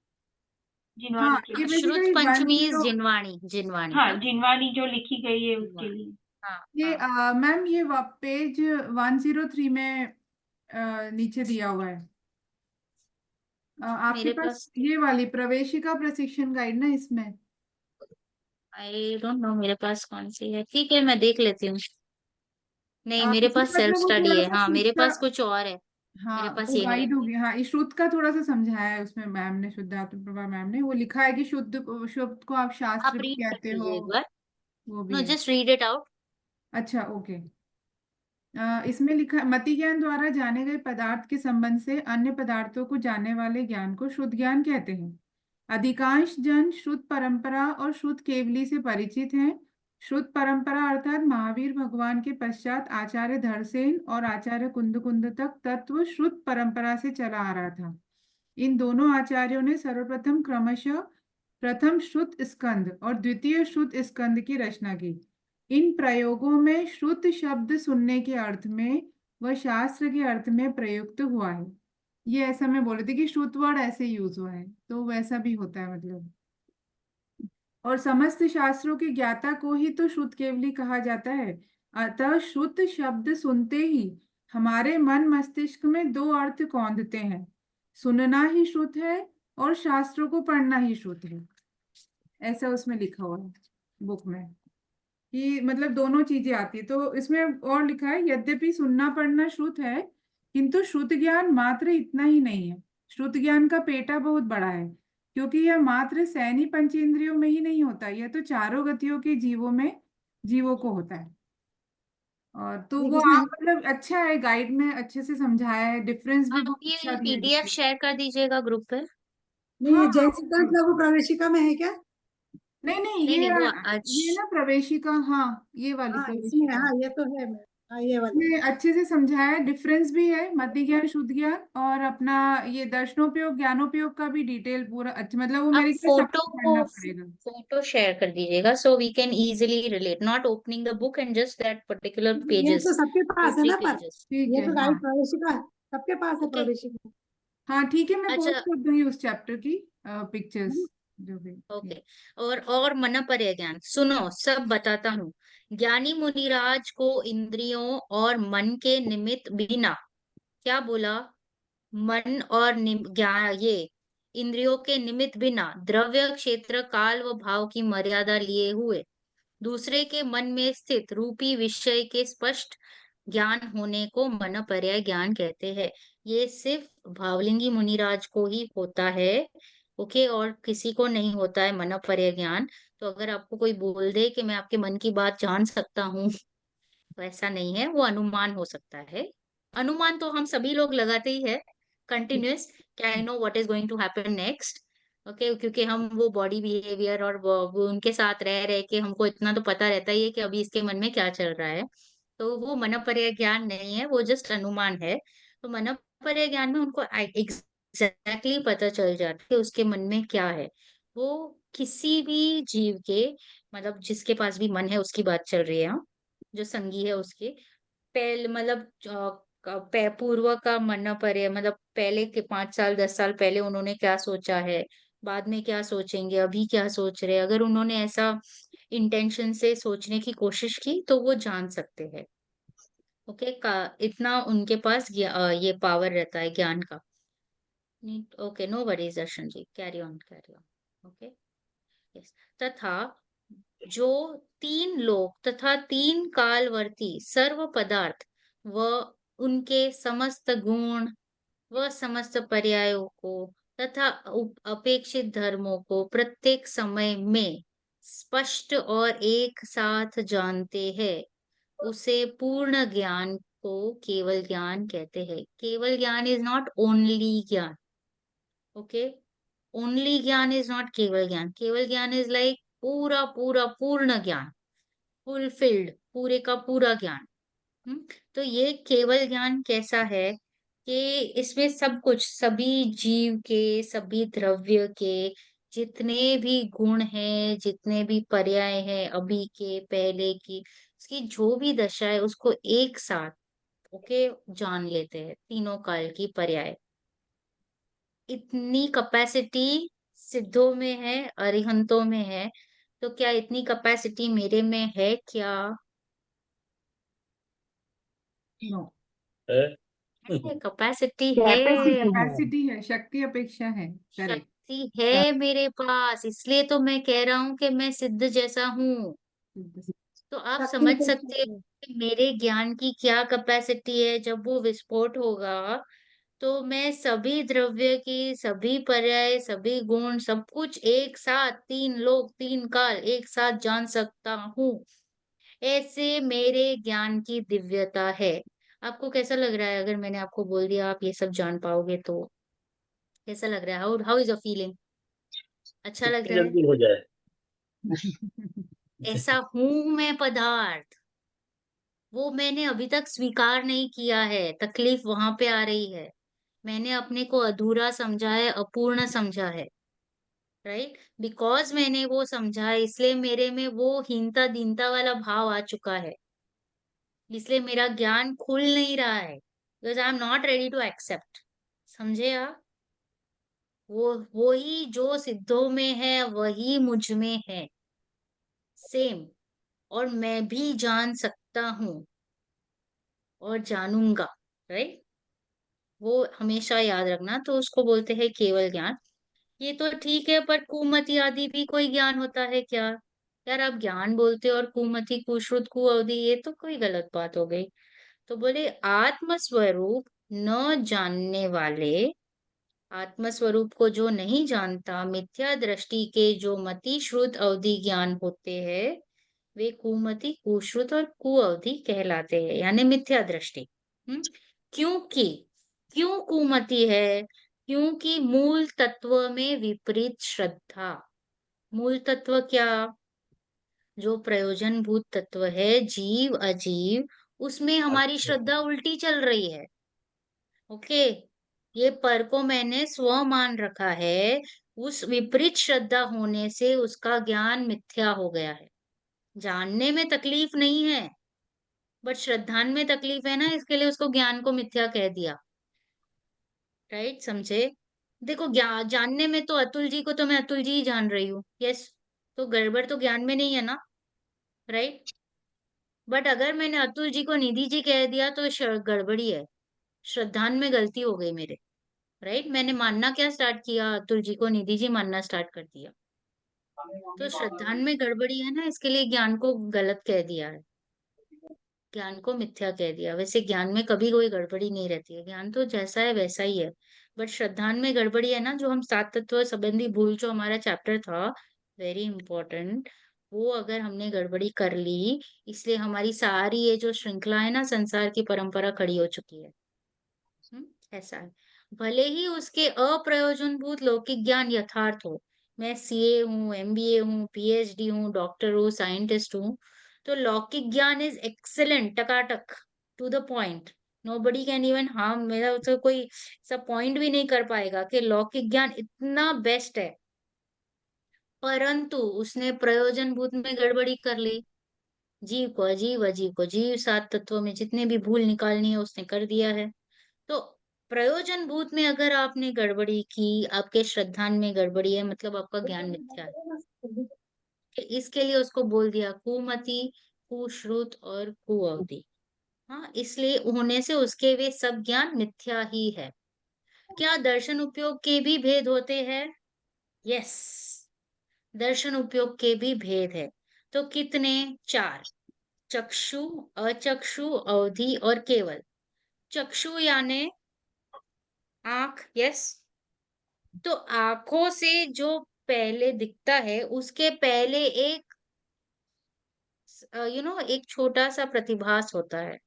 जिनवाणी के ये लिए। श्रुत बेसिकली वन पंचमी इज जीरो, जिनवाणी, जिनवाणी, हाँ, हाँ जिनवाणी जो लिखी गई है उसके जिनवाणी। लिए। हाँ ये हाँ, मैम ये पेज 103 में नीचे दिया हुआ है, आपके मेरे पास पास ये वाली प्रवेशिका प्रशिक्षण गाइड ना इसमें। आई डोंट नो मेरे पास कौन सी है, ठीक है मैं देख लेती हूँ। नहीं, मेरे इसमें पास सेल्फ मतलब वो स्टडी थोड़ा है। सा हाँ, श्रुत मेरे का, पास कुछ और है, मेरे हाँ पास वो ये नहीं गाइड है। हो गया, हाँ इस श्रुत का थोड़ा सा समझाया है उसमें मैम ने, शुद्धात्म प्रभा मैम ने, वो लिखा है कि शुद्ध शब्द को आप आप शास्त्र भी रीड कर कहते हो, लीजिए एक बार। वो भी नो, है। Just read it out. अच्छा ओके, इसमें लिखा है मति ज्ञान द्वारा जाने गए पदार्थ के संबंध से अन्य पदार्थों को जानने वाले ज्ञान को शुद्ध ज्ञान कहते हैं। अधिकांश जन शुद्ध परंपरा और शुद्ध केवली से परिचित हैं। शुद्ध परंपरा अर्थात महावीर भगवान के पश्चात आचार्य धरसेन और आचार्य कुंद तक तत्व शुद्ध परंपरा से चला आ रहा था। इन दोनों आचार्यों ने सर्वप्रथम क्रमशः प्रथम श्रुत स्कंद और द्वितीय श्रुत स्कंद की रचना की। इन प्रयोगों में श्रुत शब्द सुनने के अर्थ में व शास्त्र के अर्थ में प्रयुक्त हुआ है। ये ऐसा मैं बोल रही थी कि श्रुत वर्ड ऐसे यूज हुआ है, तो वैसा भी होता है मतलब। और समस्त शास्त्रों के ज्ञाता को ही तो श्रुत केवली कहा जाता है। अतः श्रुत शब्द सुनते ही हमारे मन मस्तिष्क में दो अर्थ कौंधते हैं, सुनना ही श्रुत है और शास्त्रों को पढ़ना ही श्रुत है। ऐसा उसमें लिखा हुआ है बुक में कि मतलब दोनों चीजें आती है। तो इसमें और लिखा है यद्यपि सुनना पढ़ना श्रुत है, किंतु श्रुत ज्ञान मात्र इतना ही नहीं है। श्रुत ज्ञान का पेटा बहुत बड़ा है, क्योंकि यह मात्र सैनी पंचेंद्रियों में ही नहीं होता, यह तो चारों गतियों के जीवों को होता है। और तो वो आप मतलब अच्छा है, गाइड में अच्छे से समझाया है, डिफरेंस भी आप बहुत अच्छा ये दिया है पीडीएफ जिसमें। शेयर कर दीजिएगा ग्रुप पे। नहीं, ये हाँ जैन सिद्धांत लघु प्रवेशिका में है क्या? नहीं नहीं, नहीं नहीं, वो ये ना प्रवेशिका, हाँ ये वाली हाँ, इसमें, प्रवेशिका। हाँ, ये तो है। हाँ, ये वाला। ये अच्छे से समझाया है, डिफरेंस भी है मध्य ज्ञान शुद्ध ज्ञान, और अपना ये दर्शनोपयोग ज्ञानोपयोग का भी डिटेल पूरा अच्छा, मतलब वो आप मेरे लिए फोटो सबको को पढ़ना पड़ेगा। फोटो शेयर कर दीजिएगा, so we can easily relate, not opening the book and just that particular ये तो पेजेस, सबके टू पास है थ्री ना, पर पेजेस। ठीक ये है, तो हाँ। गाइड प्रवेशिका सबके पास है, ओके। प्रवेशिका। हाँ ठीक है, मैं पोस्ट अच्छा। कर दूंगी उस चैप्टर की हम्म, पिक्चर्स जो भी, ठीक। ओके। और मनपर्य ज्ञान सुनो, सब बताता हूँ। ज्ञानी मुनिराज को इंद्रियों और मन के निमित्त बिना, क्या बोला, मन और ज्ञान, ये इंद्रियों के निमित्त बिना द्रव्य क्षेत्र काल व भाव की मर्यादा लिए हुए दूसरे के मन में स्थित रूपी विषय के स्पष्ट ज्ञान होने को मनपर्य ज्ञान कहते हैं। ये सिर्फ भावलिंगी मुनिराज को ही होता है, ओके, और किसी को नहीं होता है मनपर्य ज्ञान। तो अगर आपको कोई बोल दे कि मैं आपके मन की बात जान सकता हूँ, तो ऐसा नहीं है, वो अनुमान हो सकता है। अनुमान तो हम सभी लोग लगाते ही है, कंटिन्यूअस, क्या I know what is going to happen next. Okay, क्योंकि हम वो बॉडी बिहेवियर और वो उनके साथ रह रहे के हमको इतना तो पता रहता ही है कि अभी इसके मन में क्या चल रहा है। तो वो मनपर्य ज्ञान नहीं है, वो जस्ट अनुमान है। तो मनपर्य ज्ञान में उनको एग्जैक्टली पता चल जाता है कि उसके मन में क्या है। वो किसी भी जीव के, मतलब जिसके पास भी मन है उसकी बात चल रही है, हाँ, जो संगी है उसके पहले, मतलब पूर्व का मन पर है, मतलब पहले के 5 साल 10 साल पहले उन्होंने क्या सोचा है, बाद में क्या सोचेंगे, अभी क्या सोच रहे हैं। अगर उन्होंने ऐसा इंटेंशन से सोचने की कोशिश की तो वो जान सकते हैं। ओके, का इतना उनके पास ये पावर रहता है ज्ञान का। Okay, no worries Darshan ji, carry on carry on. Okay, yes. तथा जो तीन लोक तथा तीन कालवर्ती सर्व पदार्थ व उनके समस्त गुण व समस्त पर्यायों को तथा अपेक्षित धर्मों को प्रत्येक समय में स्पष्ट और एक साथ जानते हैं, उसे पूर्ण ज्ञान को केवल ज्ञान कहते हैं। केवल ज्ञान इज नॉट ओनली ज्ञान, ओके, ओनली ज्ञान इज नॉट केवल ज्ञान। केवल ज्ञान इज लाइक पूरा पूरा पूर्ण ज्ञान, फुलफिल्ड, पूरे का पूरा ज्ञान। हम्म, तो ये केवल ज्ञान कैसा है कि इसमें सब कुछ, सभी जीव के, सभी द्रव्य के जितने भी गुण हैं, जितने भी पर्याय हैं, अभी के पहले की, उसकी जो भी दशा है उसको एक साथ, ओके, जान लेते हैं, तीनों काल की पर्याय। इतनी कैपेसिटी सिद्धों में है, अरिहंतों में है, तो क्या इतनी कैपेसिटी मेरे में है क्या? नो, है। कैपेसिटी है, कैपेसिटी है, शक्ति अपेक्षा है, करेक्ट। शक्ति है मेरे पास, इसलिए तो मैं कह रहा हूँ कि मैं सिद्ध जैसा हूँ। तो आप शक्ति समझ अपेक्षा सकते हो है। कि मेरे ज्ञान की क्या कैपेसिटी है। जब वो विस्फोट होगा तो मैं सभी द्रव्य की, सभी पर्याय, सभी गुण, सब कुछ एक साथ, तीन लोक तीन काल एक साथ जान सकता हूँ। ऐसे मेरे ज्ञान की दिव्यता है। आपको कैसा लग रहा है अगर मैंने आपको बोल दिया आप ये सब जान पाओगे तो? कैसा लग रहा है? How how is your feeling? अच्छा लग जितनी रहा है? जल्दी हो जाए। ऐसा हूं मैं पदार्थ, वो मैंने अभी तक स्वीकार नहीं किया है, तकलीफ वहां पे आ रही है। मैंने अपने को अधूरा समझा है, अपूर्ण समझा है, राइट? बिकॉज मैंने वो समझा है, इसलिए मेरे में वो हीनता दीनता वाला भाव आ चुका है। इसलिए मेरा ज्ञान खुल नहीं रहा है, because I am not ready to accept. समझे आप? वो ही जो सिद्धों में है वही मुझ में है, सेम। और मैं भी जान सकता हूँ और जानूंगा, राइट? वो हमेशा याद रखना। तो उसको बोलते हैं केवल ज्ञान। ये तो ठीक है, पर कुमति आदि भी कोई ज्ञान होता है क्या? यार आप ज्ञान बोलते हो और कुमति, कुश्रुत, कुअवधि, ये तो कोई गलत बात हो गई। तो बोले आत्म स्वरूप न जानने वाले, आत्म स्वरूप को जो नहीं जानता, मिथ्या दृष्टि के जो मति श्रुत अवधि ज्ञान होते हैं, वे कुमति, कुश्रुत और कुअवधि कहलाते हैं, यानी मिथ्या दृष्टि। हम्म, क्योंकि, क्यों कुमति है, क्योंकि मूल तत्व में विपरीत श्रद्धा। मूल तत्व क्या? जो प्रयोजनभूत तत्व है, जीव अजीव, उसमें हमारी अच्छा श्रद्धा उल्टी चल रही है। ओके, ये पर को मैंने स्व मान रखा है, उस विपरीत श्रद्धा होने से उसका ज्ञान मिथ्या हो गया है। जानने में तकलीफ नहीं है, बट श्रद्धान में तकलीफ है ना, इसके लिए उसको ज्ञान को मिथ्या कह दिया। राइट, समझे? देखो, जानने में तो अतुल जी को तो मैं अतुल जी ही जान रही हूँ, यस, तो गड़बड़ तो ज्ञान में नहीं है ना, राइट। बट अगर मैंने अतुल जी को निधि जी कह दिया तो गड़बड़ी है, श्रद्धान में गलती हो गई मेरे। राइट, मैंने मानना क्या स्टार्ट किया, अतुल जी को निधि जी मानना स्टार्ट कर दिया, तो श्रद्धान में गड़बड़ी है ना, इसके लिए ज्ञान को गलत कह दिया है, ज्ञान को मिथ्या कह दिया। वैसे ज्ञान में कभी कोई गड़बड़ी नहीं रहती है, ज्ञान तो जैसा है वैसा ही है, बट श्रद्धान में गड़बड़ी है ना, जो हम सात तत्व संबंधी भूल, जो हमारा चैप्टर था, वेरी इंपॉर्टेंट, वो अगर हमने गड़बड़ी कर ली, इसलिए हमारी सारी ये जो श्रृंखला है ना, संसार की परंपरा खड़ी हो चुकी है। ऐसा है, भले ही उसके अप्रयोजनभूत लौकिक ज्ञान यथार्थ हो, मैं सीए हूँ, एमबीए हूँ, पीएचडी हूँ, डॉक्टर हूँ, साइंटिस्ट हूँ, तो लौकिक ज्ञान इज एक्सेलेंट, टकाटक, to the point, nobody can even harm, मेरा उसका कोई सब पॉइंट भी नहीं कर पाएगा कि लौकिक ज्ञान इतना बेस्ट है, परंतु उसने प्रयोजन भूत में गड़बड़ी कर ली, जीव को अजीव, अजीव को जीव, सात तत्वों में जितने भी भूल निकालनी है उसने कर दिया है। तो प्रयोजन भूत में अगर आपने गड़बड़ी की, आपके श्रद्धान में गड़बड़ी है, मतलब आपका ज्ञान मिथ्या है, कि इसके लिए उसको बोल दिया कुमति, कुश्रुत और कुअवधि। हाँ, इसलिए होने से उसके वे सब ज्ञान मिथ्या ही है। क्या दर्शन उपयोग के भी भेद होते हैं? यस, दर्शन उपयोग के भी भेद है। तो कितने? चार, चक्षु, अचक्षु, अवधि और केवल। चक्षु यानी आंख, यस, तो आंखों से जो पहले दिखता है, उसके पहले एक एक छोटा सा प्रतिभास होता है,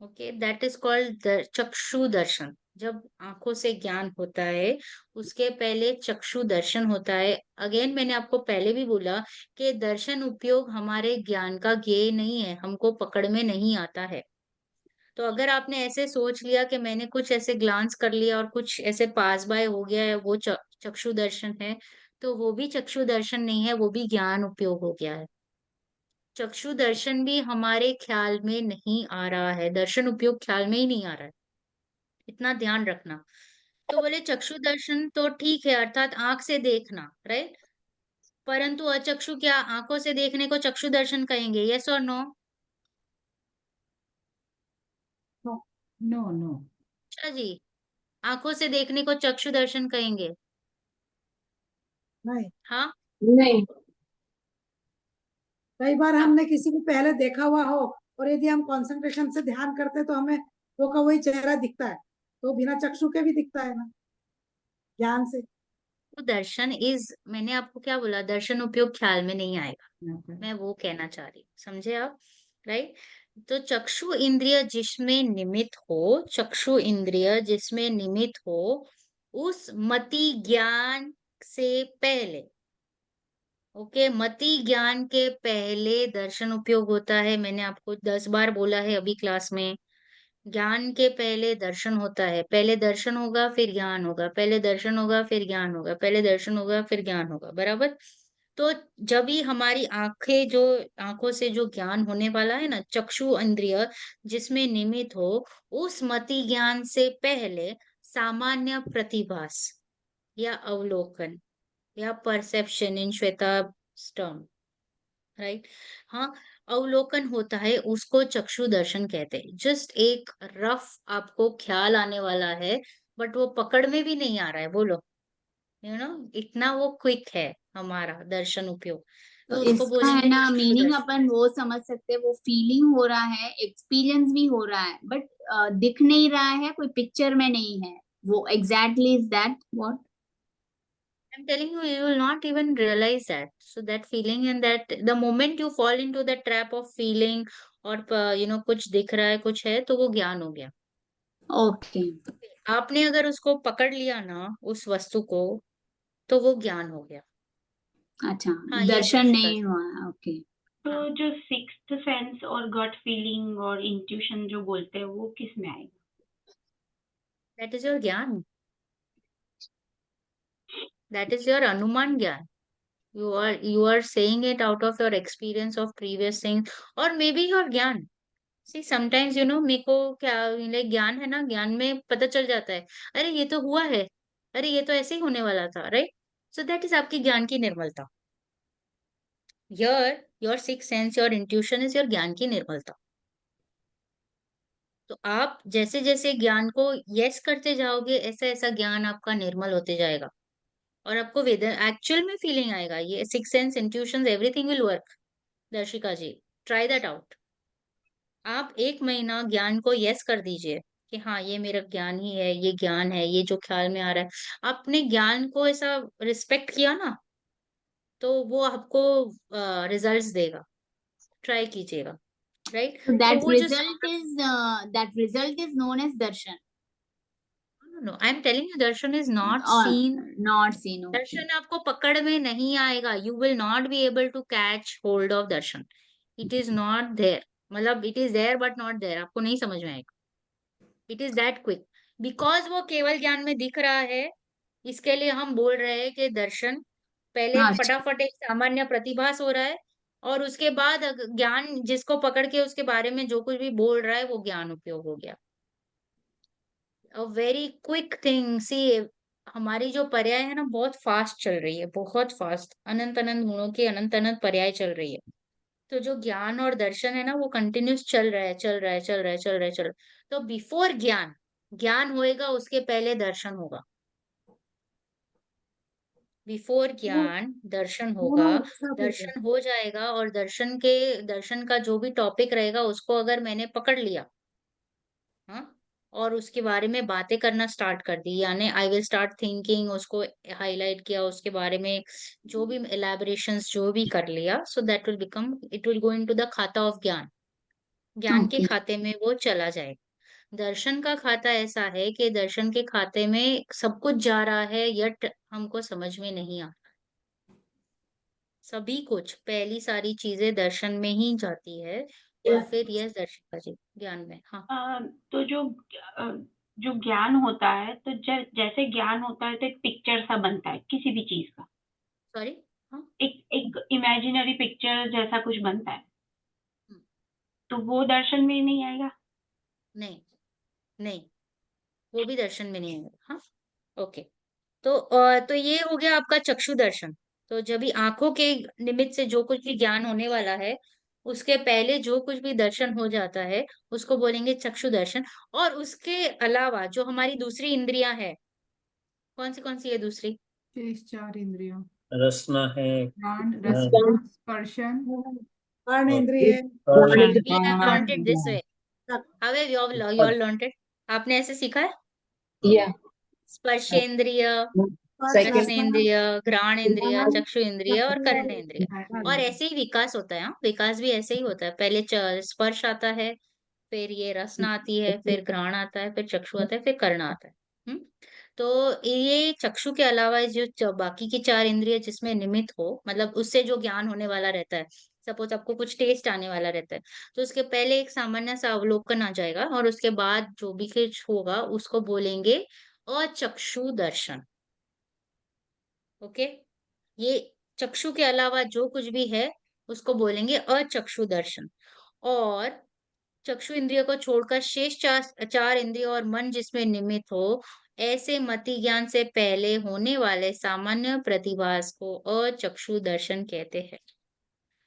ओके, दैट इज कॉल्ड चक्षु दर्शन। जब आंखों से ज्ञान होता है, उसके पहले चक्षु दर्शन होता है। अगेन मैंने आपको पहले भी बोला कि दर्शन उपयोग हमारे ज्ञान का ज्ञेय नहीं है, हमको पकड़ में नहीं आता है। तो अगर आपने ऐसे सोच लिया कि मैंने कुछ ऐसे ग्लांस कर लिया और कुछ ऐसे पास बाय हो गया है, वो चक्षु दर्शन है, तो वो भी चक्षु दर्शन नहीं है, वो भी ज्ञान उपयोग हो गया है। चक्षु दर्शन भी हमारे ख्याल में नहीं आ रहा है, दर्शन उपयोग ख्याल में ही नहीं आ रहा है, इतना ध्यान रखना। तो बोले चक्षु दर्शन तो ठीक है, अर्थात आंख से देखना, राइट, परंतु अचक्षु, क्या आंखों से देखने को चक्षु दर्शन कहेंगे? यस और नो? No no. अच्छा जी, आंखों से देखने को चक्षु दर्शन कहेंगे? नहीं, हाँ, नहीं। कई बार हाँ, हमने किसी को पहले देखा हुआ हो और यदि हम कंसंट्रेशन से ध्यान करते हैं तो हमें वो का वही चेहरा दिखता है, तो बिना चक्षु के भी दिखता है ना, ज्ञान से। तो दर्शन इज, मैंने आपको क्या बोला, दर्शन उपयोग ख्याल में नहीं आएगा, मैं वो कहना चाह रही हूँ, समझे आप? राइट, तो चक्षु इंद्रिय जिसमें निमित हो, चक्षु इंद्रिय जिसमें निमित हो, उस मति ज्ञान से पहले, ओके, मति ज्ञान के पहले दर्शन उपयोग होता है। मैंने आपको 10 बार बोला है अभी क्लास में, ज्ञान के पहले दर्शन होता है, पहले दर्शन होगा फिर ज्ञान होगा, पहले दर्शन होगा फिर ज्ञान होगा, पहले दर्शन होगा फिर ज्ञान होगा, बराबर। तो जब ही हमारी आंखें जो, आंखों से जो ज्ञान होने वाला है ना, चक्षु इंद्रिय जिसमें निमित हो, उस मति ज्ञान से पहले सामान्य प्रतिभास या अवलोकन या परसेप्शन इन श्वेता टर्म, राइट, हाँ, अवलोकन होता है, उसको चक्षु दर्शन कहते हैं। जस्ट एक रफ आपको ख्याल आने वाला है, बट वो पकड़ में भी नहीं आ रहा है, बोलो, इतना वो क्विक है हमारा दर्शन उपयोग, तो तो उसको इसका है बोलेंगे ना चक्षु मीनिंग दर्शन। अपन वो समझ सकते हैं, वो फीलिंग हो रहा है, एक्सपीरियंस भी हो रहा है, बट दिख नहीं रहा है, कोई पिक्चर में नहीं है वो। Exactly is that what I'm telling you, you will not even realize that. So that feeling, and that the moment you fall into the trap of feeling, और कुछ दिख रहा है, कुछ है, तो वो ज्ञान हो गया। ओके। आपने अगर उसको पकड़ लिया ना उस वस्तु को, तो वो ज्ञान हो गया। अच्छा, हाँ, ये दर्शन दर्शिका नहीं जी। हुआ। ओके। तो हाँ, जो सिक्स्थ सेंस और गट फीलिंग और इंट्यूशन जो बोलते हैं वो किस में आएगा? दैट इज योर ज्ञान, दैट इज योर अनुमान ज्ञान। You are saying it out of your experience of previous things, or maybe your ज्ञान। See, sometimes मेरे को क्या, like ज्ञान है ना, ज्ञान में पता चल जाता है, अरे ये तो हुआ है, अरे ये तो ऐसे ही होने वाला था, राइट? सो दैट इज आपकी ज्ञान की निर्मलता। Your six sense, your intuition is your ज्ञान की निर्मलता। तो आप जैसे जैसे ज्ञान को यस करते जाओगे, ऐसा ऐसा ज्ञान आपका निर्मल होते जाएगा, और आपको वेद एक्चुअल में फीलिंग आएगा। ये six sense, intuition, everything will work. Darshika ji, try that out. आप 1 महीना ज्ञान को यस कर दीजिए कि हाँ, ये मेरा ज्ञान ही है, ये ज्ञान है, ये जो ख्याल में आ रहा है। आपने ज्ञान को ऐसा रिस्पेक्ट किया ना, तो वो आपको रिजल्ट्स देगा। ट्राई कीजिएगा, राइट? So तो that वो जो result is known as darshan no, I am telling you, दर्शन is not or seen. not seen. Okay. दर्शन आपको पकड़ में नहीं आएगा। You will not be able to catch hold of दर्शन। It is not there. मतलब it is there but not there, आपको नहीं समझ में आएगा। It is that quick, because वो केवल ज्ञान में दिख रहा है। इसके लिए हम बोल रहे हैं कि दर्शन पहले अच्छा। फटाफट एक सामान्य प्रतिभास हो रहा है, और उसके बाद ज्ञान जिसको पकड़ के उसके बारे में जो कुछ भी बोल रहा है वो ज्ञान उपयोग हो गया। A very quick thing. See, हमारी जो पर्याय है ना, बहुत फास्ट चल रही है, बहुत फास्ट। अनंत अनंत गुणों की अनंत अनंत पर्याय चल रही है। तो जो ज्ञान और दर्शन है ना, वो कंटिन्यूस चल रहा है, चल रहा है, चल रहा है, चल रहा है, चल रहा है। तो बिफोर ज्ञान, ज्ञान होएगा, उसके पहले दर्शन होगा। बिफोर वो ज्ञान दर्शन होगा। दोनों एक साथ होते हैं। दर्शन हो जाएगा, और दर्शन का जो भी टॉपिक रहेगा उसको अगर मैंने पकड़ लिया, हाँ, और उसके बारे में बातें करना स्टार्ट कर दी, यानी आई विल स्टार्ट थिंकिंग, उसको हाईलाइट किया, उसके बारे में जो भी एलैबोरेशंस जो भी कर लिया, so that will become, it will go into the खाता ऑफ ज्ञान। ज्ञान के Okay. खाते में वो चला जाएगा। दर्शन का खाता ऐसा है कि दर्शन के खाते में सब कुछ जा रहा है, यट हमको समझ में नहीं आ, सभी कुछ, पहली सारी चीजें दर्शन में ही जाती है, और फिर यह दर्शिका जी ज्ञान में। हाँ, तो अ, जो ज्ञान होता है तो जैसे ज्ञान होता है तो एक पिक्चर सा बनता है किसी भी चीज का, सॉरी। हाँ। एक इमेजिनरी पिक्चर जैसा कुछ बनता है, हम्म, तो वो दर्शन में नहीं आएगा। नहीं, नहीं, वो भी दर्शन में नहीं आएगा। हाँ, ओके। तो ये हो गया आपका चक्षु दर्शन। तो जब भी आंखों के निमित्त से जो कुछ भी ज्ञान होने वाला है, उसके पहले जो कुछ भी दर्शन हो जाता है, उसको बोलेंगे चक्षु दर्शन। और उसके अलावा जो हमारी दूसरी इंद्रियां है, कौन सी है दूसरी? शेष 4 इंद्रियों, रसना है, घ्राण, हाँ, रसना, स्पर्शन, कर्ण और इंद्रिय, We have learned it this way. How have you all learned it? आपने ऐसे सीखा है? Yeah. स्पर्शेंद्रिय, Second. रसनेन्द्रिय, घ्राण इंद्रिय, ध्यान, चक्षु इंद्रिय और कर्ण इंद्रिय। और ध्यान। ऐसे ही विकास होता है। हाँ, विकास भी ऐसे ही होता है। पहले स्पर्श आता है, फिर ये रसना आती है, फिर घ्राण आता है, फिर चक्षु आता है, फिर कर्ण आता है। हम्म। तो ये चक्षु के अलावा जो बाकी की 4 इंद्रिय जिसमें निमित्त हो, मतलब उससे जो ज्ञान होने वाला रहता है, सपोज आपको कुछ टेस्ट आने वाला रहता है, तो उसके पहले एक सामान्य सा अवलोकन आ जाएगा, और उसके बाद जो भी कुछ होगा उसको बोलेंगे अचक्षु दर्शन। ओके, ये चक्षु के अलावा जो कुछ भी है उसको बोलेंगे अचक्षु दर्शन। और चक्षु इंद्रिय को छोड़कर शेष 4 इंद्रिय और मन जिसमें निमित्त हो, ऐसे मति ज्ञान से पहले होने वाले सामान्य प्रतिभास को अचक्षु दर्शन कहते हैं।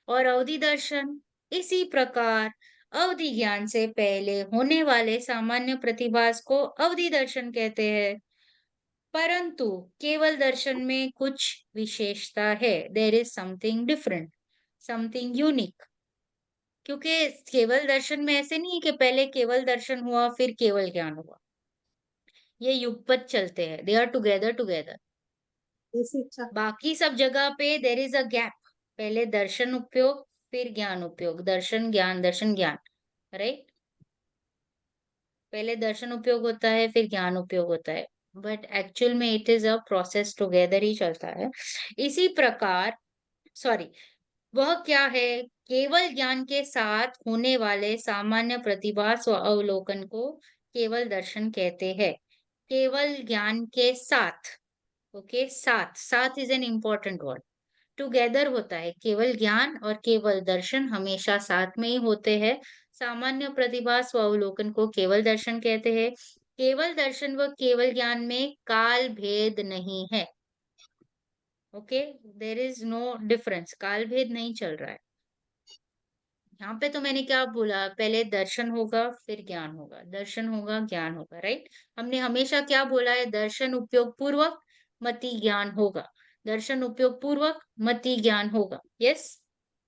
और अवधि दर्शन इसी प्रकार अवधि ज्ञान से पहले होने वाले सामान्य प्रतिभास को अवधि दर्शन कहते हैं। परंतु केवल दर्शन में कुछ विशेषता है। There is something different, something unique. क्योंकि केवल दर्शन में ऐसे नहीं है कि पहले केवल दर्शन हुआ फिर केवल ज्ञान हुआ। ये युगपत चलते हैं, दे आर टुगेदर टुगेदर। ऐसी इच्छा। बाकी सब जगह पे देर इज अ गैप, पहले दर्शन उपयोग फिर ज्ञान उपयोग, दर्शन ज्ञान, दर्शन ज्ञान, राइट? पहले दर्शन उपयोग होता है, फिर ज्ञान उपयोग होता है, बट एक्चुअल में it is a process, together ही चलता है। इसी प्रकार, सॉरी, वह क्या है? केवल ज्ञान के साथ होने वाले सामान्य प्रतिभास व अवलोकन को केवल दर्शन कहते हैं। केवल ज्ञान के साथ, ओके, साथ, साथ is an important word, together होता है। केवल ज्ञान और केवल दर्शन हमेशा साथ में ही होते हैं। सामान्य प्रतिभास व अवलोकन को केवल दर्शन कहते हैं। केवल दर्शन व केवल ज्ञान में काल भेद नहीं है। Okay, there is no difference, काल भेद नहीं चल रहा है। यहाँ पे तो मैंने क्या बोला, पहले दर्शन होगा फिर ज्ञान होगा, दर्शन होगा ज्ञान होगा, राइट। हमने हमेशा क्या बोला है? दर्शन उपयोग पूर्वक मति ज्ञान होगा, दर्शन उपयोग पूर्वक मति ज्ञान होगा। यस,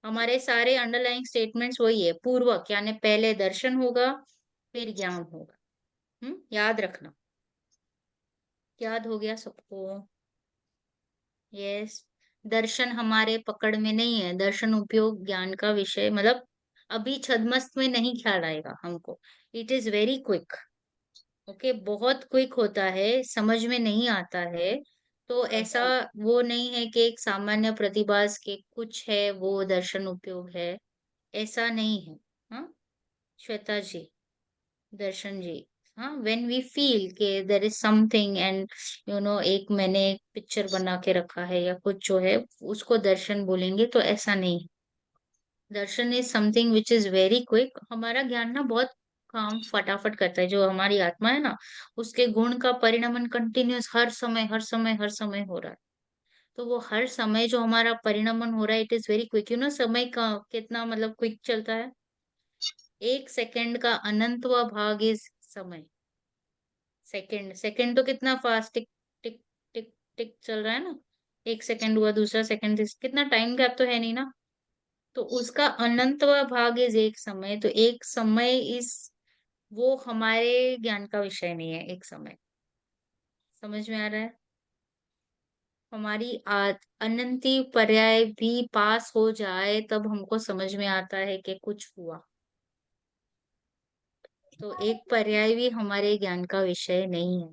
हमारे सारे अंडरलाइंग स्टेटमेंट्स वही है, पूर्वक यानी पहले दर्शन होगा फिर ज्ञान होगा। याद रखना। याद हो गया सबको? यस, दर्शन हमारे पकड़ में नहीं है, दर्शन उपयोग ज्ञान का विषय, मतलब अभी छद्मस्त में नहीं ख्याल आएगा हमको। It is very quick, okay, बहुत क्विक होता है, समझ में नहीं आता है। तो ऐसा वो नहीं है कि एक सामान्य प्रतिभास के कुछ है वो दर्शन उपयोग है, ऐसा नहीं है। हाँ श्वेता जी, दर्शन जी, हाँ, व्हेन वी फील के देयर इज समथिंग एंड एक मैंने पिक्चर बना के रखा है या कुछ जो है, उसको दर्शन बोलेंगे, तो ऐसा नहीं है। दर्शन is something which is very quick. हमारा ज्ञान ना बहुत काम फटाफट करता है, जो हमारी आत्मा है ना, उसके गुण का परिणमन कंटिन्यूस हर समय हर समय हर समय हो रहा है। तो वो हर समय जो हमारा परिणमन हो रहा है, इट इज वेरी क्विक। समय का कितना मतलब क्विक चलता है, एक सेकंड का अनंतवा भाग इज समय। सेकंड, सेकंड तो कितना फास्ट, टिक टिक टिक टिक चल रहा है ना। एक सेकंड हुआ, दूसरा सेकंड, कितना टाइम गैप तो है नहीं ना। तो उसका अनंतवा भाग इज एक समय, तो एक समय इस, वो हमारे ज्ञान का विषय नहीं है एक समय। समझ में आ रहा है? हमारी अनंती पर्याय भी पास हो जाए तब हमको समझ में आता है कि कुछ हुआ। तो एक पर्याय भी हमारे ज्ञान का विषय नहीं है।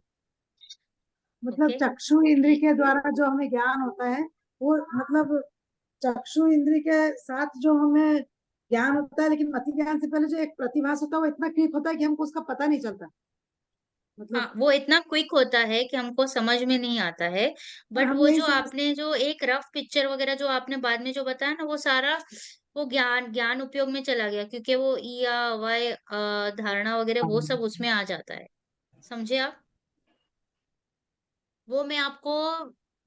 मतलब ओके, चक्षु इंद्री के द्वारा जो हमें ज्ञान होता है, वो मतलब चक्षु इंद्री के साथ जो हमें ज्ञान होता है, लेकिन मति ज्ञान से पहले जो एक प्रतिभास होता है वो इतना क्विक होता है कि हमको उसका पता नहीं चलता। मतलब हाँ, वो इतना क्विक होता है कि हमको समझ में नहीं आता है। बट हम वो यही जो समझ, आपने जो एक रफ पिक्चर वगैरह जो आपने बाद में जो बताया ना, वो सारा वो ज्ञान ज्ञान उपयोग में चला गया, क्योंकि वो ई या वाय धारणा वगैरह वो सब उसमें आ जाता है। समझे आप? वो मैं आपको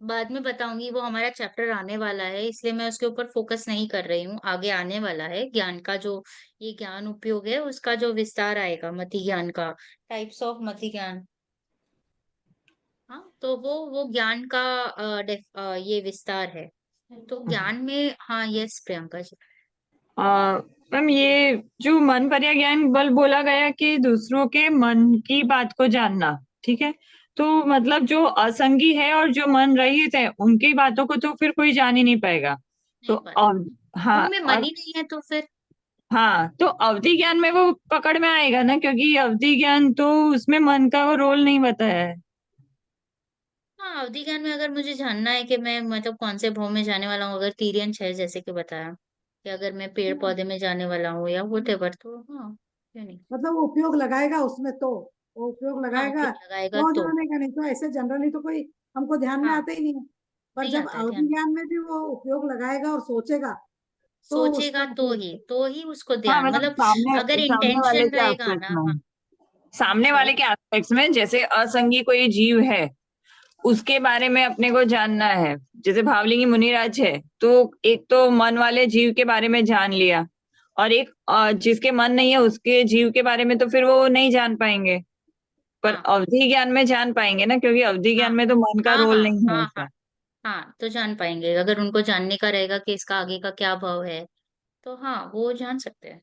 बाद में बताऊंगी, वो हमारा चैप्टर आने वाला है, इसलिए मैं उसके ऊपर फोकस नहीं कर रही हूँ। आगे आने वाला है ज्ञान का, जो ये ज्ञान उपयोग है उसका जो विस्तार आएगा, मति ज्ञान का, टाइप्स ऑफ मति ज्ञान। हाँ, तो वो ज्ञान का ये विस्तार है। तो ज्ञान में, हाँ, यस प्रियंका जी। मैम, ये जो मन पर्या ज्ञान बल बोला गया कि दूसरों के मन की बात को जानना, ठीक है, तो मतलब जो असंगी है और जो मन रहित है उनकी बातों को तो फिर कोई जान ही नहीं पाएगा। तो नहीं पाता, हाँ, उनमें मन ही नहीं है तो फिर। हाँ, तो अवधि ज्ञान में वो पकड़ में आएगा ना, क्योंकि अवधि ज्ञान तो उसमें मन का वो रोल नहीं बताया है। हाँ, अवधि ज्ञान में अगर मुझे जानना है कि मैं मतलब कौन से भाव में जाने वाला हूँ, अगर तीर्यन है जैसे कि बताया, कि अगर मैं पेड़ पौधे में जाने वाला हूँ या व्हाटएवर, तो हाँ, क्यों नहीं। मतलब वो उपयोग लगाएगा उसमें, तो वो उपयोग हाँ, लगाएगा उपयोग लगाएगा तो तो। जानेगा, नहीं तो ऐसे जनरली तो कोई हमको ध्यान में हाँ, आता ही नहीं है। पर नहीं जब आता है अवधि ध्यान। ज्ञान में भी वो उपयोग लगाएगा और सोचेगा, तो सोचेगा उसका उपयोग तो ही उसको हाँ, ध्यान, मतलब मतलब अगर सामने वाले इंटेंशन के रहेगा एस्पेक्ट ना। हाँ, में, सामने सॉरी। वाले के एस्पेक्ट्स में, जैसे असंगी कोई जीव है उसके बारे में अपने को जानना है, जैसे भावलिंगी मुनिराज है, तो एक तो मन वाले जीव के बारे में जान लिया, और एक जिसके मन नहीं है उसके जीव के बारे में तो फिर वो नहीं जान पाएंगे, पर हाँ, अवधि ज्ञान में जान पाएंगे ना, क्योंकि अवधि हाँ, ज्ञान में तो मन का हाँ, रोल हाँ, नहीं है हाँ, हाँ, ऐसा। हाँ, तो जान पाएंगे अगर उनको जानने का रहेगा कि इसका आगे का क्या भाव है, तो हाँ वो जान सकते हैं।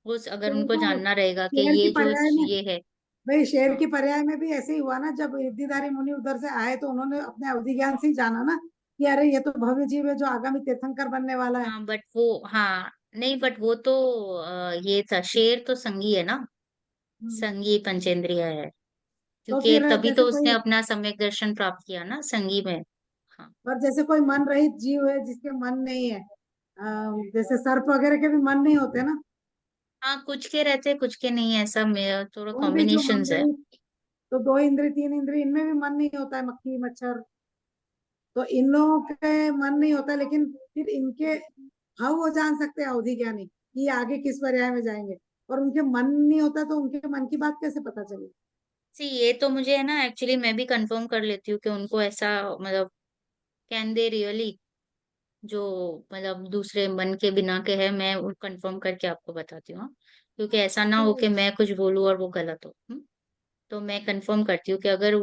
उस अगर तो वो उनको तो जानना रहेगा कि शेर की ये जो पर्याय में, ये है। भाई शेर हाँ, की पर्याय में भी ऐसे ही हुआ ना, जब रिद्धिधारी मुनि उधर से आए तो उन्होंने अपने अवधि ज्ञान से ही जाना ना कि अरे ये तो भव्य जीव है जो आगामी तीर्थंकर बनने वाला है। हाँ, बट वो, हाँ, नहीं, बट वो तो ये था, शेर तो संगी है ना। संगी पंचेंद्रिय है, तो क्योंकि फिर तभी जैसे तो उसने कोई, अपना सम्यक दर्शन प्राप्त किया ना संगी में। हाँ और जैसे कोई मन रहित जीव है जिसके मन नहीं है, जैसे सर्प वगैरह के भी मन नहीं होते ना, हाँ, कुछ के रहते कुछ के नहीं, ऐसा थोड़ा वो भी जो मन कॉम्बिनेशंस है। रहित, तो 2 इंद्री 3 इंद्री इनमें भी मन नहीं होता है, मक्खी मच्छर, तो इन लोगों के मन नहीं होता, लेकिन फिर इनके भाव वो जान सकते हैं अवधि ज्ञानी कि ये आगे किस पर्याय में जाएंगे, और उनके मन नहीं होता तो उनके मन की बात कैसे पता चलेगी? सी ये तो मुझे है ना, एक्चुअली मैं भी कंफर्म कर लेती हूँ कि उनको ऐसा, मतलब कैन दे रियली, जो मतलब दूसरे मन के बिना के है, मैं कंफर्म करके आपको बताती हूँ, हाँ? क्योंकि ऐसा ना हो कि तो मैं कुछ बोलूँ और वो गलत हो। तो मैं कंफर्म करती हूँ कि अगर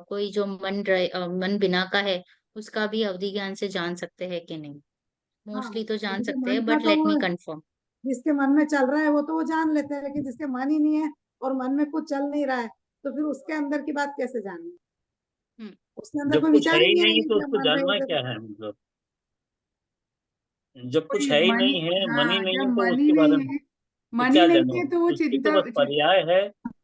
कोई जो मन बिना का है, उसका भी अवधि ज्ञान से जान सकते हैं कि नहीं। हाँ, मोस्टली तो जान जिसके सकते मन हैं, का बट तो लेट वो, मी कंफर्म। जिसके मन में चल रहा है वो तो वो जान लेते हैं, लेकिन जिसके मन ही नहीं है और मन में कुछ चल नहीं रहा है, तो फिर उसके अंदर की बात कैसे जाननी? हम्म उसके अंदर जब कोई कुछ विचार है ही ही नहीं नहीं आएंगे तो कि उसको मन रहे जानना थे क्या तो। है, मतलब जब कुछ कोई है ही मन नहीं ही, है, मन ही हाँ, नहीं जब है, तो मन ही उसके बारे नहीं में है, तो मन ही क्या नहीं जानो, है तो वो उसकी तो चिंता, बस पर्याय है।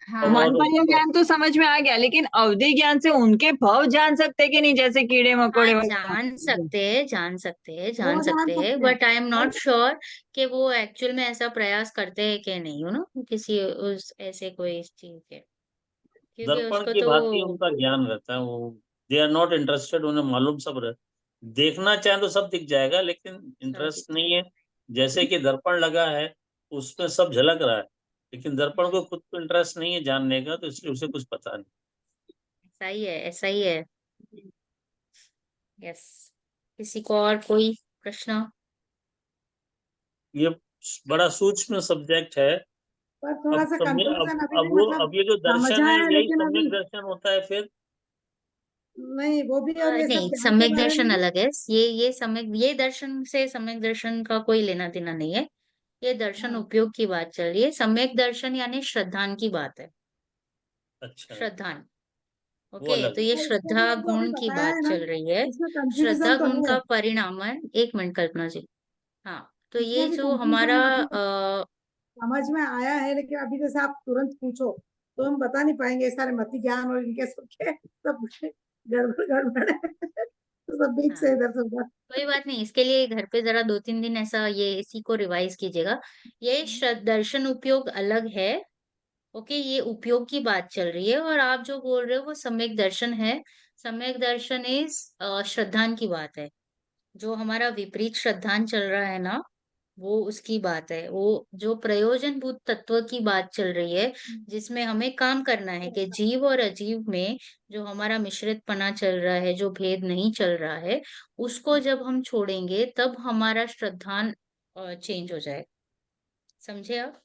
हाँ, मन और पर उसको ज्ञान तो समझ में आ गया, लेकिन अवधि ज्ञान से उनके भाव जान सकते कि नहीं, जैसे कीड़े हाँ, मकोड़े जान वगैरह। सकते हैं, जान सकते हैं, वो जान जान सकते हैं, सकते हैं, बट आई एम और नॉट श्योर कि वो एक्चुअल में ऐसा प्रयास करते हैं कि नहीं, किसी उस ऐसे कोई इस चीज के, क्योंकि दर्पण उसको की तो भांति उनका ज्ञान रहता है, वो दे आर नॉट इंटरेस्टेड, उन्हें मालूम सब देखना चाहे तो सब दिख जाएगा, लेकिन सब इंटरेस्ट दिखता नहीं है। जैसे कि दर्पण लगा है, उसमें सब झलक रहा है, लेकिन है। दर्पण को खुद को इंटरेस्ट नहीं है जानने का, तो इसलिए उसे कुछ पता नहीं। ऐसा ही है, ऐसा ही है। यस। किसी को और कोई प्रश्न? ये बड़ा सूक्ष्म सब्जेक्ट है। पर थोड़ा सा कंफ्यूजन अभी भी, मतलब अब ये जो दर्शन समझा है, है यही लेकिन सम्यक अभी दर्शन होता है फिर। नहीं, वो भी, और ये सब नहीं, ज्ञान के सम्यक बारे में दर्शन भी। अलग है। ये सम्यक, ये दर्शन से सम्यक दर्शन का कोई लेना देना नहीं है। ये दर्शन हाँ, उपयोग की बात चल रही है। सम्यक दर्शन यानी श्रद्धान की बात है। अच्छा, श्रद्धान। वो ओके, अलग तो है। ये तो इसके श्रद्धा अंदर जो अभी गुण की बताया बात है ना, चल रही है। इसमें कंफ्यूजन श्रद्धा तो गुण है, का परिणामन, एक मिनट कल्पना जी। हाँ, तो इसमें ये भी जो कंफ्यूजन हमारा है अभी, समझ में आया है, लेकिन अभी जैसे आप तुरंत पूछो तो हम बता नहीं पाएंगे, ये सारे मति ज्ञान और इनके सबके सब गड़बड़ गड़बड़ है, तो सब बीच से हाँ, इधर से उधर। कोई बात नहीं, इसके लिए घर पे जरा 2-3 दिन ऐसा ये इसी को रिवाइज कीजिएगा। ये दर्शन उपयोग अलग है। ओके, ये उपयोग की बात चल रही है, और आप जो बोल रहे हो वो सम्यक दर्शन है। सम्यक दर्शन इज श्रद्धान की बात है। जो हमारा विपरीत श्रद्धान चल रहा है ना, वो उसकी बात है। वो जो प्रयोजनभूत तत्व की बात चल रही है, जिसमें हमें काम करना है कि जीव और अजीव में जो हमारा मिश्रित पना चल रहा है, जो भेद नहीं चल रहा है, उसको जब हम छोड़ेंगे तब हमारा श्रद्धान चेंज हो जाए। समझे आप?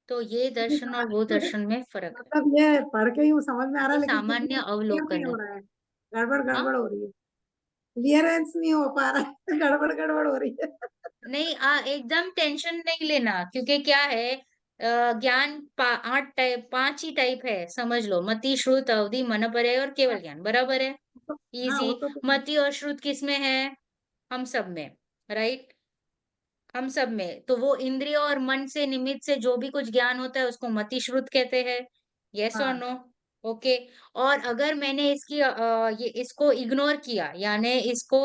तो ये दर्शन और वो दर्शन में फर्क है। मतलब ये पढ़ के ही वो समझ में आ रहा ये है, लेकिन फिर भी सामान्य क्लियर नहीं अवलोकन हो है। रहा है, गड़बड़ हाँ, गड़बड़ हो रही है, क्लियरेंस नहीं हो पा रहा है, गड़बड़ गड़बड़ हो रही है। नहीं, एकदम टेंशन नहीं लेना, क्योंकि क्या है, ज्ञान 5 ही टाइप है, समझ लो। मति, श्रुत, अवधि, मनपर्य और केवल ज्ञान, बराबर है। तो, हाँ, इजी। वो तो मति और श्रुत किस में है? हम सब में। राइट। हम सब में, तो वो इंद्रिय और मन से निमित्त से जो भी कुछ ज्ञान होता है उसको मति श्रुत कहते हैं। यस और हाँ, नो? ओके। और अगर मैंने ये इसको इग्नोर किया, यानी इसको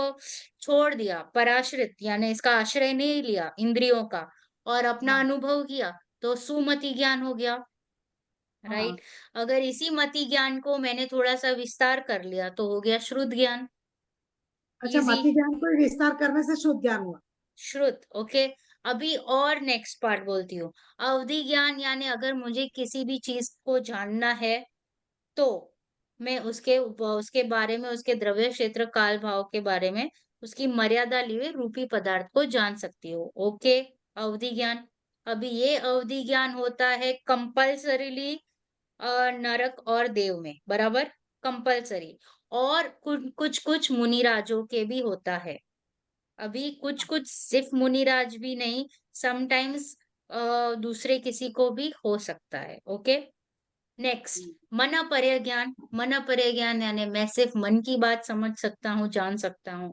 छोड़ दिया, पराश्रित यानी इसका आश्रय नहीं लिया इंद्रियों का, और अपना हाँ, अनुभव किया, तो सुमति ज्ञान हो गया। हाँ। राइट। अगर इसी मति ज्ञान को मैंने थोड़ा सा विस्तार कर लिया, तो हो गया श्रुत ज्ञान। अच्छा, इजी। मति ज्ञान को विस्तार करने से शुद्ध ज्ञान हुआ। श्रुत। ओके। अभी और नेक्स्ट पार्ट बोलती हूँ। अवधि ज्ञान यानी अगर मुझे किसी भी चीज को जानना है, तो मैं उसके उसके बारे में, उसके द्रव्य क्षेत्र काल भाव के बारे में, उसकी मर्यादा लिए रूपी पदार्थ को जान सकती हूँ। ओके। अवधि ज्ञान। अभी ये अवधि ज्ञान होता है कंपल्सरीली नरक और देव में, बराबर, कंपल्सरी। और कुछ कुछ मुनिराजों के भी होता है। अभी कुछ कुछ सिर्फ मुनिराज भी नहीं, समटाइम्स दूसरे किसी को भी हो सकता है। ओके। नेक्स्ट, मन अपरय ज्ञान। मन अपरय ज्ञान यानी मैं सिर्फ मन की बात समझ सकता हूँ, जान सकता हूँ।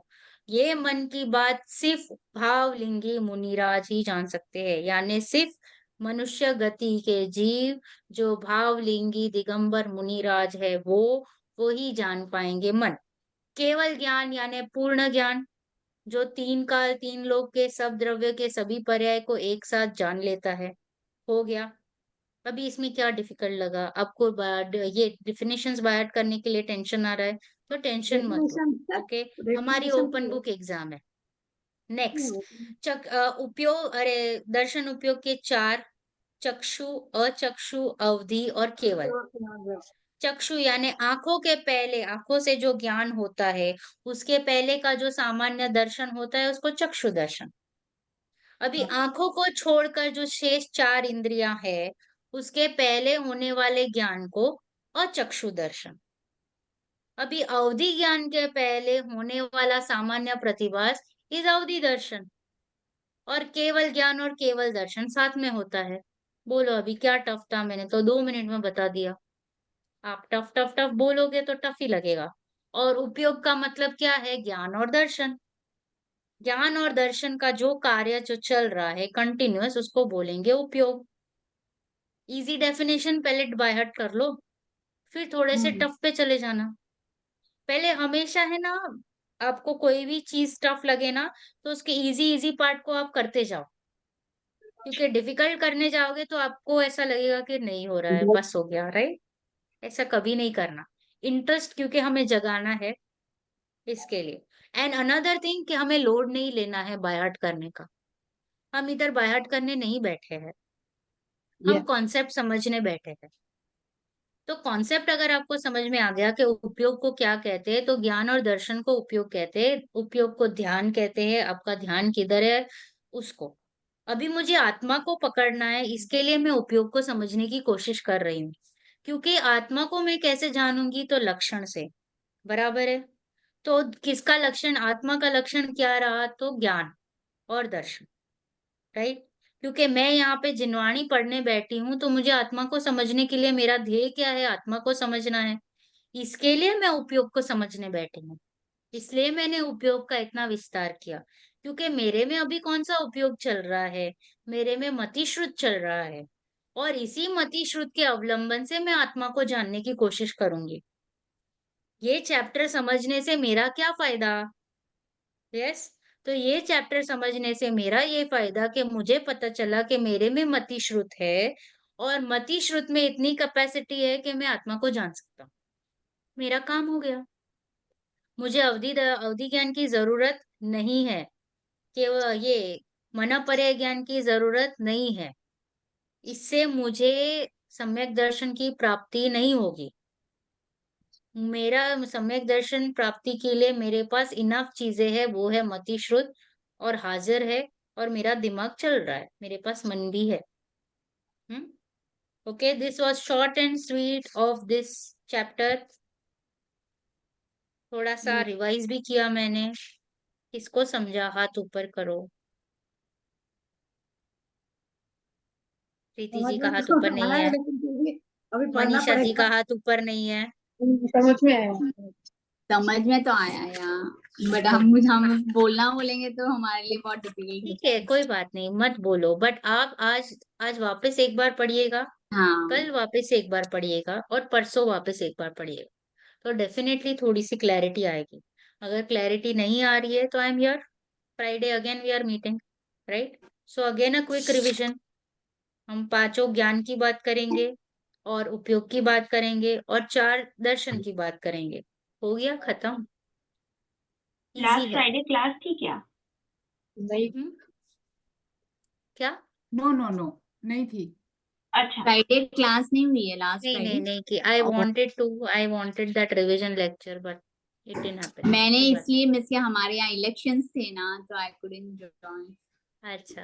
ये मन की बात सिर्फ भावलिंगी मुनिराज ही जान सकते हैं, यानी सिर्फ मनुष्य गति के जीव जो भावलिंगी दिगंबर मुनिराज है वो ही जान पाएंगे मन। केवल ज्ञान यानी पूर्ण ज्ञान जो तीन काल तीन लोक के सब द्रव्य के सभी पर्याय को एक साथ जान लेता है। हो गया। अभी इसमें क्या डिफिकल्ट लगा आपको? ये डिफिनेशंस बाय हार्ट करने के लिए टेंशन आ रहा है तो टेंशन मत लो। डेफिनेशन ओके, हमारी ओपन बुक एग्जाम है। नेक्स्ट उपयोग, अरे दर्शन उपयोग के 4, चक्षु, अचक्षु, अवधि और केवल। चक्षु यानी आंखों के पहले, आंखों से जो ज्ञान होता है उसके पहले का जो सामान्य दर्शन होता है उसको चक्षु दर्शन। अभी आंखों को छोड़कर जो शेष 4 इंद्रियां है उसके पहले होने वाले ज्ञान को अचक्षु दर्शन। अभी अवधि ज्ञान के पहले होने वाला सामान्य प्रतिभास इस अवधि दर्शन, और केवल ज्ञान और केवल दर्शन साथ में होता है। बोलो अभी क्या टफ था? मैंने तो 2 मिनट में बता दिया। आप टफ टफ टफ बोलोगे तो टफ ही लगेगा। और उपयोग का मतलब क्या है? ज्ञान और दर्शन। ज्ञान और दर्शन का जो कार्य जो चल रहा है कंटिन्यूअस उसको बोलेंगे उपयोग। इजी डेफिनेशन पहले बाय हार्ट कर लो, फिर थोड़े से टफ पे चले जाना। पहले हमेशा है ना, आपको कोई भी चीज टफ लगे ना तो उसके इजी इजी पार्ट को आप करते जाओ, क्योंकि डिफिकल्ट करने जाओगे तो आपको ऐसा लगेगा कि नहीं हो रहा है, बस हो गया, राइट? ऐसा कभी नहीं करना। इंटरेस्ट क्योंकि हमें जगाना है इसके लिए। एंड अनदर थिंग कि हमें लोड नहीं लेना है बाय हार्ट करने का। हम इधर बाय हार्ट करने नहीं बैठे हैं, हम कॉन्सेप्ट समझने बैठे हैं। तो कॉन्सेप्ट अगर आपको समझ में आ गया कि उपयोग को क्या कहते हैं, तो ज्ञान और दर्शन को उपयोग कहते हैं। उपयोग को ध्यान कहते हैं। आपका ध्यान किधर है उसको। अभी मुझे आत्मा को पकड़ना है, इसके लिए मैं उपयोग को समझने की कोशिश कर रही हूँ। क्योंकि आत्मा को मैं कैसे जानूंगी? तो लक्षण से, बराबर है। तो किसका लक्षण, आत्मा का लक्षण क्या रहा? तो ज्ञान और दर्शन, राइट? क्योंकि मैं यहाँ पे जिनवाणी पढ़ने बैठी हूँ तो मुझे आत्मा को समझने के लिए मेरा ध्येय क्या है? आत्मा को समझना है। इसके लिए मैं उपयोग को समझने बैठी हूँ। इसलिए मैंने उपयोग का इतना विस्तार किया, क्योंकि मेरे में अभी कौन सा उपयोग चल रहा है? मेरे में मति श्रुत चल रहा है, और इसी मति श्रुत के अवलंबन से मैं आत्मा को जानने की कोशिश करूंगी। ये चैप्टर समझने से मेरा क्या फायदा? यस, तो ये चैप्टर समझने से मेरा ये फायदा कि मुझे पता चला कि मेरे में मति श्रुत है, और मति श्रुत में इतनी कैपेसिटी है कि मैं आत्मा को जान सकता हूँ। मेरा काम हो गया। मुझे अवधि ज्ञान की जरूरत नहीं है, केवल ये मनपर्य ज्ञान की जरूरत नहीं है। इससे मुझे सम्यक दर्शन की प्राप्ति नहीं होगी। मेरा सम्यक दर्शन प्राप्ति के लिए मेरे पास इनफ चीजें हैं, वो है मति श्रुत और हाजिर है, और मेरा दिमाग चल रहा है, मेरे पास मन भी है। Okay, this was short and sweet of this chapter. थोड़ा सा रिवाइज भी किया मैंने। किसको समझा? हाथ ऊपर करो। प्रीति समझ जी का में हाथ तो ऊपर नहीं आया है, है। लेकिन फिर भी अभी पढ़ना मनीषा जी पड़ेगा। का हाथ ऊपर नहीं है। समझ में आया। समझ में तो आया यार, बट हम बोलना बोलेंगे तो हमारे लिए बहुत डिफिकल्ट ठीक होता है, है। कोई बात नहीं, मत बोलो। बट आप आज वापस एक बार पढ़िएगा, हाँ, कल वापस एक बार पढ़िएगा, और परसों वापस एक बार पढ़िएगा, तो डेफिनेटली थोड़ी सी क्लैरिटी आएगी। अगर क्लैरिटी नहीं आ रही है तो I am here Friday, again we are meeting, right? So again a quick revision. हम पांचों ज्ञान की बात करेंगे, और उपयोग की बात करेंगे, और 4 दर्शन की बात करेंगे। हो गया, खत्म। इजी लास्ट है। फ्राइडे क्लास थी क्या? नहीं, क्या? नो नो नो, नहीं थी। अच्छा, फ्राइडे क्लास नहीं हुई है लास्ट नहीं फ्राइडे। नहीं नहीं की। I wanted that revision lecture, but it didn't happen. मैंने इसलिए मिस किया, हमारे यहाँ इलेक्शंस थे ना, तो आई कुडंट जॉइन। अच्छा,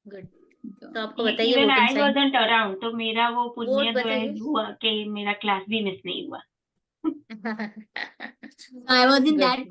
गुड। तो आपको बताइए even voting I sign, wasn't around, तो मेरा वो वोट पुण्य जो है बताइए। हुआ कि मेरा क्लास भी मिस नहीं हुआ। I was in good. That